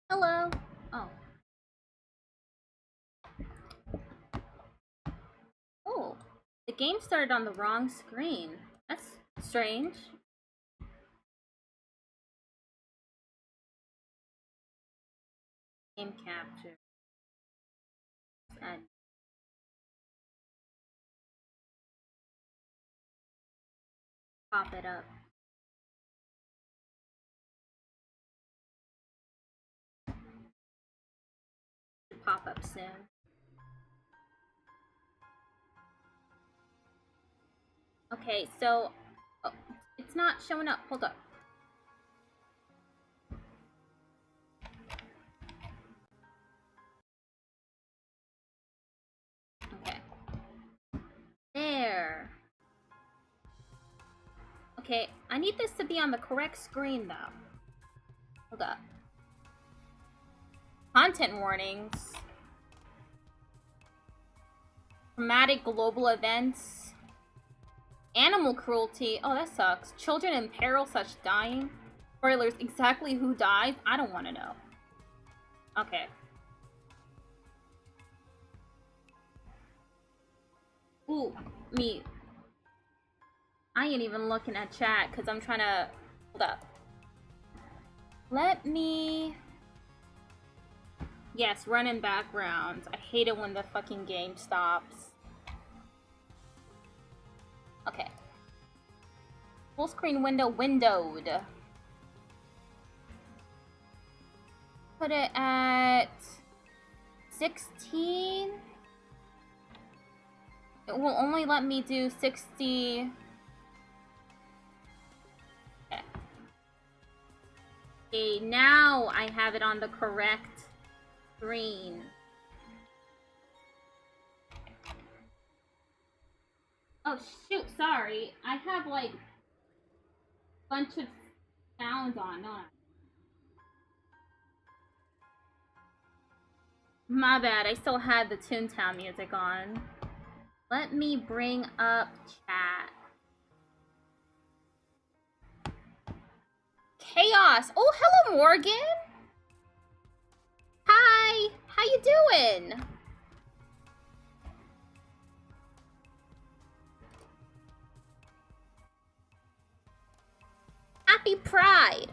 Hello. Oh. Oh. The game started on the wrong screen. That's strange. Game capture. And pop it up. Should pop up soon. Okay, so it's not showing up. Hold up. Okay. There. Okay, I need this to be on the correct screen though. Hold up. Content warnings. Traumatic global events. Animal cruelty. Oh, that sucks. Children in peril such dying. Spoilers, exactly who died? I don't want to know. Okay. Ooh, me. I ain't even looking at chat because I'm trying to... Hold up. Let me... Yes, run in background. I hate it when the fucking game stops. Okay. Full screen window windowed. Put it at 16. It will only let me do 60. Okay, now I have it on the correct screen. Oh shoot, sorry. I have like a bunch of sounds on, don't I? My bad, I still had the Toontown music on. Let me bring up chat. Chaos! Oh, hello, Morgan! Hi! How you doing? Happy Pride!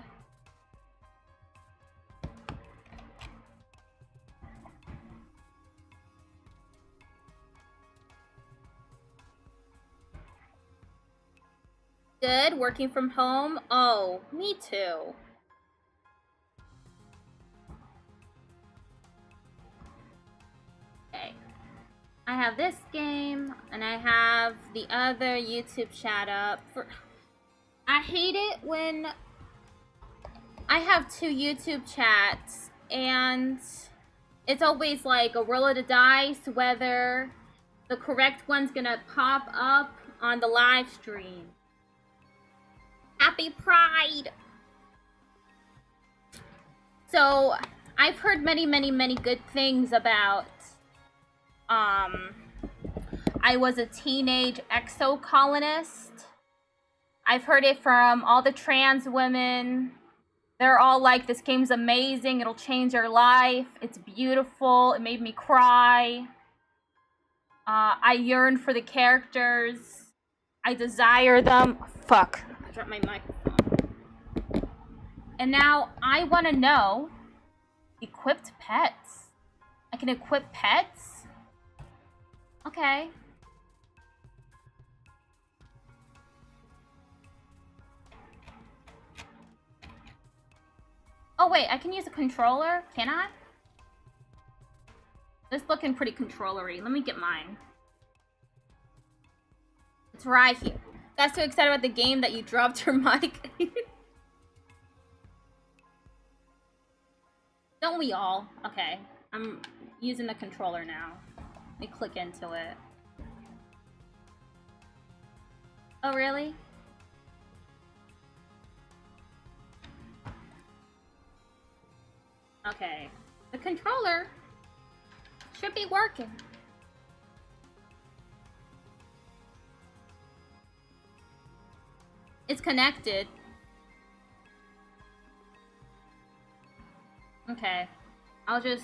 Good, working from home? Oh, me too. Okay. I have this game, and I have the other YouTube chat up. I hate it when I have two YouTube chats, and it's always like a roll of the dice whether the correct one's gonna pop up on the live stream. Happy Pride! So, I've heard many good things about, I was a teenage exocolonist. I've heard it from all the trans women. They're all like, this game's amazing, it'll change your life, it's beautiful, it made me cry. I yearn for the characters. I desire them. Fuck, I dropped my microphone. And now I want to know, equipped pets. I can equip pets? Okay. Oh wait, I can use a controller? Can I? This looking pretty controllery. Let me get mine. It's right here. Got so excited about the game that you dropped your mic. Don't we all? Okay. I'm using the controller now. Let me click into it. Oh, really? Okay. The controller should be working. It's connected. Okay. Okay. I'll just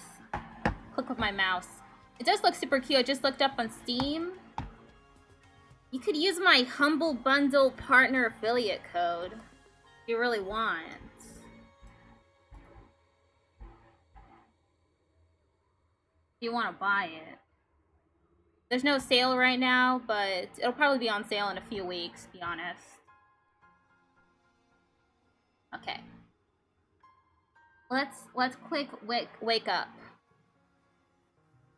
click with my mouse. It does look super cute. I just looked up on Steam. You could use my Humble Bundle partner affiliate code if you really want. If you want to buy it. There's no sale right now, but it'll probably be on sale in a few weeks, to be honest. Okay. Let's click wake up.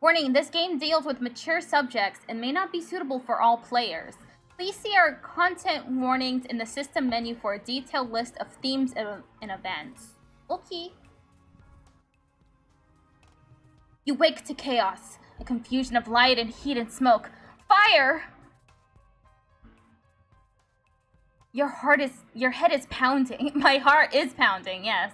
Warning, this game deals with mature subjects and may not be suitable for all players. Please see our content warnings in the system menu for a detailed list of themes and events. Okay. You wake to chaos, a confusion of light and heat and smoke. Fire! Your head is pounding. My heart is pounding, yes.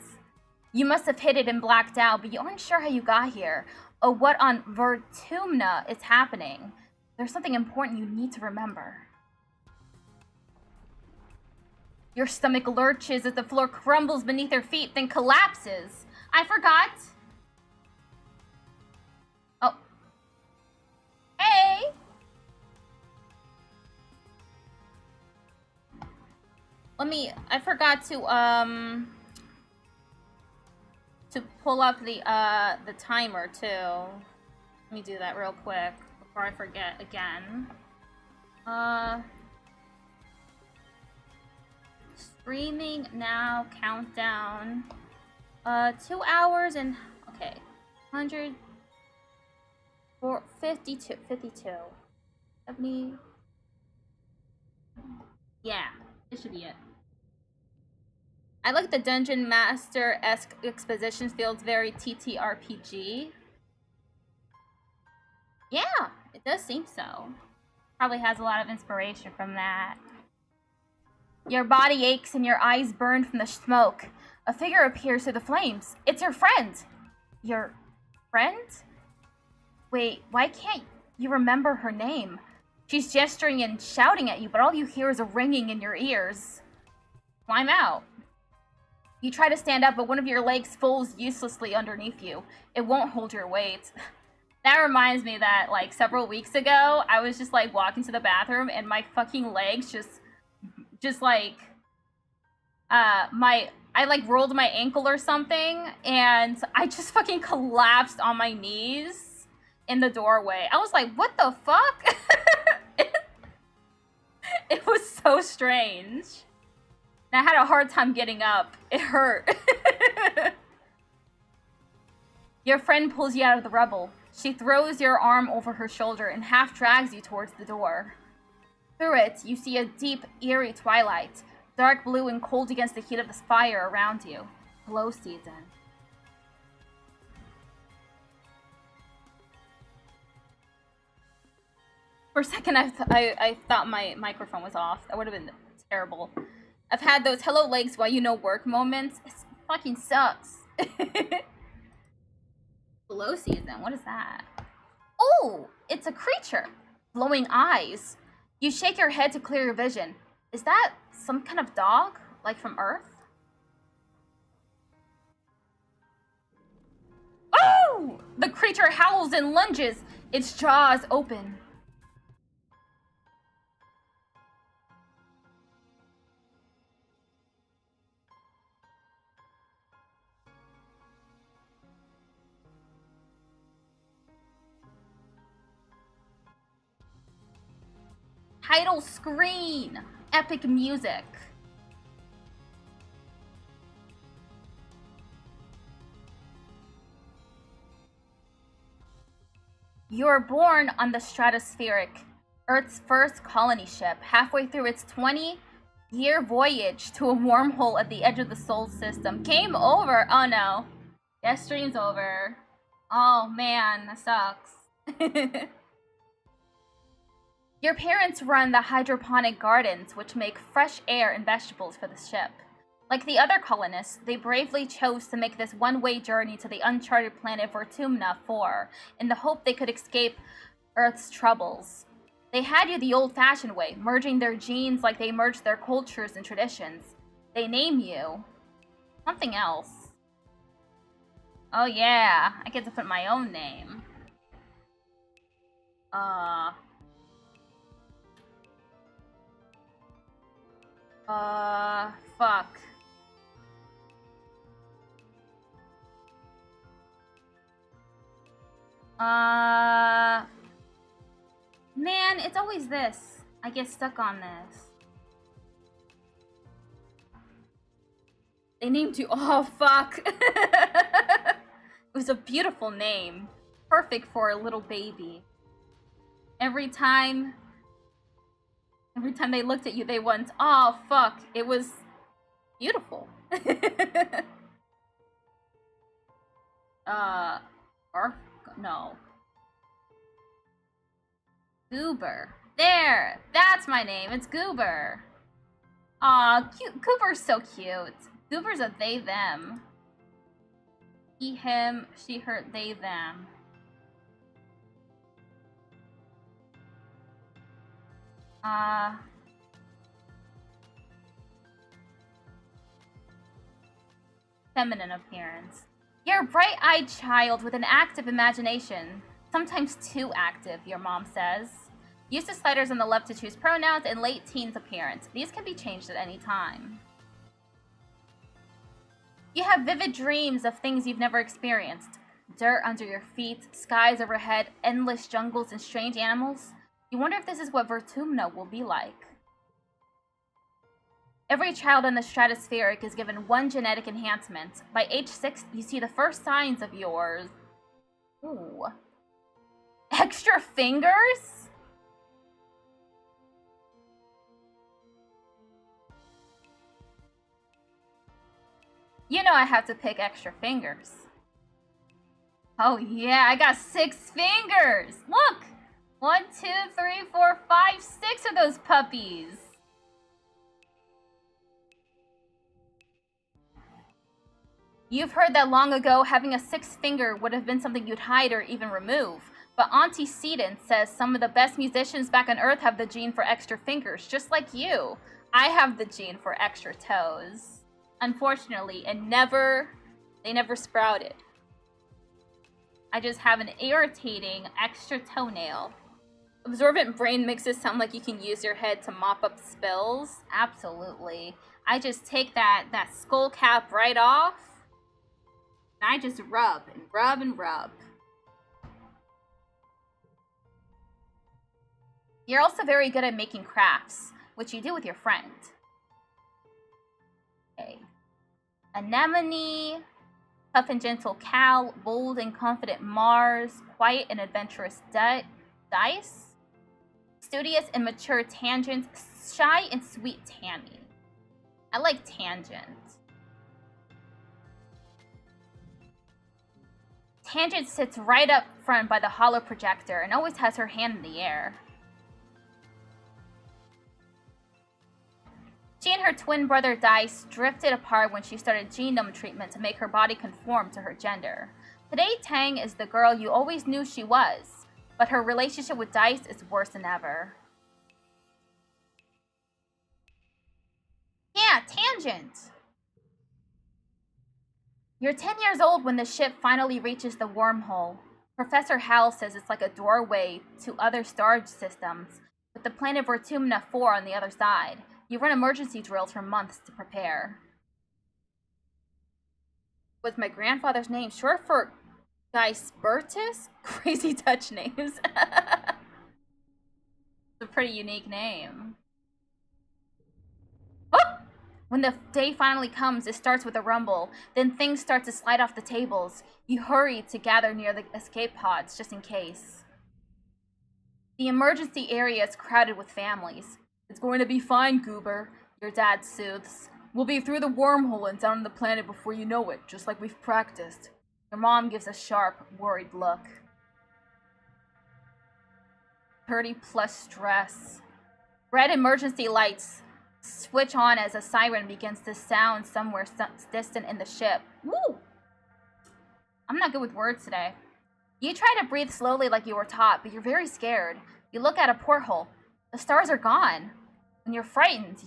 You must have hit it and blacked out, but you aren't sure how you got here. Oh, what on Vertumna is happening? There's something important you need to remember. Your stomach lurches as the floor crumbles beneath your feet, then collapses. I forgot. Oh. Hey! I forgot to pull up the timer too. Let me do that real quick before I forget again. Streaming now, countdown. 2 hours and, okay, 100, 52, 70. Yeah, this should be it. I like the Dungeon Master-esque exposition, feels very TTRPG. Yeah, it does seem so. Probably has a lot of inspiration from that. Your body aches and your eyes burn from the smoke. A figure appears through the flames. It's your friend. Your friend? Wait, why can't you remember her name? She's gesturing and shouting at you, but all you hear is a ringing in your ears. Climb out. You try to stand up, but one of your legs falls uselessly underneath you. It won't hold your weight. That reminds me that, like, several weeks ago, I was just, like, walking to the bathroom, and my fucking legs just like, I, like, rolled my ankle or something, and I just fucking collapsed on my knees in the doorway. I was like, what the fuck? It was so strange. And I had a hard time getting up. It hurt. Your friend pulls you out of the rubble. She throws your arm over her shoulder and half drags you towards the door. Through it, you see a deep, eerie twilight, dark blue and cold against the heat of the fire around you. Glow season. For a second, I thought my microphone was off. That would have been terrible. I've had those hello legs while you know work moments. It fucking sucks. Glow season, what is that? Oh, it's a creature. Glowing eyes. You shake your head to clear your vision. Is that some kind of dog? Like from Earth? Oh! The creature howls and lunges, its jaws open. Title screen. Epic music. You are born on the Stratospheric, Earth's first colony ship, halfway through its 20-year voyage to a wormhole at the edge of the Sol system. Game over. Oh no. Yes, stream's over. Oh man, that sucks. Your parents run the hydroponic gardens, which make fresh air and vegetables for the ship. Like the other colonists, they bravely chose to make this one-way journey to the uncharted planet Vertumna 4, in the hope they could escape Earth's troubles. They had you the old-fashioned way, merging their genes like they merged their cultures and traditions. They name you something else. Oh yeah, I get to put my own name. Fuck. Man, it's always this. I get stuck on this. They named you. Oh, fuck. It was a beautiful name. Perfect for a little baby. Every time they looked at you, they went, oh, fuck. It was beautiful. No. Goober. There! That's my name. It's Goober. Aw, cute. Goober's so cute. Goober's a they, them. He, him, she, her, they, them. Feminine appearance. You're a bright-eyed child with an active imagination. Sometimes too active, your mom says. Use the sliders on the left to choose pronouns and late teens appearance. These can be changed at any time. You have vivid dreams of things you've never experienced. Dirt under your feet, skies overhead, endless jungles, and strange animals. You wonder if this is what Vertumna will be like. Every child in the stratospheric is given one genetic enhancement. By age 6, you see the first signs of yours. Ooh. Extra fingers? You know I have to pick extra fingers. Oh yeah, I got 6 fingers! Look! 1, 2, 3, 4, 5, 6 of those puppies! You've heard that long ago, having a 6th finger would have been something you'd hide or even remove. But antecedent says some of the best musicians back on Earth have the gene for extra fingers, just like you. I have the gene for extra toes. Unfortunately, they never sprouted. I just have an irritating extra toenail. Absorbent brain makes it sound like you can use your head to mop up spills. Absolutely. I just take that skull cap right off. And I just rub and rub and rub. You're also very good at making crafts, which you do with your friend. Okay. Anemone, tough and gentle Cal, bold and confident Mars, quiet and adventurous Dice, studious and mature Tangent, shy and sweet Tammy. I like Tangent. Tangent sits right up front by the holo projector and always has her hand in the air. She and her twin brother Dice drifted apart when she started genome treatment to make her body conform to her gender. Today, Tang is the girl you always knew she was, but her relationship with Dice is worse than ever. Yeah, Tangent! You're 10 years old when the ship finally reaches the wormhole. Professor Hal says it's like a doorway to other star systems, with the planet Vertumna 4 on the other side. You run emergency drills for months to prepare. Was my grandfather's name short for Gysbertus? Crazy Dutch names. It's a pretty unique name. Oh! When the day finally comes, it starts with a rumble. Then things start to slide off the tables. You hurry to gather near the escape pods, just in case. The emergency area is crowded with families. It's going to be fine, Goober, your dad soothes. We'll be through the wormhole and down on the planet before you know it, just like we've practiced. Your mom gives a sharp, worried look. 30+ stress. Red emergency lights switch on as a siren begins to sound somewhere distant in the ship. Woo! I'm not good with words today. You try to breathe slowly like you were taught, but you're very scared. You look at a porthole. The stars are gone. When you're frightened,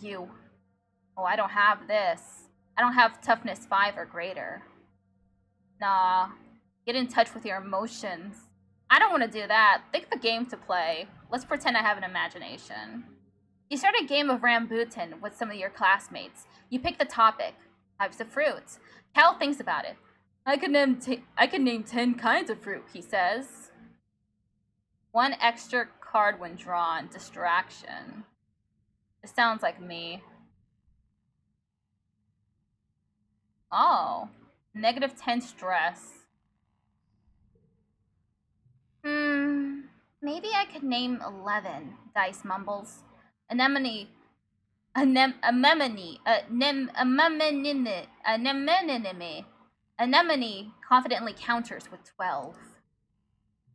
oh, I don't have this. I don't have toughness 5 or greater. Nah. Get in touch with your emotions. I don't want to do that. Think of a game to play. Let's pretend I have an imagination. You start a game of Rambutan with some of your classmates. You pick the topic. Types of fruits. Cal thinks about it. I can name 10 kinds of fruit, he says. One extra card when drawn. Distraction. It sounds like me. Oh. -10 stress. Maybe I could name 11, Dice mumbles. Anemone, Anemone confidently counters with 12.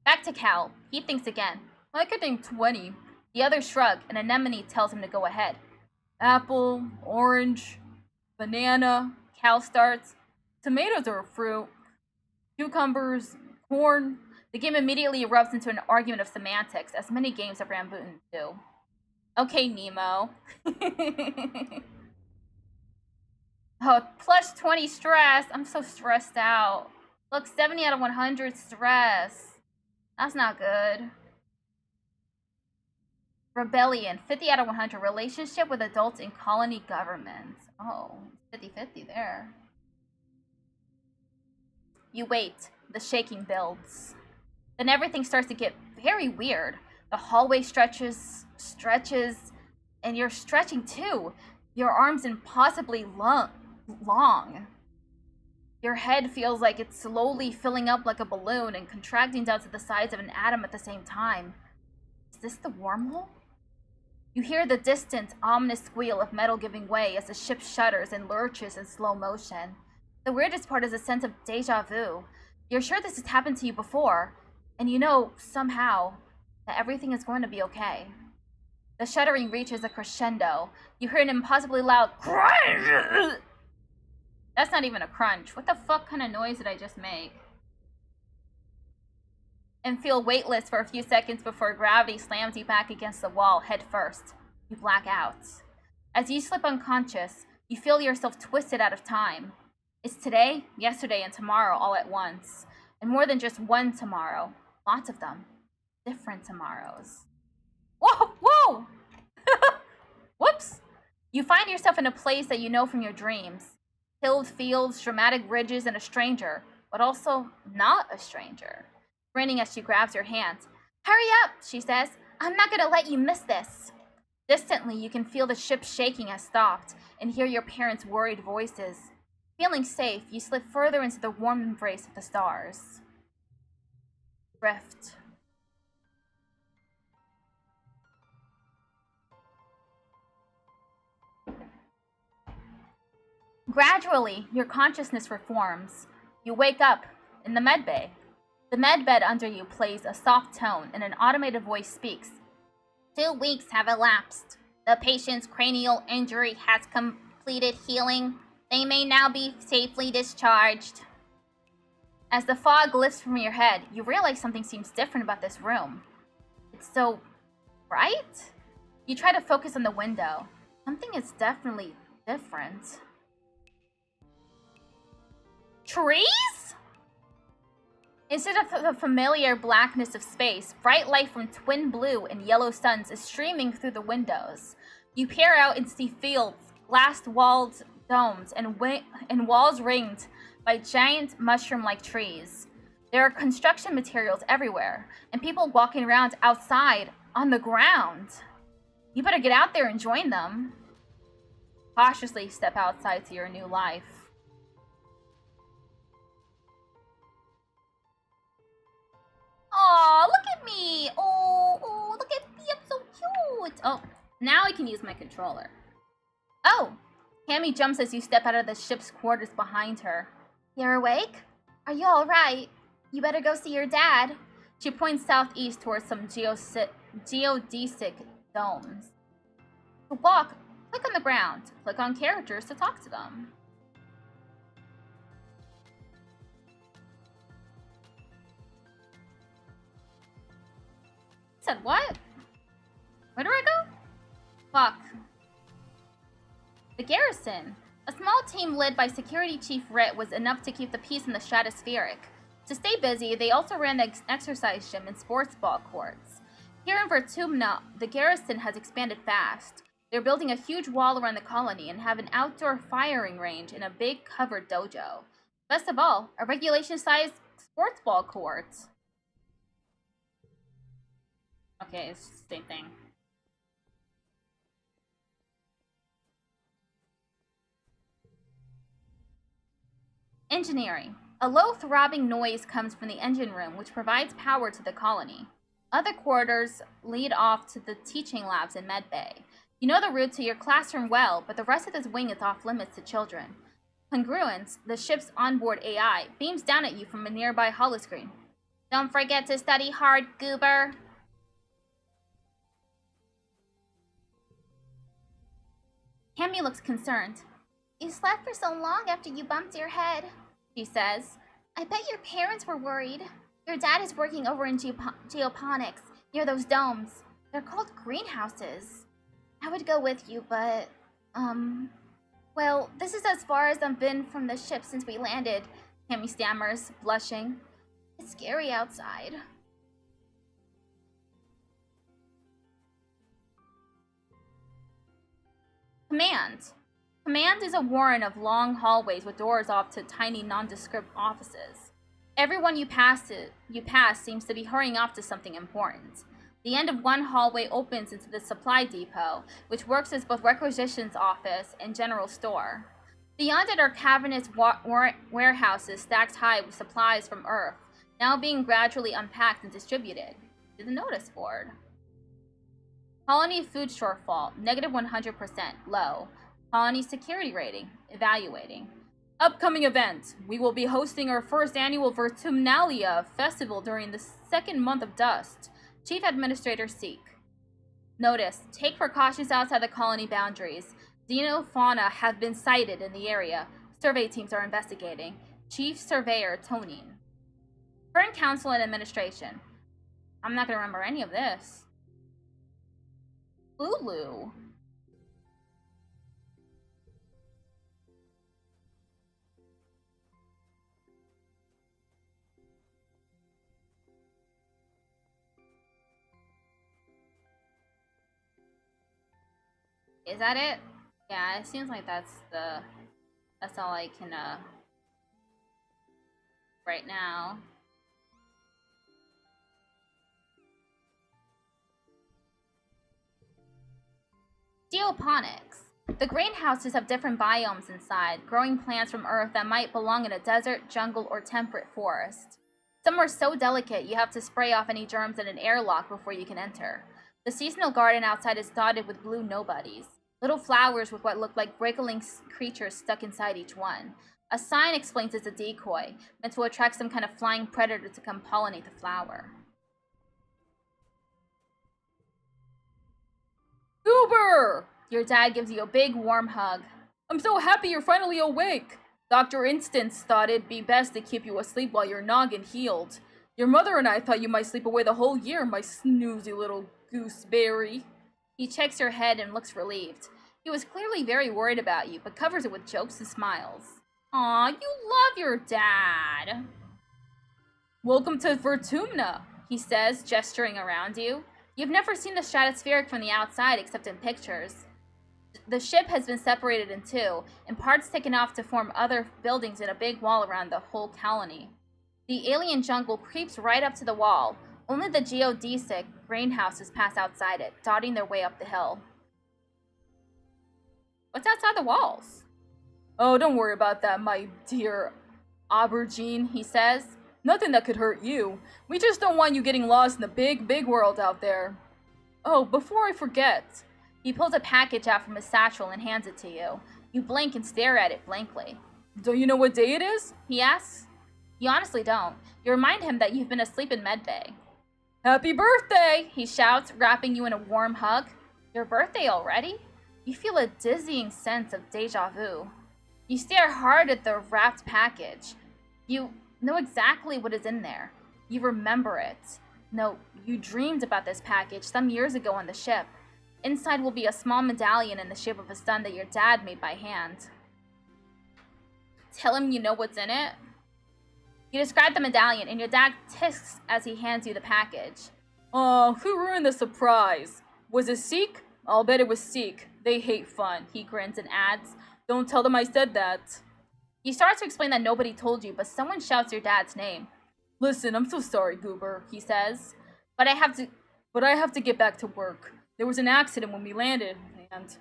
Back to Cal. He thinks again. I could name 20. The others shrug, and Anemone tells him to go ahead. Apple, orange, banana. Cal starts. Tomatoes are a fruit. Cucumbers, corn. The game immediately erupts into an argument of semantics, as many games of Rambutan do. Okay, Nemo. Oh, plus 20 stress. I'm so stressed out. Look, 70 out of 100 stress. That's not good. Rebellion, 50 out of 100. Relationship with adults in colony government. Oh, 50-50 there. You wait. The shaking builds. Then everything starts to get very weird. The hallway stretches, and you're stretching too. Your arms impossibly long. Your head feels like it's slowly filling up like a balloon and contracting down to the size of an atom at the same time. Is this the wormhole? You hear the distant, ominous squeal of metal giving way as the ship shudders and lurches in slow motion. The weirdest part is a sense of deja vu. You're sure this has happened to you before, and you know, somehow, that everything is going to be okay. The shuddering reaches a crescendo. You hear an impossibly loud crunch. That's not even a crunch. What the fuck kind of noise did I just make? And feel weightless for a few seconds before gravity slams you back against the wall, head first. You black out. As you slip unconscious, you feel yourself twisted out of time. It's today, yesterday, and tomorrow all at once. And more than just one tomorrow. Lots of them. Different tomorrows. Whoa! Whoa! Whoops! You find yourself in a place that you know from your dreams. Hilled fields, dramatic ridges, and a stranger, but also not a stranger. Grinning as she grabs your hand. Hurry up, she says. I'm not gonna let you miss this. Distantly, you can feel the ship shaking has stopped and hear your parents' worried voices. Feeling safe, you slip further into the warm embrace of the stars. Drift. Gradually, your consciousness reforms. You wake up in the medbay. The medbed under you plays a soft tone and an automated voice speaks. 2 weeks have elapsed. The patient's cranial injury has completed healing. They may now be safely discharged. As the fog lifts from your head, you realize something seems different about this room. It's so bright? You try to focus on the window. Something is definitely different. Trees? Instead of the familiar blackness of space, bright light from twin blue and yellow suns is streaming through the windows. You peer out and see fields, glass-walled domes, and walls ringed by giant mushroom-like trees. There are construction materials everywhere, and people walking around outside on the ground. You better get out there and join them. Cautiously step outside to your new life. Aw, look at me! Oh, look at me, I'm so cute! Oh, now I can use my controller. Oh! Cammy jumps as you step out of the ship's quarters behind her. You're awake? Are you alright? You better go see your dad. She points southeast towards some geodesic domes. To walk, click on the ground. Click on characters to talk to them. Said what? Where do I go? Fuck. The garrison. A small team led by Security Chief Rit was enough to keep the peace in the stratospheric. To stay busy, they also ran the exercise gym and sports ball courts. Here in vtuber, the garrison has expanded fast. They're building a huge wall around the colony and have an outdoor firing range and a big covered dojo. Best of all, a regulation-sized sports ball court. Okay, it's the same thing. Engineering. A low throbbing noise comes from the engine room, which provides power to the colony. Other quarters lead off to the teaching labs in medbay. You know the route to your classroom well, but the rest of this wing is off limits to children. Congruence, the ship's onboard AI, beams down at you from a nearby holoscreen. Don't forget to study hard, Goober. Cammy looks concerned. You slept for so long after you bumped your head, she says. I bet your parents were worried. Your dad is working over in geoponics, near those domes. They're called greenhouses. I would go with you, but, well, this is as far as I've been from the ship since we landed, Cammy stammers, blushing. It's scary outside. Command. Command is a warren of long hallways with doors off to tiny nondescript offices. Everyone you pass seems to be hurrying off to something important. The end of one hallway opens into the supply depot, which works as both requisitions office and general store. Beyond it are cavernous warehouses stacked high with supplies from Earth, now being gradually unpacked and distributed to the notice board. Colony food shortfall, -100%, low. Colony security rating, evaluating. Upcoming event. We will be hosting our first annual Vertumnalia festival during the second month of Dust. Chief Administrator Seek. Notice, take precautions outside the colony boundaries. Xenofauna have been sighted in the area. Survey teams are investigating. Chief Surveyor Tonin. Current Council and Administration. I'm not going to remember any of this. Lulu. Is that it? Yeah, it seems like that's all I can right now. Geoponics. The greenhouses have different biomes inside, growing plants from Earth that might belong in a desert, jungle, or temperate forest. Some are so delicate you have to spray off any germs in an airlock before you can enter. The seasonal garden outside is dotted with blue nobodies. Little flowers with what look like wriggling creatures stuck inside each one. A sign explains it's a decoy, meant to attract some kind of flying predator to come pollinate the flower. Goober! Your dad gives you a big, warm hug. I'm so happy you're finally awake. Dr. Instance thought it'd be best to keep you asleep while your noggin healed. Your mother and I thought you might sleep away the whole year, my snoozy little gooseberry. He checks your head and looks relieved. He was clearly very worried about you, but covers it with jokes and smiles. Aw, you love your dad. Welcome to Vertumna, he says, gesturing around you. You've never seen the stratospheric from the outside except in pictures. The ship has been separated in two, and parts taken off to form other buildings in a big wall around the whole colony. The alien jungle creeps right up to the wall. Only the geodesic greenhouses pass outside it, dotting their way up the hill. What's outside the walls? Oh, don't worry about that, my dear aubergine, he says. Nothing that could hurt you. We just don't want you getting lost in the big, big world out there. Oh, before I forget. He pulls a package out from his satchel and hands it to you. You blink and stare at it blankly. Don't you know what day it is? He asks. You honestly don't. You remind him that you've been asleep in medbay. Happy birthday, he shouts, wrapping you in a warm hug. Your birthday already? You feel a dizzying sense of deja vu. You stare hard at the wrapped package. You know exactly what is in there. You remember it. No, you dreamed about this package some years ago on the ship. Inside will be a small medallion in the shape of a sun that your dad made by hand. tell him you know what's in it? You describe the medallion, and your dad tisks as he hands you the package. Oh, who ruined the surprise? Was it Seek? I'll bet it was Seek. They hate fun. He grins and adds, don't tell them I said that. You start to explain that nobody told you, but someone shouts your dad's name. Listen, I'm so sorry, Goober, he says. But I have to get back to work. There was an accident when we landed, and...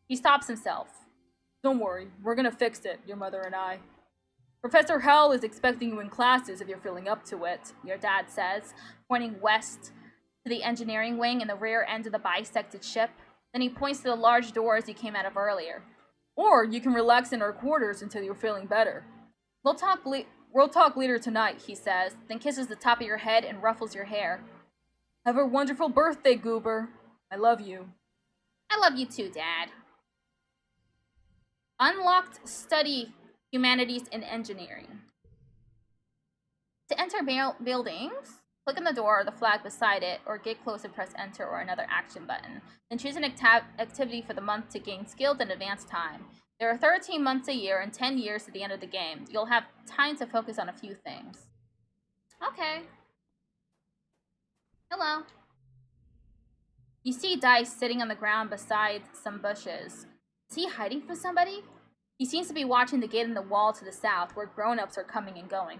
He stops himself. Don't worry, we're gonna fix it, your mother and I. Professor Howell is expecting you in classes if you're feeling up to it, your dad says, pointing west to the engineering wing in the rear end of the bisected ship. Then he points to the large doors you came out of earlier. Or you can relax in our quarters until you're feeling better. We'll talk later tonight, he says, then kisses the top of your head and ruffles your hair. Have a wonderful birthday, Goober. I love you. I love you too, Dad. Unlocked study humanities and engineering. To enter buildings, click on the door or the flag beside it, or get close and press enter or another action button. Then choose an activity for the month to gain skills and advance time. There are 13 months a year and 10 years to the end of the game. You'll have time to focus on a few things. Okay. Hello. You see Dice sitting on the ground beside some bushes. Is he hiding from somebody? He seems to be watching the gate in the wall to the south, where grown-ups are coming and going.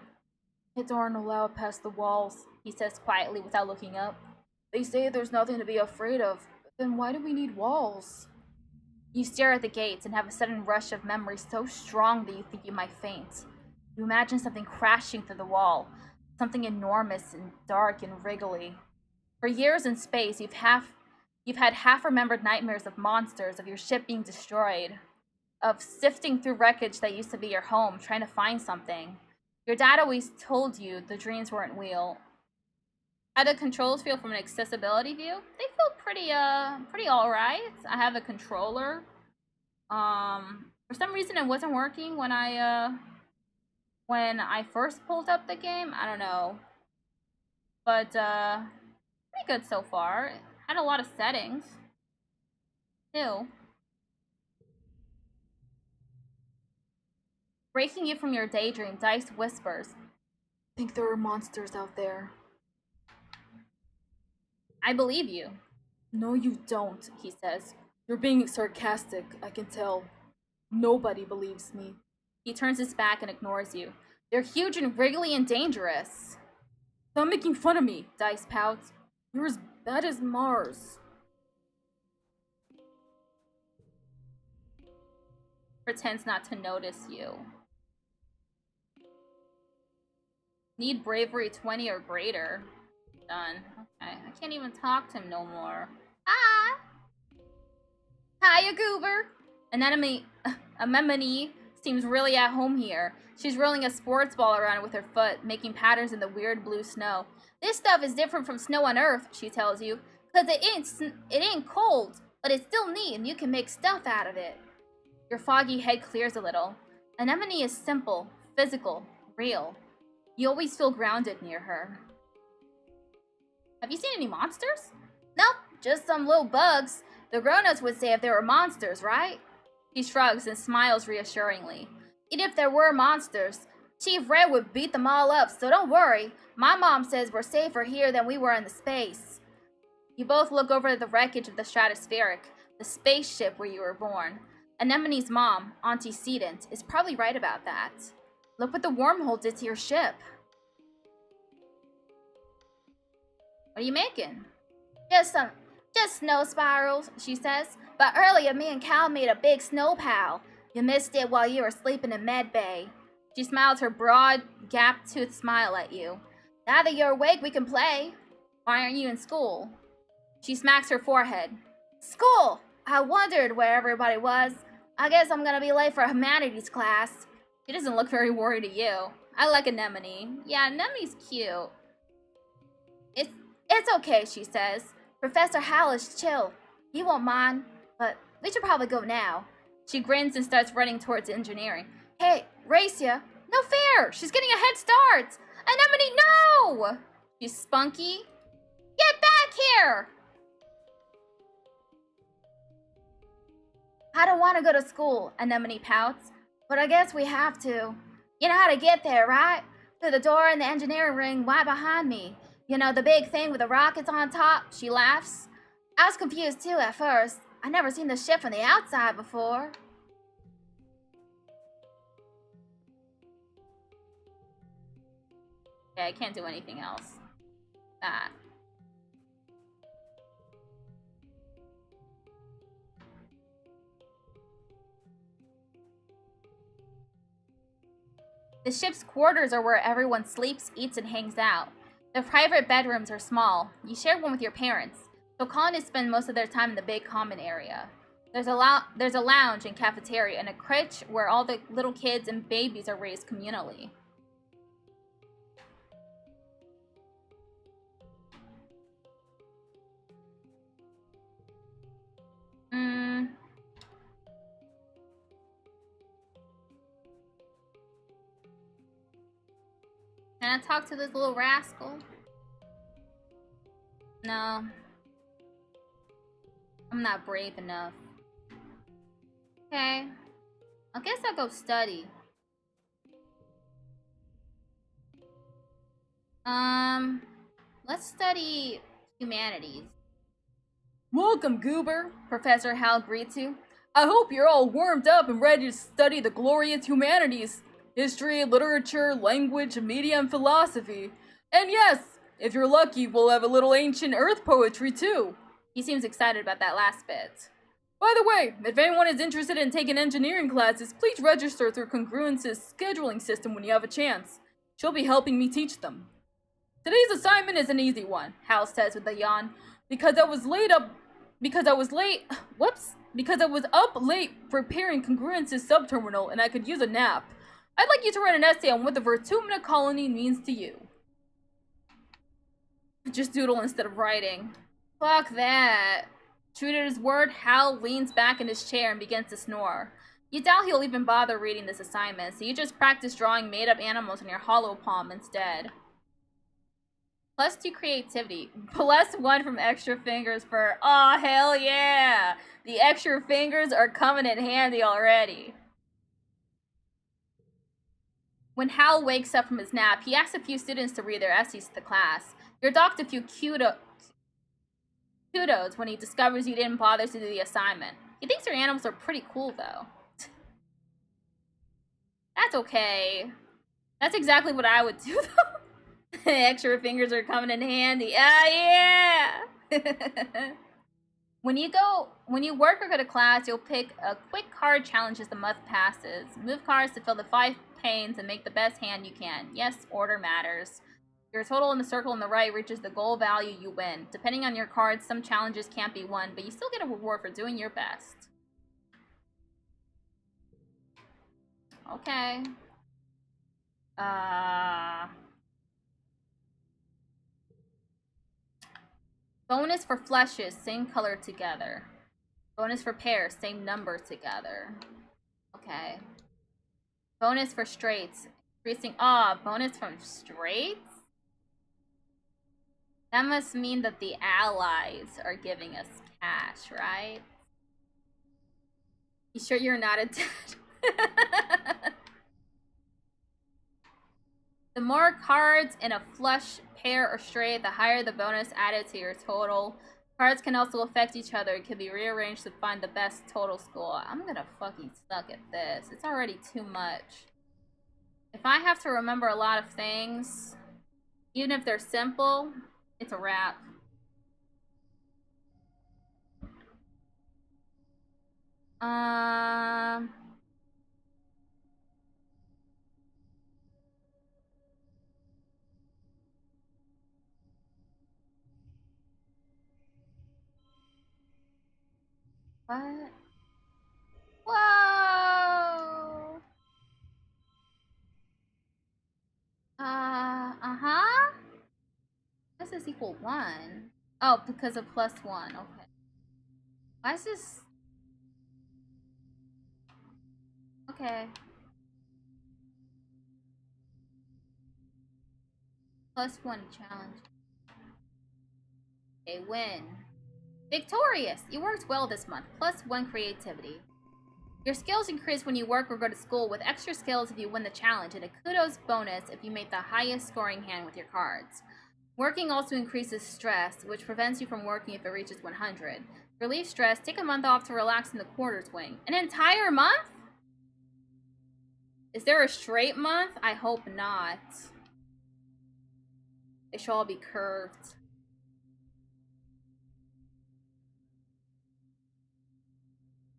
Kids aren't allowed past the walls, he says quietly without looking up. They say there's nothing to be afraid of, but then why do we need walls? You stare at the gates and have a sudden rush of memory so strong that you think you might faint. You imagine something crashing through the wall, something enormous and dark and wriggly. For years in space, you've had half-remembered nightmares of monsters, of your ship being destroyed, of sifting through wreckage that used to be your home, trying to find something. Your dad always told you the dreams weren't real. How do controls feel from an accessibility view? They feel pretty alright. I have a controller. For some reason it wasn't working when I first pulled up the game. I don't know. But, pretty good so far. Had a lot of settings. Too. Breaking you from your daydream, Dice whispers. I think there are monsters out there. I believe you. No, you don't, he says. You're being sarcastic, I can tell. Nobody believes me. He turns his back and ignores you. They're huge and wriggly and dangerous. Stop making fun of me, Dice pouts. You're as bad as Mars. Pretends not to notice you. Need bravery 20 or greater. Done. Okay, I can't even talk to him no more. Hi! Hiya, Goober! Anemone seems really at home here. She's rolling a sports ball around with her foot, making patterns in the weird blue snow. This stuff is different from snow on Earth, she tells you, because it ain't cold, but it's still neat and you can make stuff out of it. Your foggy head clears a little. Anemone is simple, physical, real. You always feel grounded near her. Have you seen any monsters? Nope, just some little bugs. The grown-ups would say if there were monsters, right? He shrugs and smiles reassuringly. Even if there were monsters, Chief Red would beat them all up, so don't worry. My mom says we're safer here than we were in the space. You both look over the wreckage of the Stratospheric, the spaceship where you were born. Anemone's mom, Auntie Sedent, is probably right about that. Look what the wormhole did to your ship. What are you making? Just snow spirals, she says. But earlier, me and Cal made a big snow pile. You missed it while you were sleeping in Med Bay. She smiles her broad, gap-toothed smile at you. Now that you're awake, we can play. Why aren't you in school? She smacks her forehead. School! I wondered where everybody was. I guess I'm gonna be late for a humanities class. She doesn't look very worried at you. I like Anemone. Yeah, Anemone's cute. It's okay, she says. Professor Hal is chill. He won't mind, but we should probably go now. She grins and starts running towards engineering. Hey, Racia! No fair! She's getting a head start! Anemone, no! She's spunky. Get back here! I don't want to go to school, Anemone pouts. But I guess we have to. You know how to get there, right? Through the door in the engineering ring right behind me. You know, the big thing with the rockets on top? She laughs. I was confused too at first. I'd never seen the ship from the outside before. Okay, I can't do anything else. That. The ship's quarters are where everyone sleeps, eats, and hangs out. The private bedrooms are small. You share one with your parents, so colonists spend most of their time in the big common area. There's a lounge and cafeteria and a crèche where all the little kids and babies are raised communally. Can I talk to this little rascal? No. I'm not brave enough. Okay. I guess I'll go study. Let's study humanities. Welcome, Goober, Professor Hal greets you. I hope you're all warmed up and ready to study the glorious humanities. History, literature, language, media, and philosophy. And yes, if you're lucky, we'll have a little ancient earth poetry too. He seems excited about that last bit. By the way, if anyone is interested in taking engineering classes, please register through Congruence's scheduling system when you have a chance. She'll be helping me teach them. Today's assignment is an easy one, Hal says with a yawn. Because I was up late preparing Congruence's subterminal and I could use a nap. I'd like you to write an essay on what the vtuber colony means to you. Just doodle instead of writing. Fuck that. True to his word, Hal leans back in his chair and begins to snore. You doubt he'll even bother reading this assignment, so you just practice drawing made-up animals on your hollow palm instead. +2 creativity. +1 from extra fingers for... Aw, oh, hell yeah! The extra fingers are coming in handy already. When Hal wakes up from his nap, he asks a few students to read their essays to the class. You're docked a few kudos when he discovers you didn't bother to do the assignment. He thinks your animals are pretty cool, though. That's okay. That's exactly what I would do, though. Extra fingers are coming in handy. Ah, yeah! When you work or go to class, you'll pick a quick card challenge as the month passes. Move cards to fill the 5 panes and make the best hand you can. Yes, order matters. Your total in the circle on the right reaches the goal value, you win. Depending on your cards, some challenges can't be won, but you still get a reward for doing your best. Okay. Bonus for flushes, same color together. Bonus for pairs, same number together. Okay. Bonus for straights. Increasing... bonus from straights? That must mean that the allies are giving us cash, right? You sure you're not a dad? The more cards in a flush, pair, or straight, the higher the bonus added to your total. Cards can also affect each other. It can be rearranged to find the best total score. I'm gonna fucking suck at this. It's already too much. If I have to remember a lot of things, even if they're simple, it's a wrap. What? Whoa! This is equal 1. Oh, because of +1. Okay. Why is this... Okay. +1 challenge. Okay, win. Victorious! You worked well this month. +1 creativity. Your skills increase when you work or go to school, with extra skills if you win the challenge, and a kudos bonus if you make the highest scoring hand with your cards. Working also increases stress, which prevents you from working if it reaches 100. To relieve stress, take a month off to relax in the quarters wing. An entire month? Is there a straight month? I hope not. They should all be curved.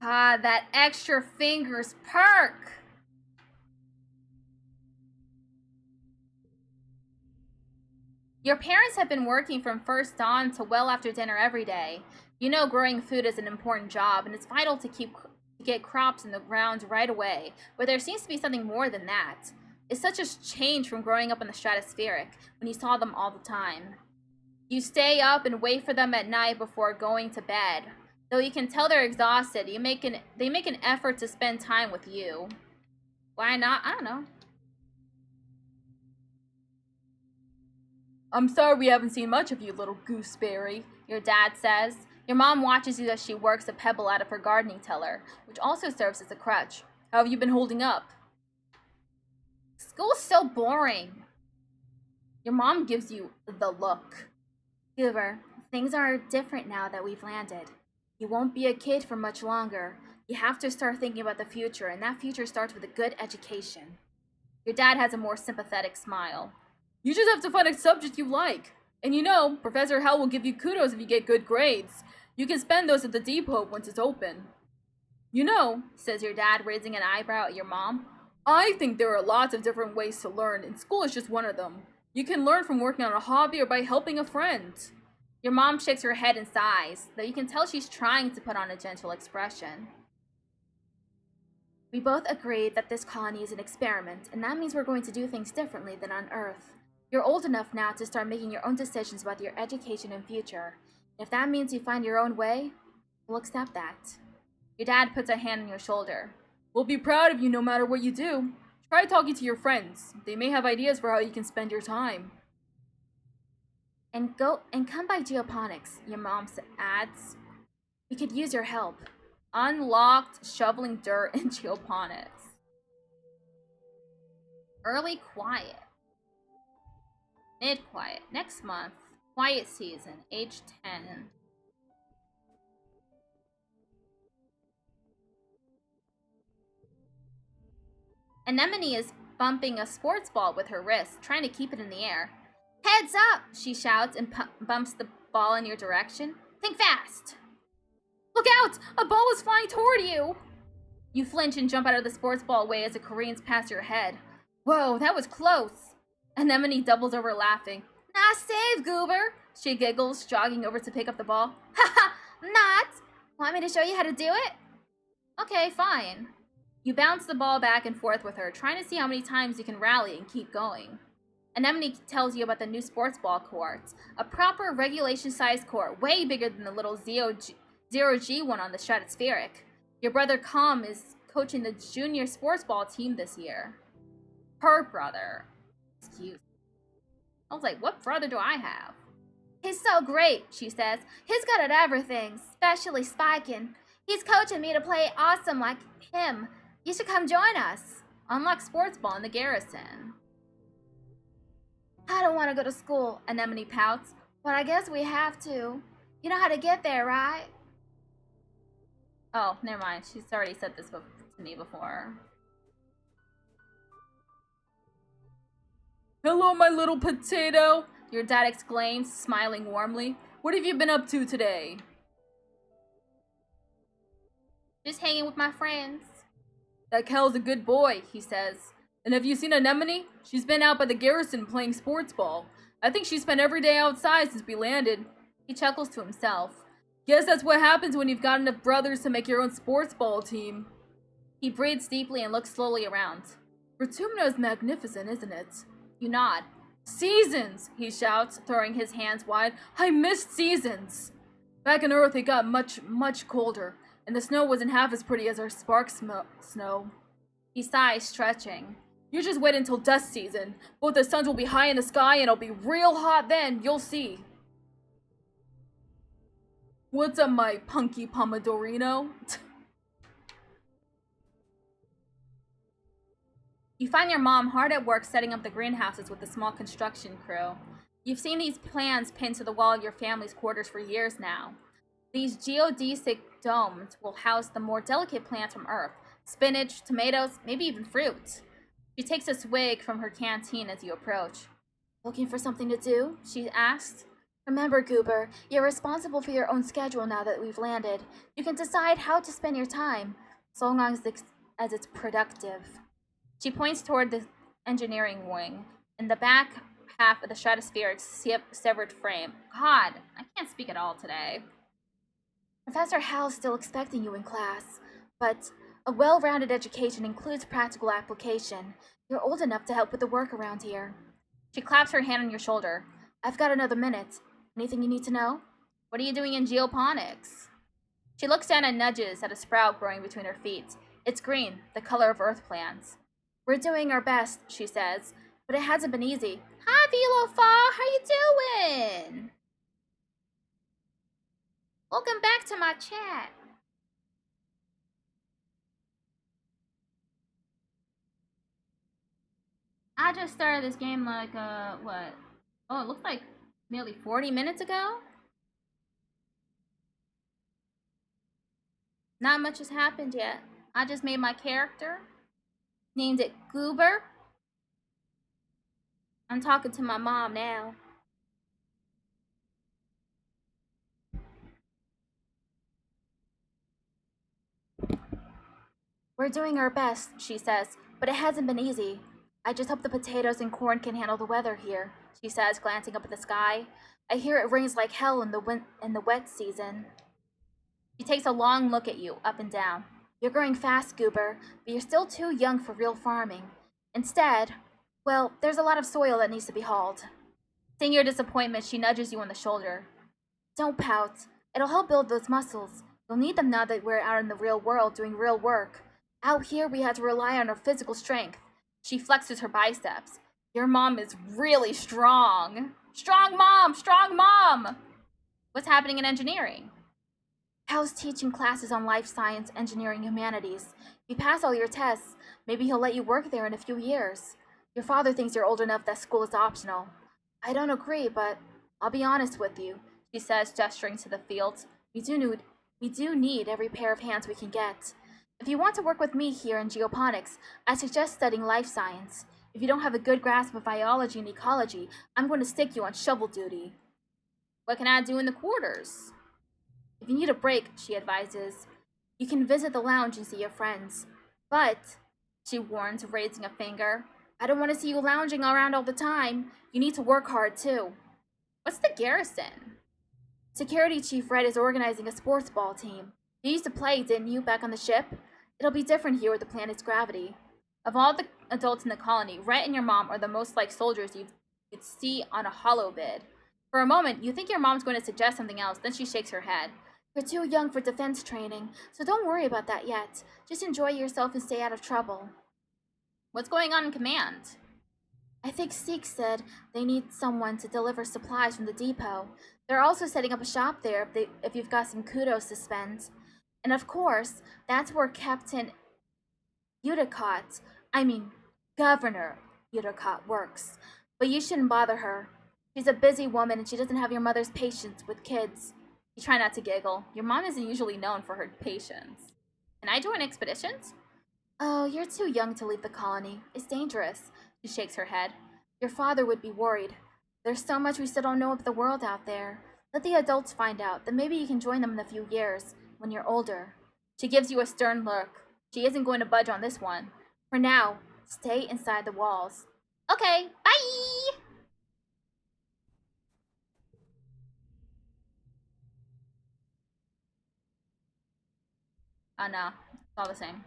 Ah, that extra fingers perk! Your parents have been working from first dawn to well after dinner every day. You know growing food is an important job, and it's vital to get crops in the ground right away, but there seems to be something more than that. It's such a change from growing up in the stratospheric, when you saw them all the time. You stay up and wait for them at night before going to bed. Though you can tell they're exhausted, they make an effort to spend time with you. Why not? I don't know. I'm sorry we haven't seen much of you, little gooseberry, your dad says. Your mom watches you as she works a pebble out of her gardening tiller, which also serves as a crutch. How have you been holding up? School's so boring. Your mom gives you the look. Goober, things are different now that we've landed. You won't be a kid for much longer. You have to start thinking about the future, and that future starts with a good education. Your dad has a more sympathetic smile. You just have to find a subject you like. And you know, Professor Hell will give you kudos if you get good grades. You can spend those at the depot once it's open. You know, says your dad, raising an eyebrow at your mom, I think there are lots of different ways to learn, and school is just one of them. You can learn from working on a hobby or by helping a friend. Your mom shakes her head and sighs, though you can tell she's trying to put on a gentle expression. We both agreed that this colony is an experiment, and that means we're going to do things differently than on Earth. You're old enough now to start making your own decisions about your education and future. If that means you find your own way, we'll accept that. Your dad puts a hand on your shoulder. We'll be proud of you no matter what you do. Try talking to your friends. They may have ideas for how you can spend your time. And come by geoponics, your mom adds. We could use your help. Unlocked shoveling dirt in geoponics. Early quiet. Mid-quiet. Next month. Quiet season. Age 10. Anemone is bumping a sports ball with her wrist, trying to keep it in the air. Heads up, she shouts and bumps the ball in your direction. Think fast. Look out! A ball is flying toward you! You flinch and jump out of the sports ball way as it careens past your head. Whoa, that was close. Anemone doubles over laughing. Nice save, Goober, she giggles, jogging over to pick up the ball. Haha, not! Want me to show you how to do it? Okay, fine. You bounce the ball back and forth with her, trying to see how many times you can rally and keep going. Anemone tells you about the new sports ball court, a proper regulation-sized court, way bigger than the little Zero-G one on the stratospheric. Your brother Com is coaching the junior sports ball team this year. Her brother. Excuse me. I was like, what brother do I have? He's so great, she says. He's good at everything, especially spiking. He's coaching me to play awesome like him. You should come join us. Unlock sports ball in the garrison. I don't want to go to school, Anemone pouts, but I guess we have to. You know how to get there, right? Oh, never mind. She's already said this to me before. Hello, my little potato, your dad exclaims, smiling warmly. What have you been up to today? Just hanging with my friends. That Cal's a good boy, he says. And have you seen Anemone? She's been out by the garrison playing sports ball. I think she spent every day outside since we landed. He chuckles to himself. Guess that's what happens when you've got enough brothers to make your own sports ball team. He breathes deeply and looks slowly around. Vertumno is magnificent, isn't it? You nod. Seasons, he shouts, throwing his hands wide. I missed seasons. Back on Earth, it got much, much colder, and the snow wasn't half as pretty as our spark snow. He sighs, stretching. You just wait until dust season. Both the suns will be high in the sky, and it'll be real hot then. You'll see. What's up, my punky pomodorino? You find your mom hard at work setting up the greenhouses with a small construction crew. You've seen these plans pinned to the wall of your family's quarters for years now. These geodesic domes will house the more delicate plants from Earth: spinach, tomatoes, maybe even fruit. She takes a swig from her canteen as you approach. Looking for something to do? She asked. Remember, Goober, you're responsible for your own schedule now that we've landed. You can decide how to spend your time, so long as it's productive. She points toward the engineering wing. In the back half of the stratospheric severed frame. God, I can't speak at all today. Professor Hal's still expecting you in class, but a well-rounded education includes practical application. You're old enough to help with the work around here. She claps her hand on your shoulder. I've got another minute. Anything you need to know? What are you doing in geoponics? She looks down and nudges at a sprout growing between her feet. It's green, the color of Earth plants. We're doing our best, she says, but it hasn't been easy. Hi, Velofa, how you doing? Welcome back to my chat. I just started this game like, what? Oh, it looks like nearly 40 minutes ago? Not much has happened yet. I just made my character. Named it Goober. I'm talking to my mom now. We're doing our best, she says, but it hasn't been easy. I just hope the potatoes and corn can handle the weather here, she says, glancing up at the sky. I hear it rains like hell in the wet season. She takes a long look at you, up and down. You're growing fast, Goober, but you're still too young for real farming. Instead, well, there's a lot of soil that needs to be hauled. Seeing your disappointment, she nudges you on the shoulder. Don't pout. It'll help build those muscles. You'll need them now that we're out in the real world doing real work. Out here, we have to rely on our physical strength. She flexes her biceps. Your mom is really strong. Strong mom! Strong mom! What's happening in engineering? Hal's teaching classes on life science, engineering, humanities. If you pass all your tests, maybe he'll let you work there in a few years. Your father thinks you're old enough that school is optional. I don't agree, but I'll be honest with you, she says, gesturing to the field. We do need every pair of hands we can get. If you want to work with me here in geoponics, I suggest studying life science. If you don't have a good grasp of biology and ecology, I'm going to stick you on shovel duty. What can I do in the quarters? If you need a break, she advises, you can visit the lounge and see your friends. But, she warns, raising a finger, I don't want to see you lounging around all the time. You need to work hard, too. What's the garrison? Security Chief Red is organizing a sports ball team. You used to play, didn't you, back on the ship? It'll be different here with the planet's gravity. Of all the adults in the colony, Rhett and your mom are the most like soldiers you'd see on a holo bid. For a moment, you think your mom's going to suggest something else, then she shakes her head. You're too young for defense training, so don't worry about that yet. Just enjoy yourself and stay out of trouble. What's going on in command? I think Seek said they need someone to deliver supplies from the depot. They're also setting up a shop there if you've got some kudos to spend. And of course, that's where Governor Uticott works. But you shouldn't bother her. She's a busy woman and she doesn't have your mother's patience with kids. You try not to giggle. Your mom isn't usually known for her patience. Can I join expeditions? Oh, you're too young to leave the colony. It's dangerous. She shakes her head. Your father would be worried. There's so much we still don't know of the world out there. Let the adults find out, then maybe you can join them in a few years, when you're older. She gives you a stern look. She isn't going to budge on this one. For now, stay inside the walls. Okay, bye! Oh no, it's all the same.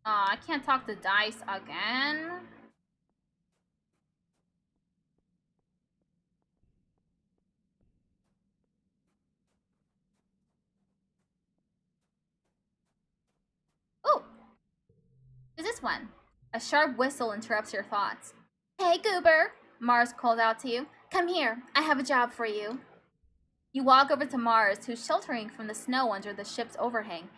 I can't talk to Dice again. Oh! Who's this one? A sharp whistle interrupts your thoughts. Hey, Goober! Mars calls out to you. Come here, I have a job for you. You walk over to Mars, who's sheltering from the snow under the ship's overhang.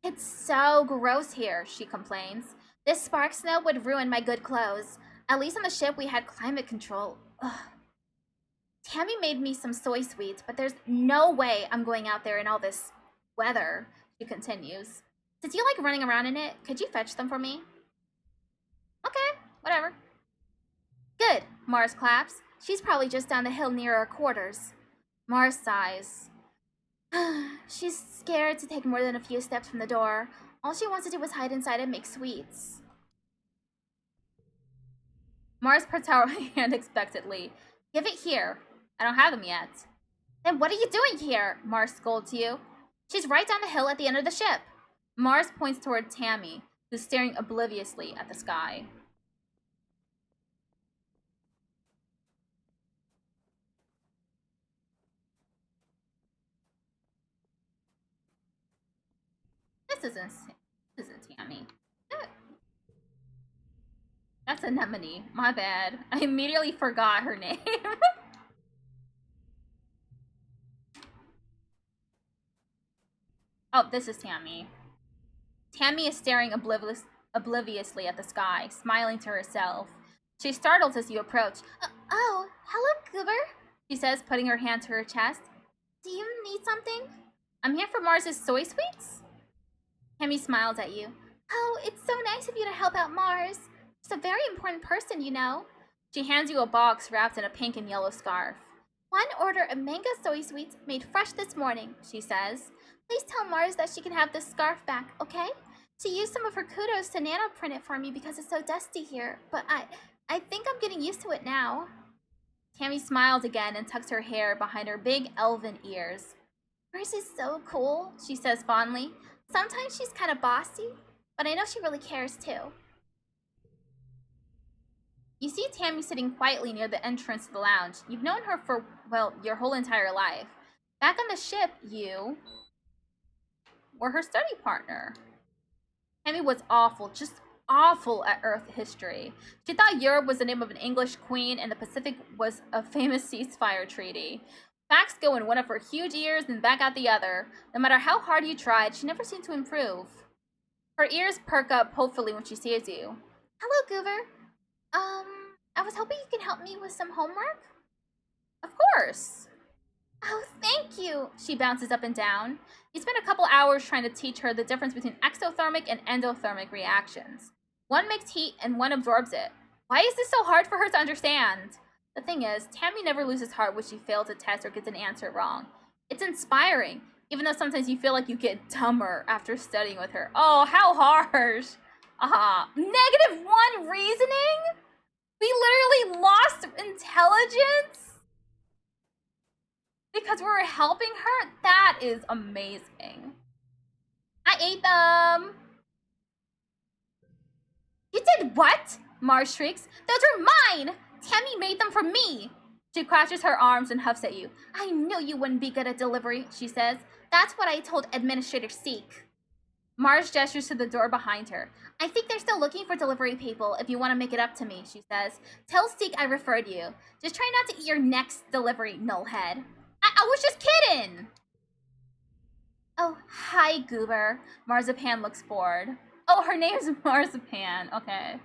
It's so gross here, she complains. This spark snow would ruin my good clothes. At least on the ship we had climate control. Ugh. Tammy made me some soy sweets, but there's no way I'm going out there in all this weather, she continues. Since you like running around in it, could you fetch them for me? Okay, whatever. Good, Mars claps. She's probably just down the hill near our quarters. Mars sighs. She's scared to take more than a few steps from the door. All she wants to do is hide inside and make sweets. Mars puts out her hand expectantly. Give it here. I don't have them yet. Then what are you doing here? Mars scolds you. She's right down the hill at the end of the ship. Mars points toward Tammy, who's staring obliviously at the sky. This isn't Tammy. That's Anemone. My bad. I immediately forgot her name. Oh, this is Tammy. Tammy is staring obliviously at the sky, smiling to herself. She's startled as you approach. Oh, hello, Goober, she says, putting her hand to her chest. Do you need something? I'm here for Mars's soy sweets? Tammy smiles at you. Oh, it's so nice of you to help out Mars. She's a very important person, you know. She hands you a box wrapped in a pink and yellow scarf. One order of mango soy sweets made fresh this morning, she says. Please tell Mars that she can have this scarf back, okay? She used some of her kudos to nanoprint it for me because it's so dusty here, but I think I'm getting used to it now. Tammy smiles again and tucks her hair behind her big elven ears. Mars is so cool, she says fondly. Sometimes she's kind of bossy, but I know she really cares too. You see Tammy sitting quietly near the entrance to the lounge. You've known her for, well, your whole entire life. Back on the ship, you were her study partner. Tammy was awful, just awful at Earth history. She thought Europe was the name of an English queen and the Pacific was a famous ceasefire treaty. Facts go in one of her huge ears and back out the other. No matter how hard you tried, she never seemed to improve. Her ears perk up hopefully when she sees you. Hello, Goober. I was hoping you can help me with some homework? Of course. Oh, thank you. She bounces up and down. You spent a couple hours trying to teach her the difference between exothermic and endothermic reactions. One makes heat and one absorbs it. Why is this so hard for her to understand? The thing is, Tammy never loses heart when she fails a test or gets an answer wrong. It's inspiring, even though sometimes you feel like you get dumber after studying with her. Oh, how harsh. -1 reasoning? We literally lost intelligence because we were helping her? That is amazing. I ate them. You did what? Mars shrieks. Those are mine! Tammy made them for me! She crashes her arms and huffs at you. I knew you wouldn't be good at delivery, she says. That's what I told Administrator Seek. Mars gestures to the door behind her. I think they're still looking for delivery people if you want to make it up to me, she says. Tell Seek I referred you. Just try not to eat your next delivery, nullhead. I was just kidding! Oh, hi, Goober. Marzipan looks bored. Oh, her name's Marzipan. Okay.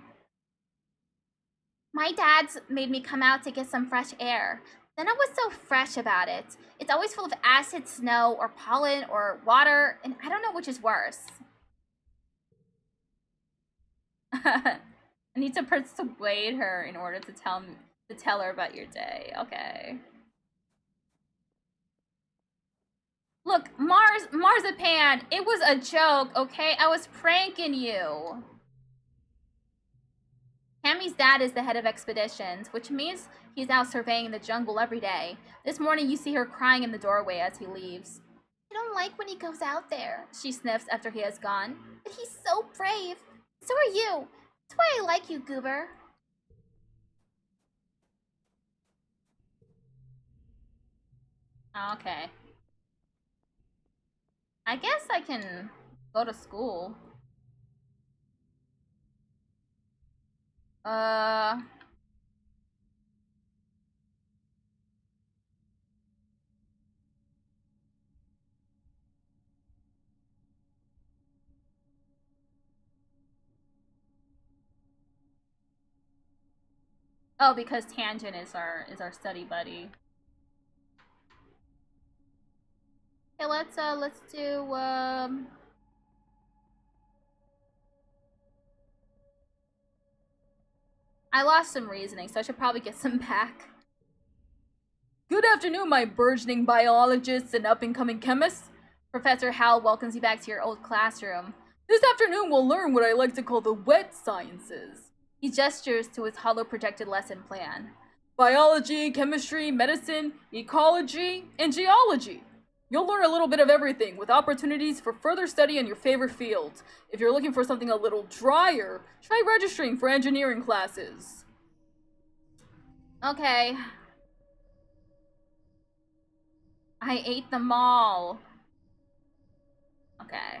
My dad's made me come out to get some fresh air. Then I was so fresh about it. It's always full of acid, snow, or pollen, or water, and I don't know which is worse. I need to persuade her in order to tell her about your day. Okay. Look, Marzipan, it was a joke, okay? I was pranking you. Tammy's dad is the head of expeditions, which means he's out surveying the jungle every day. This morning you see her crying in the doorway as he leaves. I don't like when he goes out there, she sniffs after he has gone. But he's so brave. So are you. That's why I like you, Goober. Okay. I guess I can go to school. Oh, because Tangent is our study buddy. Okay, let's do I lost some reasoning, so I should probably get some back. Good afternoon, my burgeoning biologists and up-and-coming chemists. Professor Hal welcomes you back to your old classroom. This afternoon we'll learn what I like to call the wet sciences. He gestures to his hollow projected lesson plan. Biology, chemistry, medicine, ecology, and geology. You'll learn a little bit of everything, with opportunities for further study in your favorite fields. If you're looking for something a little drier, try registering for engineering classes. Okay. I ate them all. Okay.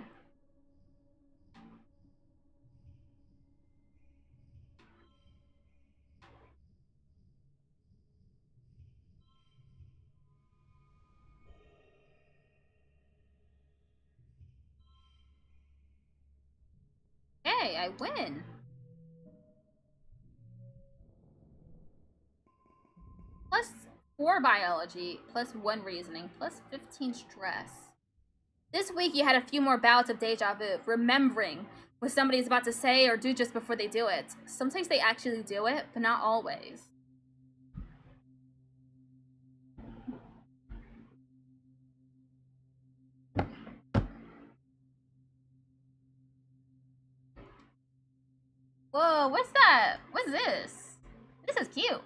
Hey, I win. +4 biology, +1 reasoning, +15 stress. This week you had a few more bouts of deja vu, remembering what somebody's about to say or do just before they do it. Sometimes they actually do it, but not always. Whoa, what's that? What's this? This is cute.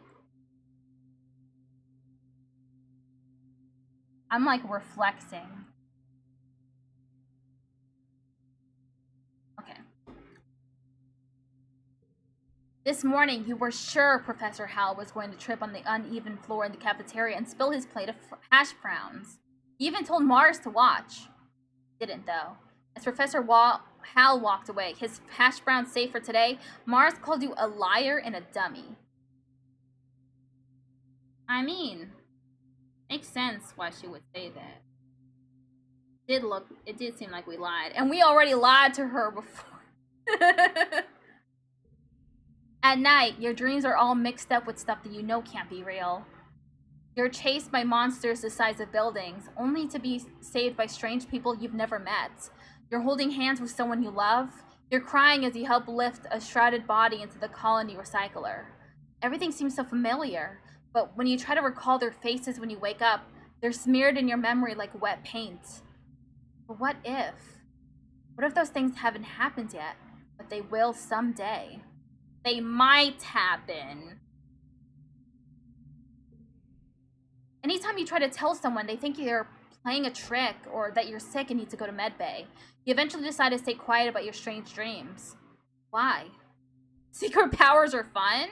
I'm like reflecting. Okay. This morning, you were sure Professor Hal was going to trip on the uneven floor in the cafeteria and spill his plate of hash browns. You even told Mars to watch. Didn't, though. As Professor Hal walked away, his hash browns safe for today, Mars called you a liar and a dummy. I mean, makes sense why she would say that. It did seem like we lied. And we already lied to her before. At night, your dreams are all mixed up with stuff that you know can't be real. You're chased by monsters the size of buildings, only to be saved by strange people you've never met. You're holding hands with someone you love. You're crying as you help lift a shrouded body into the colony recycler. Everything seems so familiar, but when you try to recall their faces when you wake up, they're smeared in your memory like wet paint. But what if? What if those things haven't happened yet, but they will someday? They might happen. Anytime you try to tell someone, they think you're playing a trick or that you're sick and need to go to medbay. You eventually decide to stay quiet about your strange dreams. Why? Secret powers are fun?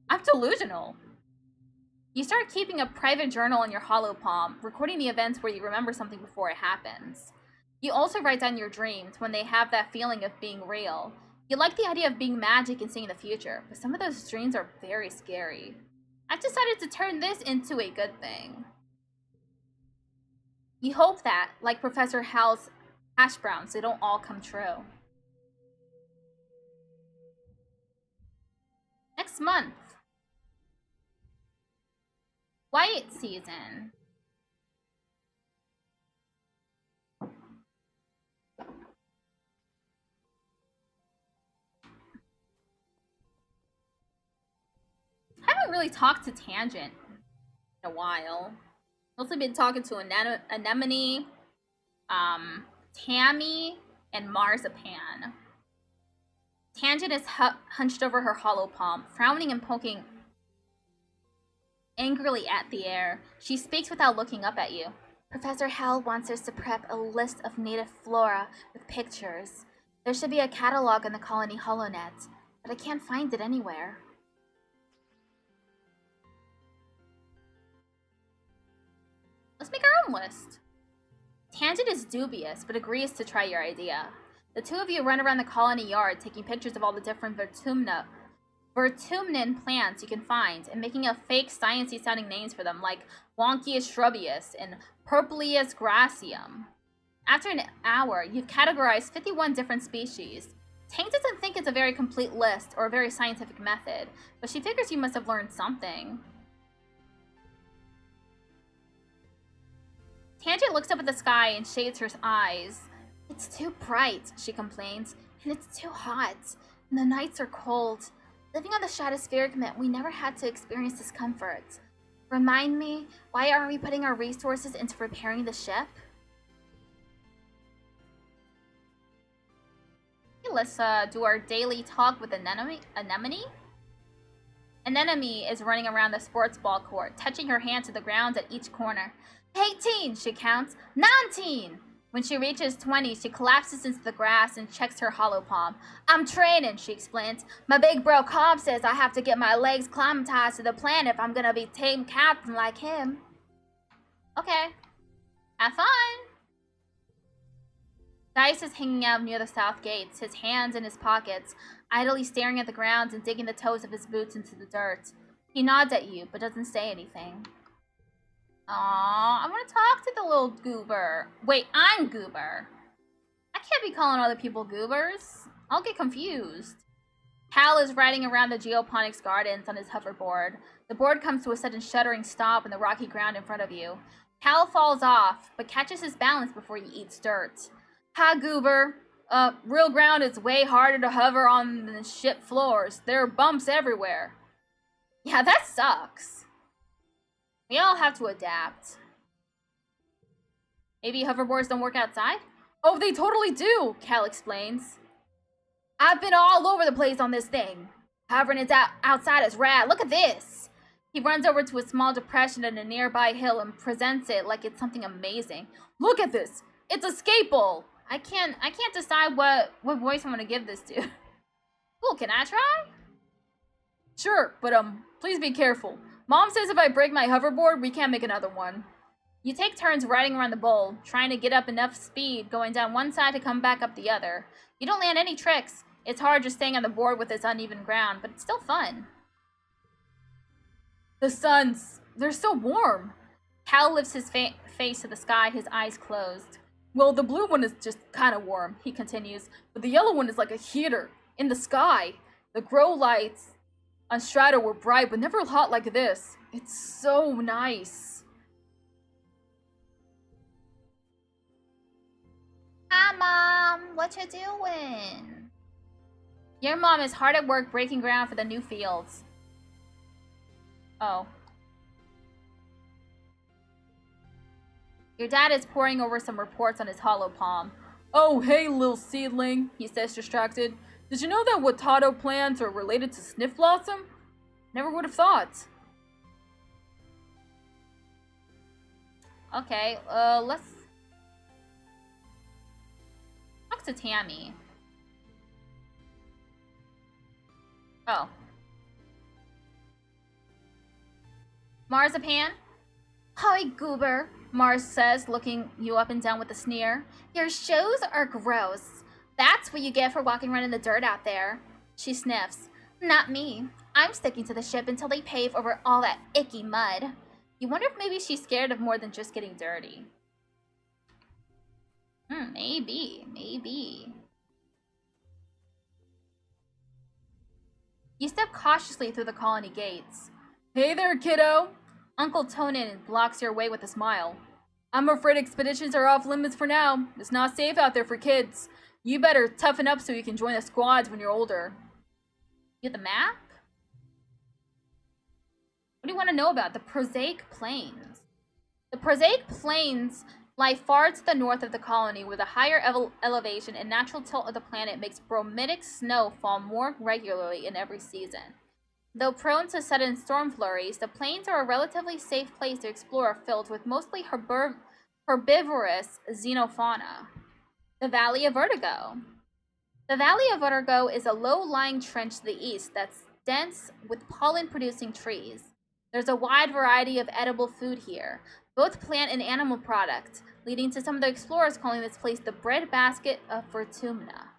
I'm delusional. You start keeping a private journal in your hollow palm, recording the events where you remember something before it happens. You also write down your dreams when they have that feeling of being real. You like the idea of being magic and seeing the future, but some of those dreams are very scary. I've decided to turn this into a good thing. You hope that, like Professor Hal's hash browns, they don't all come true. Next month. Quiet season. I haven't really talked to Tangent in a while. Mostly been talking to Anemone, Tammy, and Marzipan. Tangent is hunched over her hollow palm, frowning and poking angrily at the air. She speaks without looking up at you. Professor Hal wants us to prep a list of native flora with pictures. There should be a catalog in the colony HoloNet, but I can't find it anywhere. Let's make our own list. Tangent is dubious, but agrees to try your idea. The two of you run around the colony yard, taking pictures of all the different vertumnine plants you can find, and making up fake sciencey sounding names for them, like Wonkius shrubbius and Purplius gracium. After an hour, you've categorized 51 different species. Tank doesn't think it's a very complete list or a very scientific method, but she figures you must have learned something. Tangent looks up at the sky and shades her eyes. It's too bright, she complains, and it's too hot, and the nights are cold. Living on the stratospheric meant we never had to experience discomfort. Remind me, why aren't we putting our resources into repairing the ship? Okay, let's do our daily talk with Anemone. Anemone is running around the sports ball court, touching her hand to the ground at each corner. 18, she counts. 19! When she reaches 20, she collapses into the grass and checks her hollow palm. I'm training, she explains. My big bro Cobb says I have to get my legs climatized to the planet if I'm gonna be team captain like him. Okay. Have fun! Dice is hanging out near the south gates, his hands in his pockets, idly staring at the ground and digging the toes of his boots into the dirt. He nods at you, but doesn't say anything. Aww, I want to talk to the little goober. Wait, I'm Goober. I can't be calling other people goobers. I'll get confused. Hal is riding around the geoponics gardens on his hoverboard. The board comes to a sudden shuddering stop in the rocky ground in front of you. Hal falls off, but catches his balance before he eats dirt. Hi, Goober. Real ground is way harder to hover on than ship floors. There are bumps everywhere. Yeah, that sucks. We all have to adapt. Maybe hoverboards don't work outside? Oh, they totally do, Cal explains. I've been all over the place on this thing. Hovering it outside is rad. Look at this. He runs over to a small depression in a nearby hill and presents it like it's something amazing. Look at this. It's a skateboard. I can't decide what voice I'm gonna give this to. Cool, can I try? Sure, but please be careful. Mom says if I break my hoverboard, we can't make another one. You take turns riding around the bowl, trying to get up enough speed going down one side to come back up the other. You don't land any tricks. It's hard just staying on the board with this uneven ground, but it's still fun. The suns, they're so warm. Hal lifts his face to the sky, his eyes closed. Well, the blue one is just kind of warm, he continues, but the yellow one is like a heater in the sky. The grow lights on Strato were bright, but never hot like this. It's so nice. Hi, Mom. What you doing? Your mom is hard at work breaking ground for the new fields. Oh. Your dad is poring over some reports on his hollow palm. Oh, hey, little seedling, he says, distracted. Did you know that Watato plants are related to Sniff Blossom? Never would have thought. Okay, let's talk to Tammy. Oh. Marzipan? Hi, Goober, Mars says, looking you up and down with a sneer. Your shoes are gross. That's what you get for walking around in the dirt out there. She sniffs. Not me. I'm sticking to the ship until they pave over all that icky mud. You wonder if maybe she's scared of more than just getting dirty. Maybe. You step cautiously through the colony gates. Hey there, kiddo. Uncle Tonin blocks your way with a smile. I'm afraid expeditions are off limits for now. It's not safe out there for kids. You better toughen up so you can join the squads when you're older. You get the map? What do you want to know about the Prosaic Plains? The Prosaic Plains lie far to the north of the colony, where the higher elevation and natural tilt of the planet makes bromidic snow fall more regularly in every season. Though prone to sudden storm flurries, the plains are a relatively safe place to explore, filled with mostly herbivorous xenofauna. The Valley of Vertigo. The Valley of Vertigo is a low-lying trench to the east that's dense with pollen-producing trees. There's a wide variety of edible food here, both plant and animal products, leading to some of the explorers calling this place the breadbasket of Fortuna.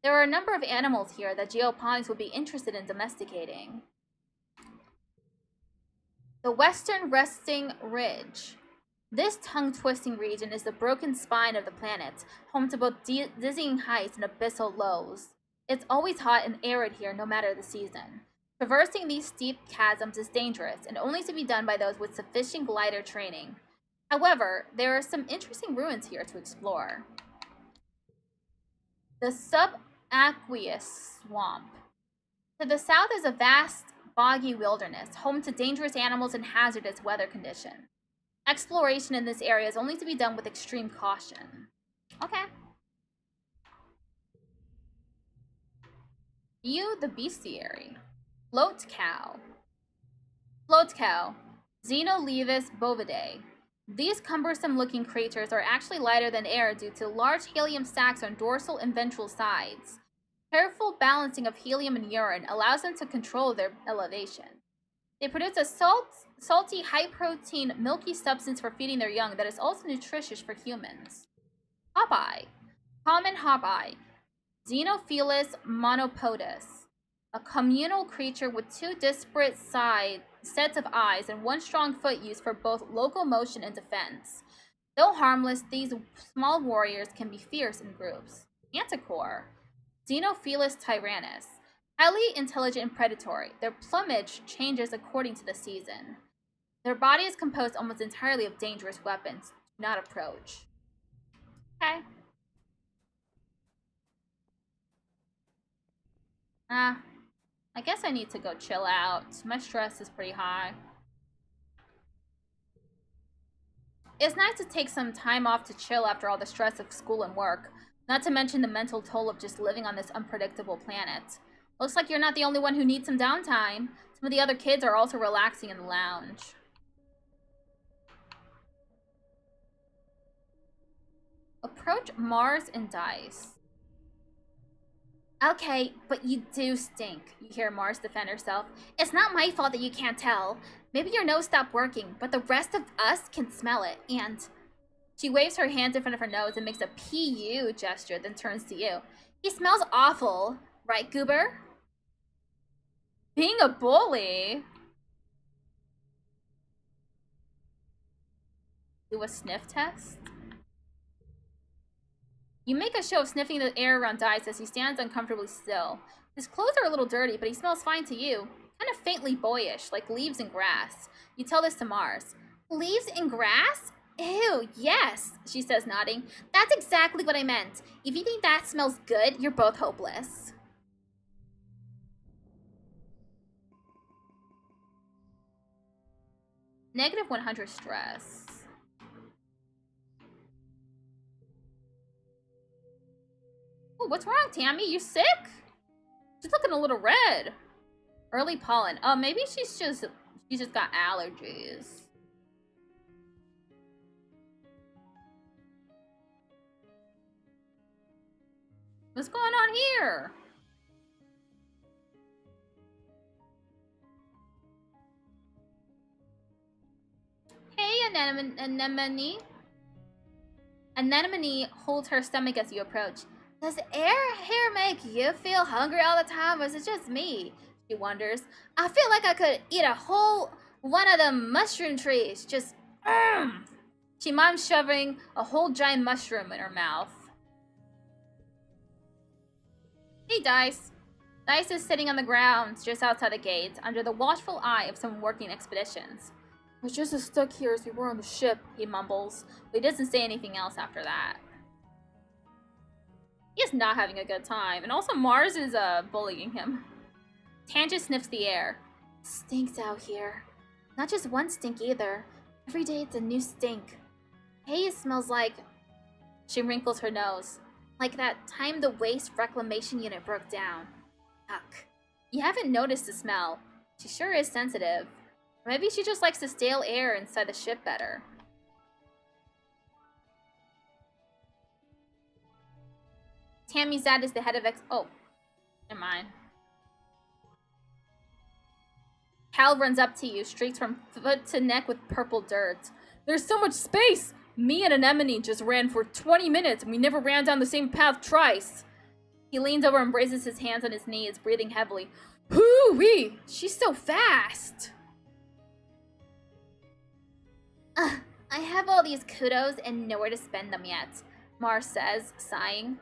There are a number of animals here that geoponics would be interested in domesticating. The Western Resting Ridge. This tongue-twisting region is the broken spine of the planet, home to both dizzying heights and abyssal lows. It's always hot and arid here, no matter the season. Traversing these steep chasms is dangerous, and only to be done by those with sufficient glider training. However, there are some interesting ruins here to explore. The subaqueous swamp. To the south is a vast, boggy wilderness, home to dangerous animals and hazardous weather conditions. Exploration in this area is only to be done with extreme caution. Okay. View the bestiary. Float cow. Float cow. Xenolevis bovidae. These cumbersome-looking creatures are actually lighter than air due to large helium sacs on dorsal and ventral sides. Careful balancing of helium and urine allows them to control their elevation. They produce a salty, high-protein, milky substance for feeding their young that is also nutritious for humans. Hawkeye. Common hawkeye. Xenophilus monopodus. A communal creature with two disparate sets of eyes and one strong foot used for both locomotion and defense. Though harmless, these small warriors can be fierce in groups. Manticore. Xenophilus tyrannus. Highly intelligent and predatory. Their plumage changes according to the season. Their body is composed almost entirely of dangerous weapons. Do not approach. Okay. I guess I need to go chill out. My stress is pretty high. It's nice to take some time off to chill after all the stress of school and work. Not to mention the mental toll of just living on this unpredictable planet. Looks like you're not the only one who needs some downtime. Some of the other kids are also relaxing in the lounge. Approach Mars and Dice. Okay, but you do stink, you hear Mars defend herself. It's not my fault that you can't tell. Maybe your nose stopped working, but the rest of us can smell it, and... She waves her hands in front of her nose and makes a PU gesture, then turns to you. He smells awful, right, Goober? Being a bully? Do a sniff test? You make a show of sniffing the air around Dice as he stands uncomfortably still. His clothes are a little dirty, but he smells fine to you. Kind of faintly boyish, like leaves and grass. You tell this to Mars. Leaves and grass? Ew, yes, she says, nodding. That's exactly what I meant. If you think that smells good, you're both hopeless. Negative 100 stress. Ooh, what's wrong, Tammy? You sick? She's looking a little red. Early pollen. Oh, maybe she's just got allergies. What's going on here? Hey, Anemone. Anemone holds her stomach as you approach. Does air here make you feel hungry all the time, or is it just me? She wonders. I feel like I could eat a whole one of them mushroom trees. Just, She mimes shoving a whole giant mushroom in her mouth. Hey, Dice. Dice is sitting on the ground just outside the gate, under the watchful eye of some working expeditions. We're just as stuck here as we were on the ship, he mumbles, but he doesn't say anything else after that. He is not having a good time, and also Mars is bullying him. Tangent sniffs the air. It stinks out here. Not just one stink either. Every day it's a new stink. Hay smells like... She wrinkles her nose. Like that time the waste reclamation unit broke down. Yuck. You haven't noticed the smell. She sure is sensitive. Or maybe she just likes the stale air inside the ship better. Tammy Zad is the head of Oh, never mind. Cal runs up to you, streaks from foot to neck with purple dirt. There's so much space! Me and Anemone just ran for 20 minutes and we never ran down the same path twice. He leans over and raises his hands on his knees, breathing heavily. Hoo-wee! She's so fast! I have all these kudos and nowhere to spend them yet, Mars says, sighing.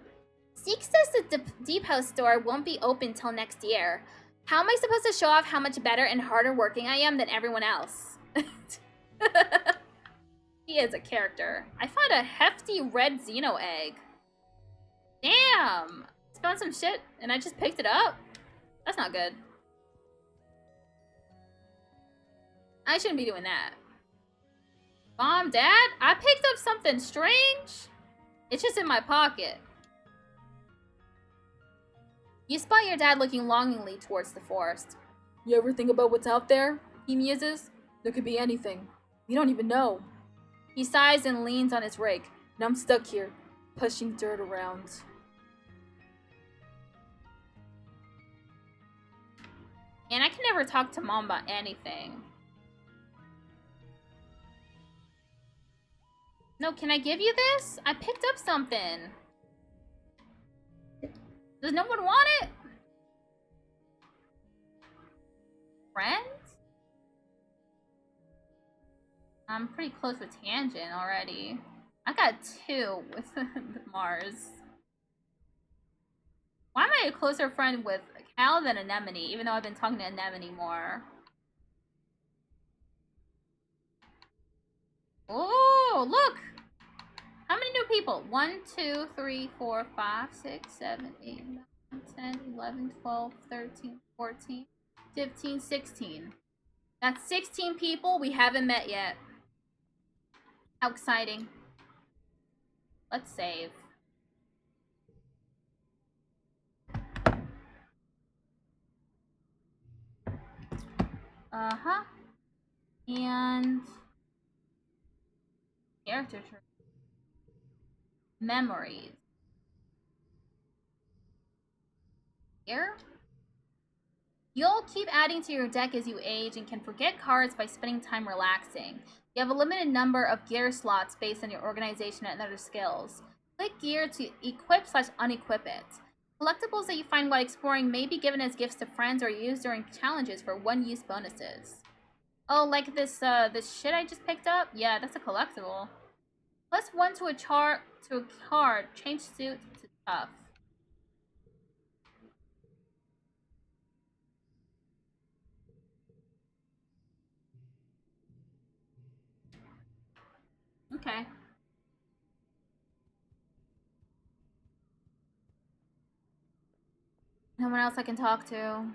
Zeke says the depot store won't be open till next year. How am I supposed to show off how much better and harder working I am than everyone else? He is a character. I found a hefty red Xeno egg. Damn! It's found some shit and I just picked it up? That's not good. I shouldn't be doing that. Mom, Dad, I picked up something strange. It's just in my pocket. You spot your dad looking longingly towards the forest. You ever think about what's out there? He muses. There could be anything. We don't even know. He sighs and leans on his rake, and I'm stuck here, pushing dirt around. And I can never talk to Mom about anything. No, can I give you this? I picked up something. Does no one want it? Friends? I'm pretty close with Tangent already. I got 2 with Mars. Why am I a closer friend with Cal than Anemone, even though I've been talking to Anemone more? Oh, look! How many new people? 1, 2, 3, 4, 5, 6, 7, 8, 9, 10, 11, 12, 13, 14, 15, 16. That's 16 people we haven't met yet. How exciting. Let's save. Uh-huh. And character tree. Memories. Here? You'll keep adding to your deck as you age and can forget cards by spending time relaxing. You have a limited number of gear slots based on your organization and other skills. Click gear to equip/unequip it. Collectibles that you find while exploring may be given as gifts to friends or used during challenges for one-use bonuses. Oh, like this shit I just picked up? Yeah, that's a collectible. +1 to a card. Change suit to tough. Okay. No one else I can talk to.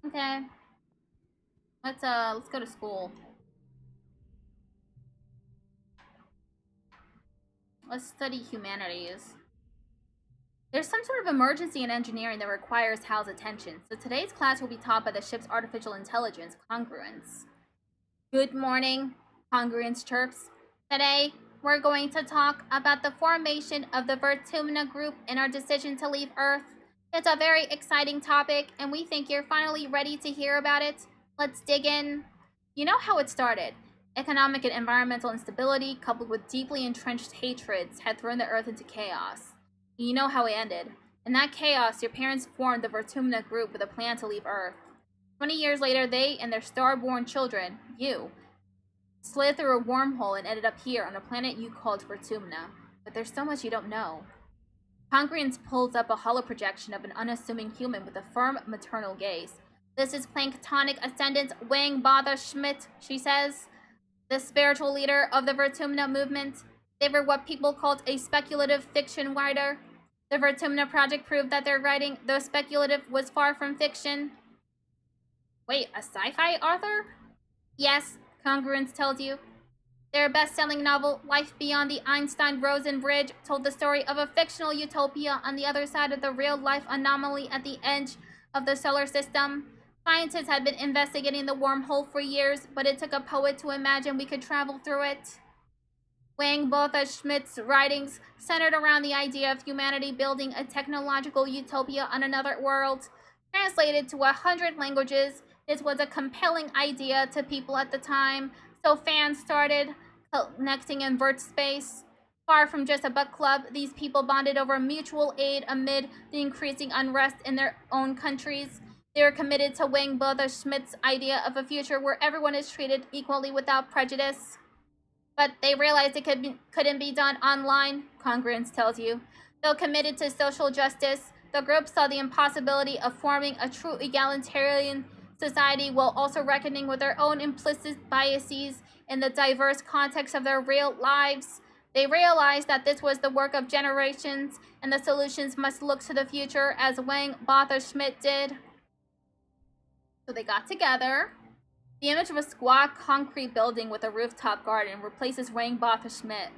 Okay. Let's go to school. Let's study humanities. There's some sort of emergency in engineering that requires Hal's attention, so today's class will be taught by the ship's artificial intelligence, Congruence. Good morning, Congruence chirps. Today, we're going to talk about the formation of the Vertumna group and our decision to leave Earth. It's a very exciting topic, and we think you're finally ready to hear about it. Let's dig in. You know how it started. Economic and environmental instability, coupled with deeply entrenched hatreds, had thrown the Earth into chaos. You know how it ended. In that chaos, your parents formed the Vertumna group with a plan to leave Earth. 20 years later, they and their star-born children, you, slid through a wormhole and ended up here on a planet you called Vertumna. But there's so much you don't know. Congruence pulls up a hollow projection of an unassuming human with a firm maternal gaze. This is Planktonic Ascendant Wang Botha Schmidt, she says, the spiritual leader of the Vertumna movement. They were what people called a speculative fiction writer. The Vertumna project proved that their writing, though speculative, was far from fiction. Wait, a sci-fi author? Yes, Congruence tells you. Their best-selling novel, Life Beyond the Einstein-Rosen Bridge, told the story of a fictional utopia on the other side of the real-life anomaly at the edge of the solar system. Scientists had been investigating the wormhole for years, but it took a poet to imagine we could travel through it. Wang Botha Schmidt's writings centered around the idea of humanity building a technological utopia on another world. Translated to 100 languages, this was a compelling idea to people at the time, so fans started connecting in vert space. Far from just a book club, these people bonded over mutual aid amid the increasing unrest in their own countries. They were committed to Wang Botha Schmidt's idea of a future where everyone is treated equally without prejudice. But they realized it couldn't be done online, Congruence tells you. Though committed to social justice, the group saw the impossibility of forming a true egalitarian society while also reckoning with their own implicit biases in the diverse context of their real lives. They realized that this was the work of generations and the solutions must look to the future as Wang Botha Schmidt did. So they got together. The image of a squat concrete building with a rooftop garden replaces Wang Botha Schmidt.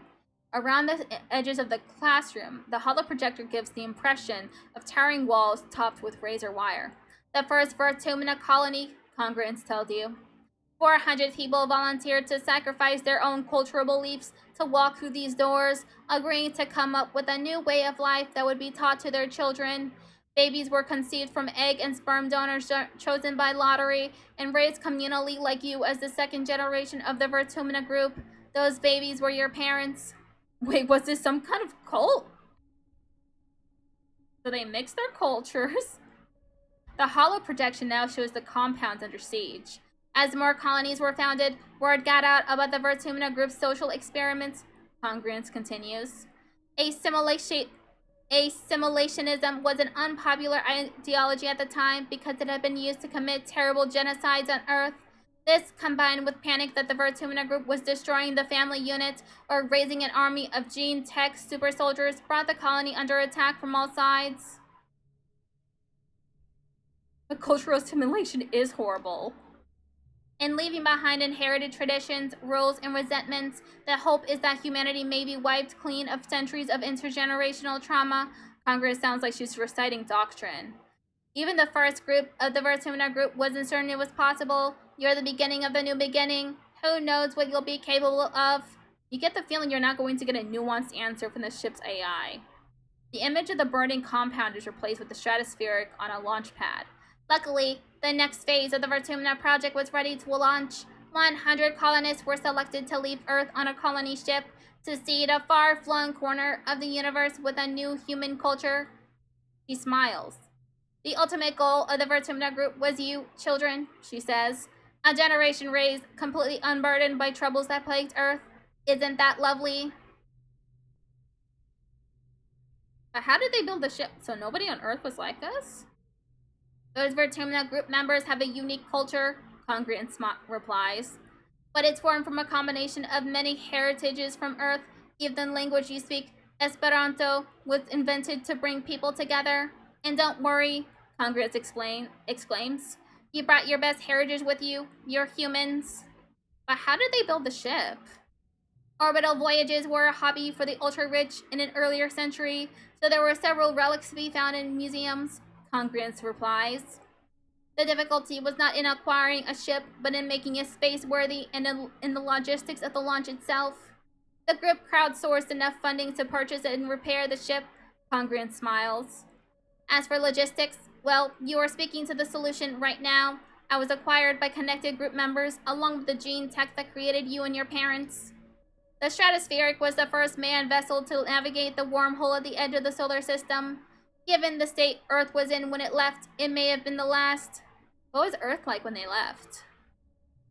Around the edges of the classroom, the holo projector gives the impression of towering walls topped with razor wire. The first Vertumina colony, congruence tells you. 400 people volunteered to sacrifice their own cultural beliefs to walk through these doors, agreeing to come up with a new way of life that would be taught to their children. Babies were conceived from egg and sperm donors chosen by lottery and raised communally like you as the second generation of the Vertumina group. Those babies were your parents. Wait, was this some kind of cult? So they mixed their cultures. The holo projection now shows the compounds under siege. As more colonies were founded, word got out about the Vertumina group's social experiments. Congruence continues. Assimilationism was an unpopular ideology at the time because it had been used to commit terrible genocides on Earth. This, combined with panic that the Vertumina group was destroying the family unit or raising an army of gene-tech super soldiers, brought the colony under attack from all sides. The cultural assimilation is horrible. In leaving behind inherited traditions, rules, and resentments, the hope is that humanity may be wiped clean of centuries of intergenerational trauma. Congress sounds like she's reciting doctrine. Even the first group of the Vertumina group wasn't certain it was possible. You're the beginning of the new beginning. Who knows what you'll be capable of? You get the feeling you're not going to get a nuanced answer from the ship's AI. The image of the burning compound is replaced with the stratospheric on a launch pad. Luckily, the next phase of the Vertumina project was ready to launch. 100 colonists were selected to leave Earth on a colony ship to seed a far-flung corner of the universe with a new human culture. She smiles. The ultimate goal of the Vertumina group was you, children, she says. A generation raised, completely unburdened by troubles that plagued Earth. Isn't that lovely? But how did they build the ship? So nobody on Earth was like us? Those Vertumina group members have a unique culture, Congruence replies. But it's formed from a combination of many heritages from Earth. Even the language you speak, Esperanto, was invented to bring people together. And don't worry, Congruence exclaims. You brought your best heritage with you. You're humans. But how did they build the ship? Orbital voyages were a hobby for the ultra-rich in an earlier century, so there were several relics to be found in museums, Congruence replies. The difficulty was not in acquiring a ship, but in making it space-worthy and in the logistics of the launch itself. The group crowdsourced enough funding to purchase and repair the ship, Congruence smiles. As for logistics, well, you are speaking to the solution right now. I was acquired by connected group members, along with the gene tech that created you and your parents. The Stratospheric was the first manned vessel to navigate the wormhole at the edge of the solar system. Given the state Earth was in when it left, it may have been the last. What was Earth like when they left?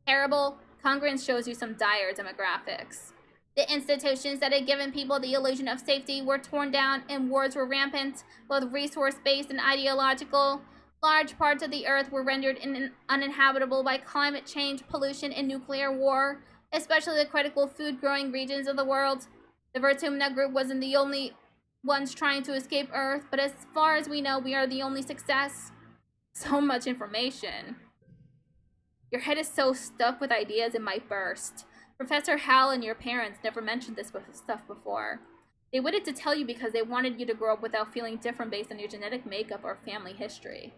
Terrible. Congruence shows you some dire demographics. The institutions that had given people the illusion of safety were torn down and wars were rampant, both resource-based and ideological. Large parts of the Earth were rendered uninhabitable by climate change, pollution, and nuclear war, especially the critical food-growing regions of the world. The Vertumina group wasn't the only ones trying to escape Earth, but as far as we know, we are the only success. So much information. Your head is so stuffed with ideas it might burst. Professor Hal and your parents never mentioned this stuff before. They waited to tell you because they wanted you to grow up without feeling different based on your genetic makeup or family history.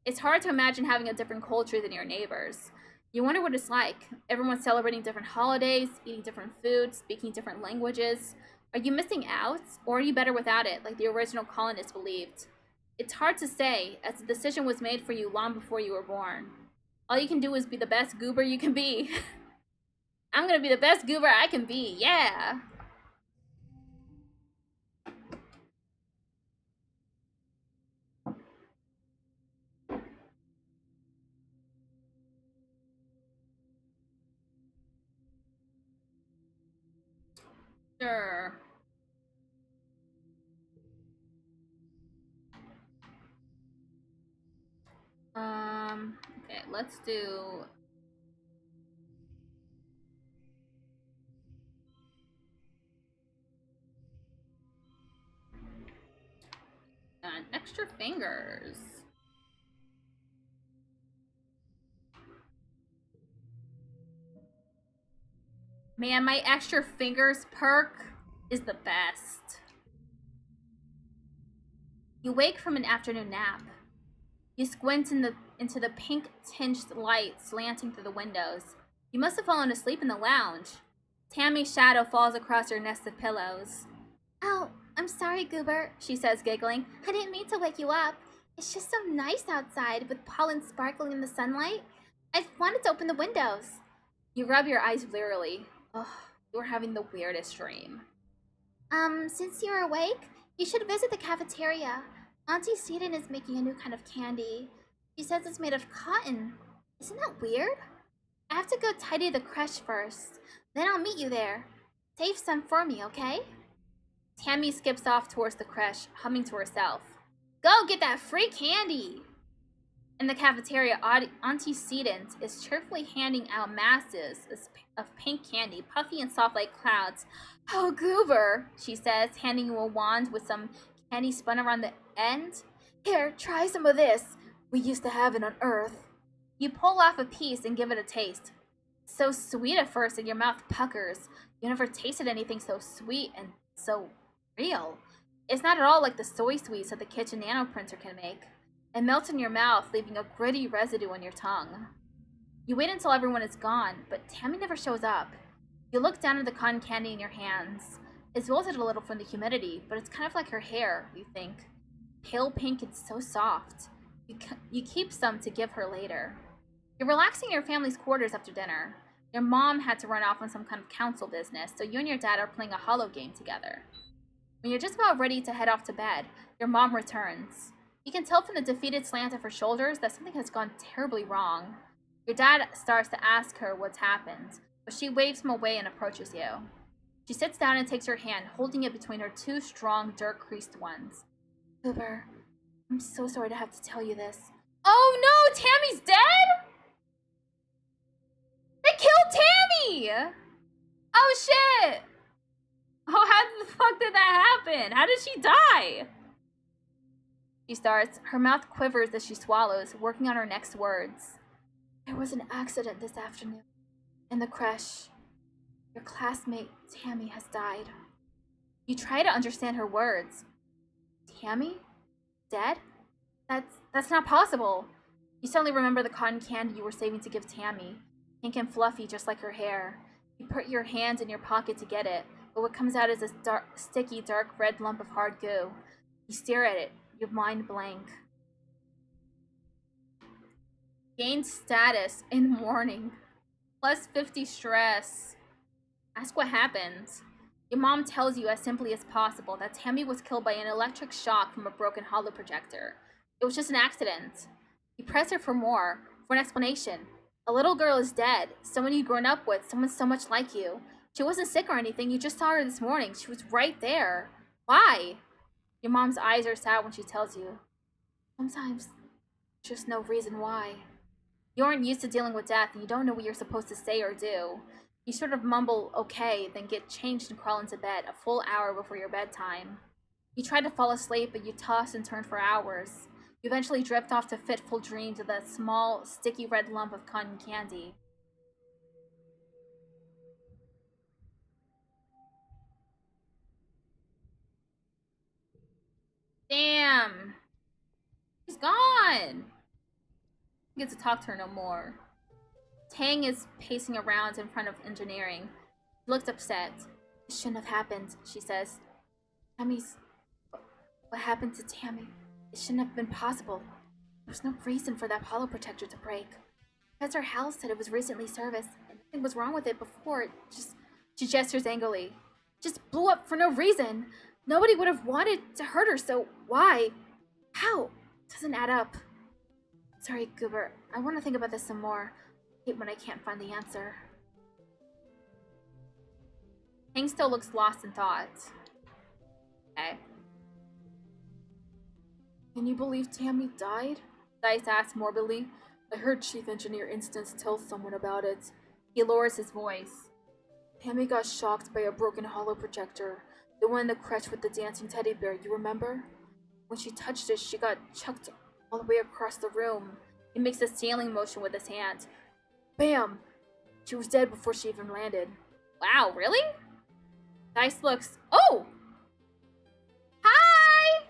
It's hard to imagine having a different culture than your neighbors. You wonder what it's like. Everyone's celebrating different holidays, eating different foods, speaking different languages. Are you missing out, or are you better without it, like the original colonists believed? It's hard to say, as the decision was made for you long before you were born. All you can do is be the best goober you can be. I'm gonna be the best goober I can be, yeah! Sure. let's do... extra fingers. Man, my extra fingers perk is the best. You wake from an afternoon nap. You squint into the pink-tinged light slanting through the windows. You must have fallen asleep in the lounge. Tammy's shadow falls across your nest of pillows. Oh, I'm sorry, Goober, she says, giggling. I didn't mean to wake you up. It's just so nice outside with pollen sparkling in the sunlight. I wanted to open the windows. You rub your eyes wearily. Ugh, you're having the weirdest dream. Since you're awake, you should visit the cafeteria. Auntie Seaton is making a new kind of candy. She says it's made of cotton. Isn't that weird? I have to go tidy the creche first. Then I'll meet you there. Save some for me, okay? Tammy skips off towards the creche, humming to herself. Go get that free candy! In the cafeteria, Auntie Seaton is cheerfully handing out masses of pink candy, puffy and soft like clouds. Oh, Goober, she says, handing you a wand with some candy spun around the end. Here, try some of this. We used to have it on Earth. You pull off a piece and give it a taste. So sweet at first and your mouth puckers. You never tasted anything so sweet and so real. It's not at all like the soy sweets that the kitchen nanoprinter can make. It melts in your mouth, leaving a gritty residue on your tongue. You wait until everyone is gone, but Tammy never shows up. You look down at the cotton candy in your hands. It's wilted a little from the humidity, but it's kind of like her hair, you think. Pale pink and so soft. You keep some to give her later. You're relaxing in your family's quarters after dinner. Your mom had to run off on some kind of council business, so you and your dad are playing a hollow game together. When you're just about ready to head off to bed, your mom returns. You can tell from the defeated slant of her shoulders that something has gone terribly wrong. Your dad starts to ask her what's happened, but she waves him away and approaches you. She sits down and takes your hand, holding it between her two strong, dirt-creased ones. Goober, I'm so sorry to have to tell you this. Oh no, Tammy's dead? They killed Tammy! Oh shit! Oh, how the fuck did that happen? How did she die? She starts. Her mouth quivers as she swallows, working on her next words. There was an accident this afternoon. In the creche. Your classmate, Tammy, has died. You try to understand her words. Tammy? Dead? That's not possible. You suddenly remember the cotton candy you were saving to give Tammy. Pink and fluffy, just like her hair. You put your hand in your pocket to get it, but what comes out is this sticky, dark red lump of hard goo. You stare at it, your mind blank. Gain status in mourning. Plus 50 stress. Ask what happened. Your mom tells you as simply as possible that Tammy was killed by an electric shock from a broken holo projector. It was just an accident. You press her for more, for an explanation. A little girl is dead, someone you've grown up with, someone so much like you. She wasn't sick or anything, you just saw her this morning. She was right there. Why? Your mom's eyes are sad when she tells you. Sometimes, there's just no reason why. You aren't used to dealing with death and you don't know what you're supposed to say or do. You sort of mumble, okay, then get changed and crawl into bed a full hour before your bedtime. You try to fall asleep, but you toss and turn for hours. You eventually drift off to fitful dreams of that small, sticky red lump of cotton candy. Damn! She's gone! I get to talk to her no more. Tang is pacing around in front of engineering. She looks upset. It shouldn't have happened, she says. What happened to Tammy? It shouldn't have been possible. There's no reason for that hollow protector to break. Professor Hal said it was recently serviced, and nothing was wrong with it before. She gestures angrily. It just blew up for no reason. Nobody would have wanted to hurt her, so why? How? It doesn't add up. Sorry, Goober. I want to think about this some more. I hate when I can't find the answer. Hank still looks lost in thought. Okay. Can you believe Tammy died? Dice asks morbidly. I heard Chief Engineer Instance tell someone about it. He lowers his voice. Tammy got shocked by a broken holo projector. The one in the crèche with the dancing teddy bear, you remember? When she touched it, she got chucked all the way across the room. He makes a sailing motion with his hand. Bam! She was dead before she even landed. Wow, really? Dice looks... Oh! Hi!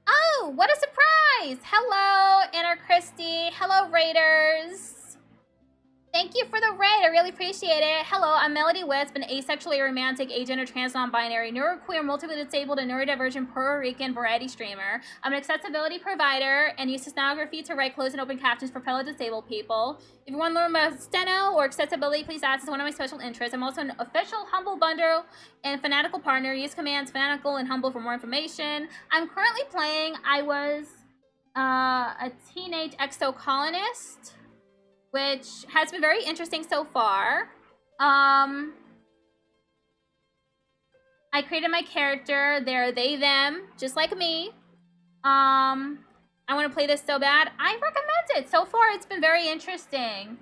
Oh, what a surprise! Hello, Anna Christie. Hello, Raiders. Thank you for the raid. I really appreciate it. Hello, I'm Melody Wisp, an asexually romantic, agender, trans, non-binary, neuroqueer, multiply disabled, and neurodivergent Puerto Rican variety streamer. I'm an accessibility provider and use stenography to write closed and open captions for fellow disabled people. If you want to learn about steno or accessibility, please ask. It's one of my special interests. I'm also an official Humble Bundle and Fanatical partner. Use commands Fanatical and Humble for more information. I'm currently playing, I was a Teenage Exocolonist, which has been very interesting so far. I created my character. They're they, them, just like me. I want to play this so bad. I recommend it. So far, it's been very interesting.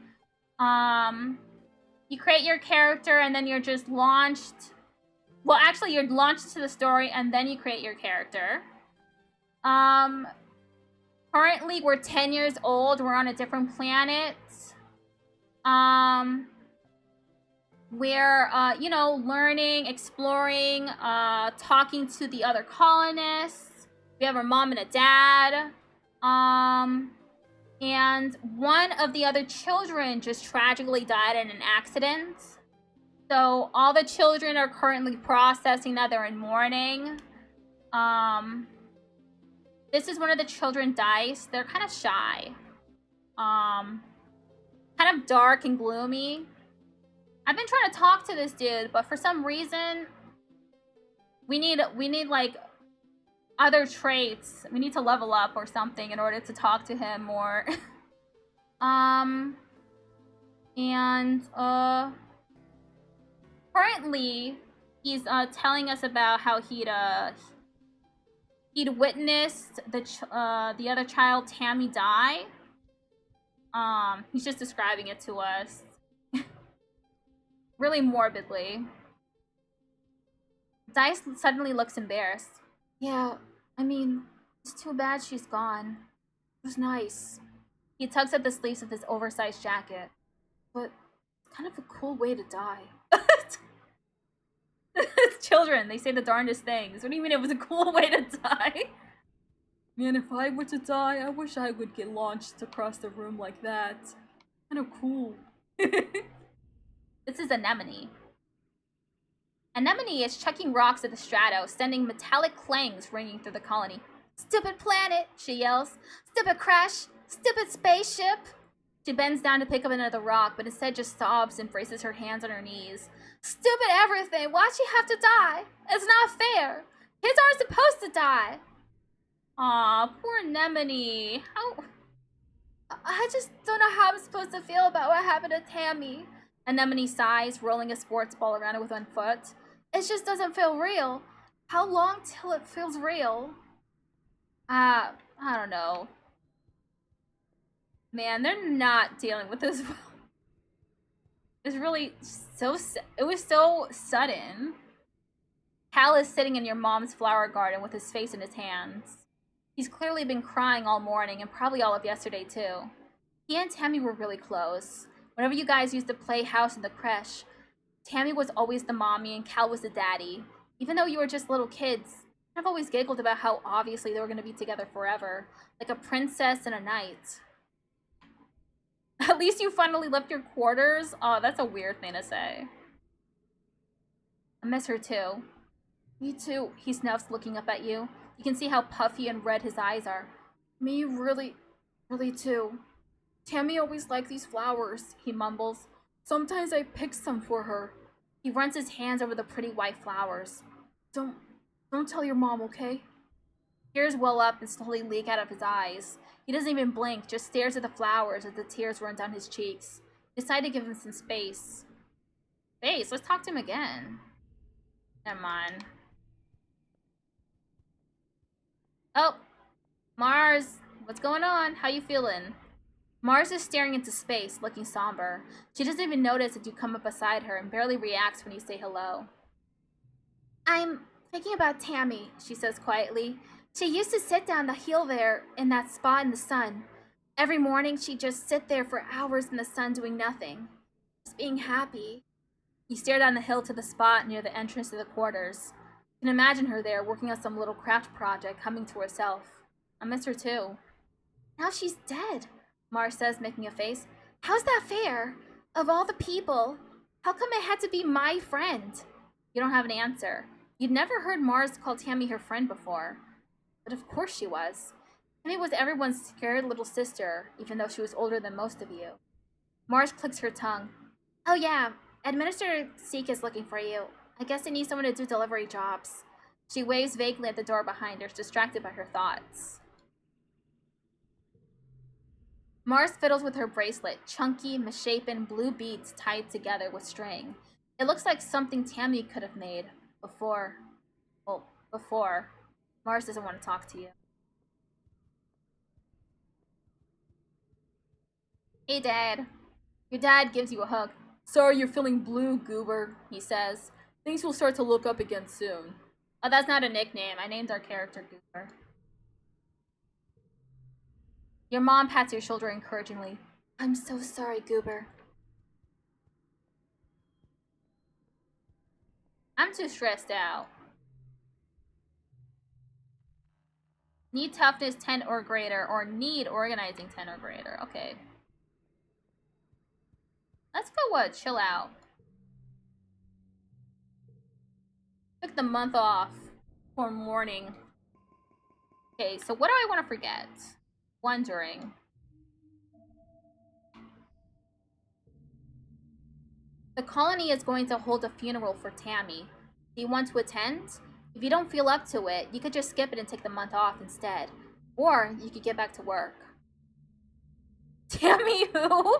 You create your character and then you're just launched. Well, actually, you're launched to the story and then you create your character. Currently, we're 10 years old. We're on a different planet. We're, you know, learning, exploring, talking to the other colonists. We have our mom and a dad. And one of the other children just tragically died in an accident. So all the children are currently processing that. They're in mourning. This is one of the children, Dice. They're kind of shy. Kind of dark and gloomy. I've been trying to talk to this dude, but for some reason, we need like other traits. We need to level up or something in order to talk to him more. Currently, he's telling us about how he'd witnessed the other child, Tammy, die. He's just describing it to us. Really morbidly. Dice suddenly looks embarrassed. Yeah, I mean, it's too bad she's gone. It was nice. He tugs at the sleeves of his oversized jacket. But it's kind of a cool way to die. It's children, they say the darndest things. What do you mean it was a cool way to die? Man, if I were to die, I wish I would get launched across the room like that. Kind of cool. This is Anemone. Anemone is chucking rocks at the strato, sending metallic clangs ringing through the colony. Stupid planet, She yells. stupid crash, stupid spaceship. She bends down to pick up another rock, but instead just sobs and braces her hands on her knees. Stupid everything, why'd she have to die? It's not fair. Kids aren't supposed to die. Aw, poor Anemone. How... I just don't know how I'm supposed to feel about what happened to Tammy. Anemone sighs, rolling a sports ball around it with one foot. It just doesn't feel real. How long till it feels real? I don't know. Man, they're not dealing with this well. It's really so... It was so sudden. Hal is sitting in your mom's flower garden with his face in his hands. He's clearly been crying all morning and probably all of yesterday, too. He and Tammy were really close. Whenever you guys used to play house in the creche, Tammy was always the mommy and Cal was the daddy. Even though you were just little kids, I've always giggled about how obviously they were going to be together forever. Like a princess and a knight. At least you finally left your quarters? Oh, that's a weird thing to say. I miss her too. Me too. He snuffs, looking up at you. You can see how puffy and red his eyes are. Me really too. Tammy always liked these flowers, he mumbles. Sometimes I pick some for her. He runs his hands over the pretty white flowers. Don't tell your mom, okay? Tears well up and slowly leak out of his eyes. He doesn't even blink, just stares at the flowers as the tears run down his cheeks. Decide to give him some space. Space? Let's talk to him again. Never mind. Oh, Mars What's going on? How you feeling? Mars is staring into space, looking somber. She doesn't even notice that you come up beside her and barely reacts when you say hello. I'm thinking about Tammy, she says quietly. She used to sit down the hill there in that spot in the sun. Every morning she'd just sit there for hours in the sun doing nothing. Just being happy. You stare down the hill to the spot near the entrance to the quarters. You can imagine her there working on some little craft project, humming to herself. I miss her too. Now she's dead, Mars says, making a face. How's that fair? Of all the people, how come it had to be my friend? You don't have an answer. You'd never heard Mars call Tammy her friend before. But of course she was. Tammy was everyone's scared little sister, even though she was older than most of you. Mars clicks her tongue. Oh yeah, Administrator Seek is looking for you. I guess they need someone to do delivery jobs. She waves vaguely at the door behind her, distracted by her thoughts. Mars fiddles with her bracelet, chunky, misshapen blue beads tied together with string. It looks like something Tammy could have made before. Well, before. Mars doesn't want to talk to you. Hey, Dad. Your dad gives you a hug. Sorry you're feeling blue, Goober, he says. Things will start to look up again soon. Oh, that's not a nickname. I named our character Goober. Your mom pats your shoulder encouragingly. I'm so sorry, Goober. I'm too stressed out. Need toughness 10 or greater, or need organizing 10 or greater. Okay. Let's go, chill out. Took the month off for mourning. Okay, so what do I want to forget? Wondering. The colony is going to hold a funeral for Tammy. Do you want to attend? If you don't feel up to it, you could just skip it and take the month off instead. Or you could get back to work. Tammy who?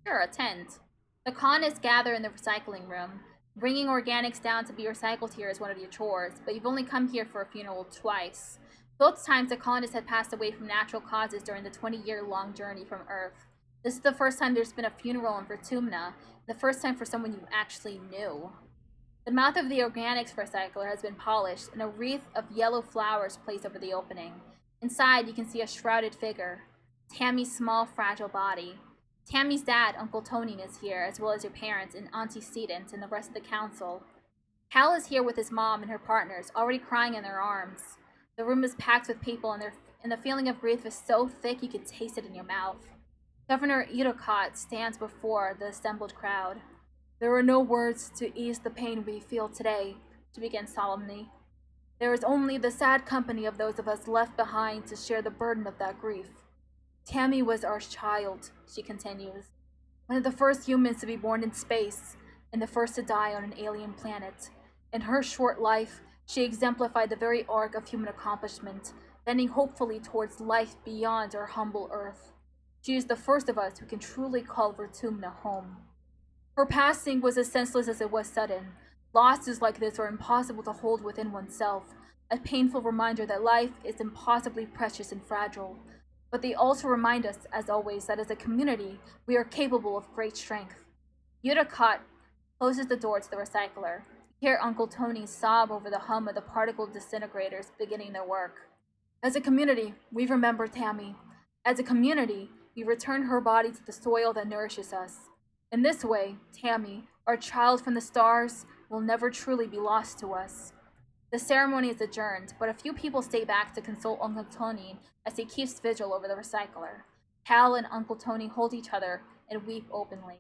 Sure, attend. The colonists gather in the recycling room. Bringing organics down to be recycled here is one of your chores, but you've only come here for a funeral twice. Both times the colonists had passed away from natural causes during the 20-year-long journey from Earth. This is the first time there's been a funeral in Vertumna, the first time for someone you actually knew. The mouth of the organics recycler has been polished, and a wreath of yellow flowers placed over the opening. Inside, you can see a shrouded figure. Tammy's small, fragile body. Tammy's dad, Uncle Tony, is here, as well as your parents and Auntie Sedent and the rest of the council. Hal is here with his mom and her partners, already crying in their arms. The room is packed with people, and the feeling of grief is so thick you can taste it in your mouth. Governor Idocott stands before the assembled crowd. There are no words to ease the pain we feel today, she begins solemnly. There is only the sad company of those of us left behind to share the burden of that grief. Tammy was our child, she continues. One of the first humans to be born in space, and the first to die on an alien planet. In her short life, she exemplified the very arc of human accomplishment, bending hopefully towards life beyond our humble Earth. She is the first of us who can truly call Vertumna home. Her passing was as senseless as it was sudden. Losses like this are impossible to hold within oneself, a painful reminder that life is impossibly precious and fragile. But they also remind us, as always, that as a community, we are capable of great strength. Udicott closes the door to the recycler. You hear Uncle Tony sob over the hum of the particle disintegrators beginning their work. As a community, we remember Tammy. As a community, we return her body to the soil that nourishes us. In this way, Tammy, our child from the stars, will never truly be lost to us. The ceremony is adjourned, but a few people stay back to console Uncle Tony as he keeps vigil over the recycler. Hal and Uncle Tony hold each other and weep openly.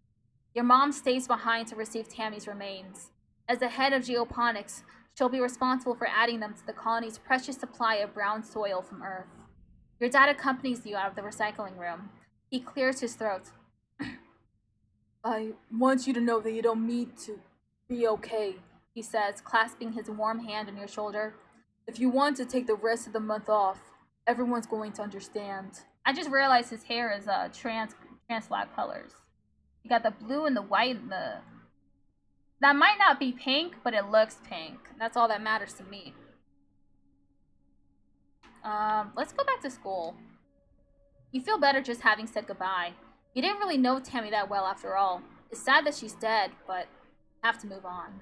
Your mom stays behind to receive Tammy's remains. As the head of geoponics, she'll be responsible for adding them to the colony's precious supply of brown soil from Earth. Your dad accompanies you out of the recycling room. He clears his throat. I want you to know that you don't need to be okay, he says, clasping his warm hand on your shoulder. If you want to take the rest of the month off, everyone's going to understand. I just realized his hair is trans black colors. You got the blue and the white and the That might not be pink, but it looks pink. That's all that matters to me. Let's go back to school. You feel better just having said goodbye. You didn't really know Tammy that well after all. It's sad that she's dead, but have to move on.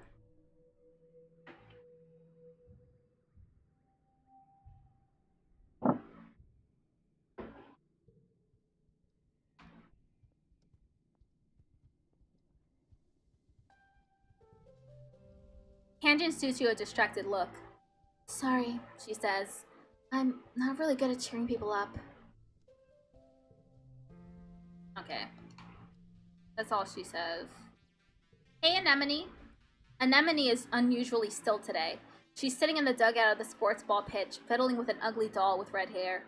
Hanjin shoots you a distracted look. Sorry, She says, I'm not really good at cheering people up. okay. That's all she says. Hey, Anemone. Anemone is unusually still today. She's sitting in the dugout of the sports ball pitch, fiddling with an ugly doll with red hair.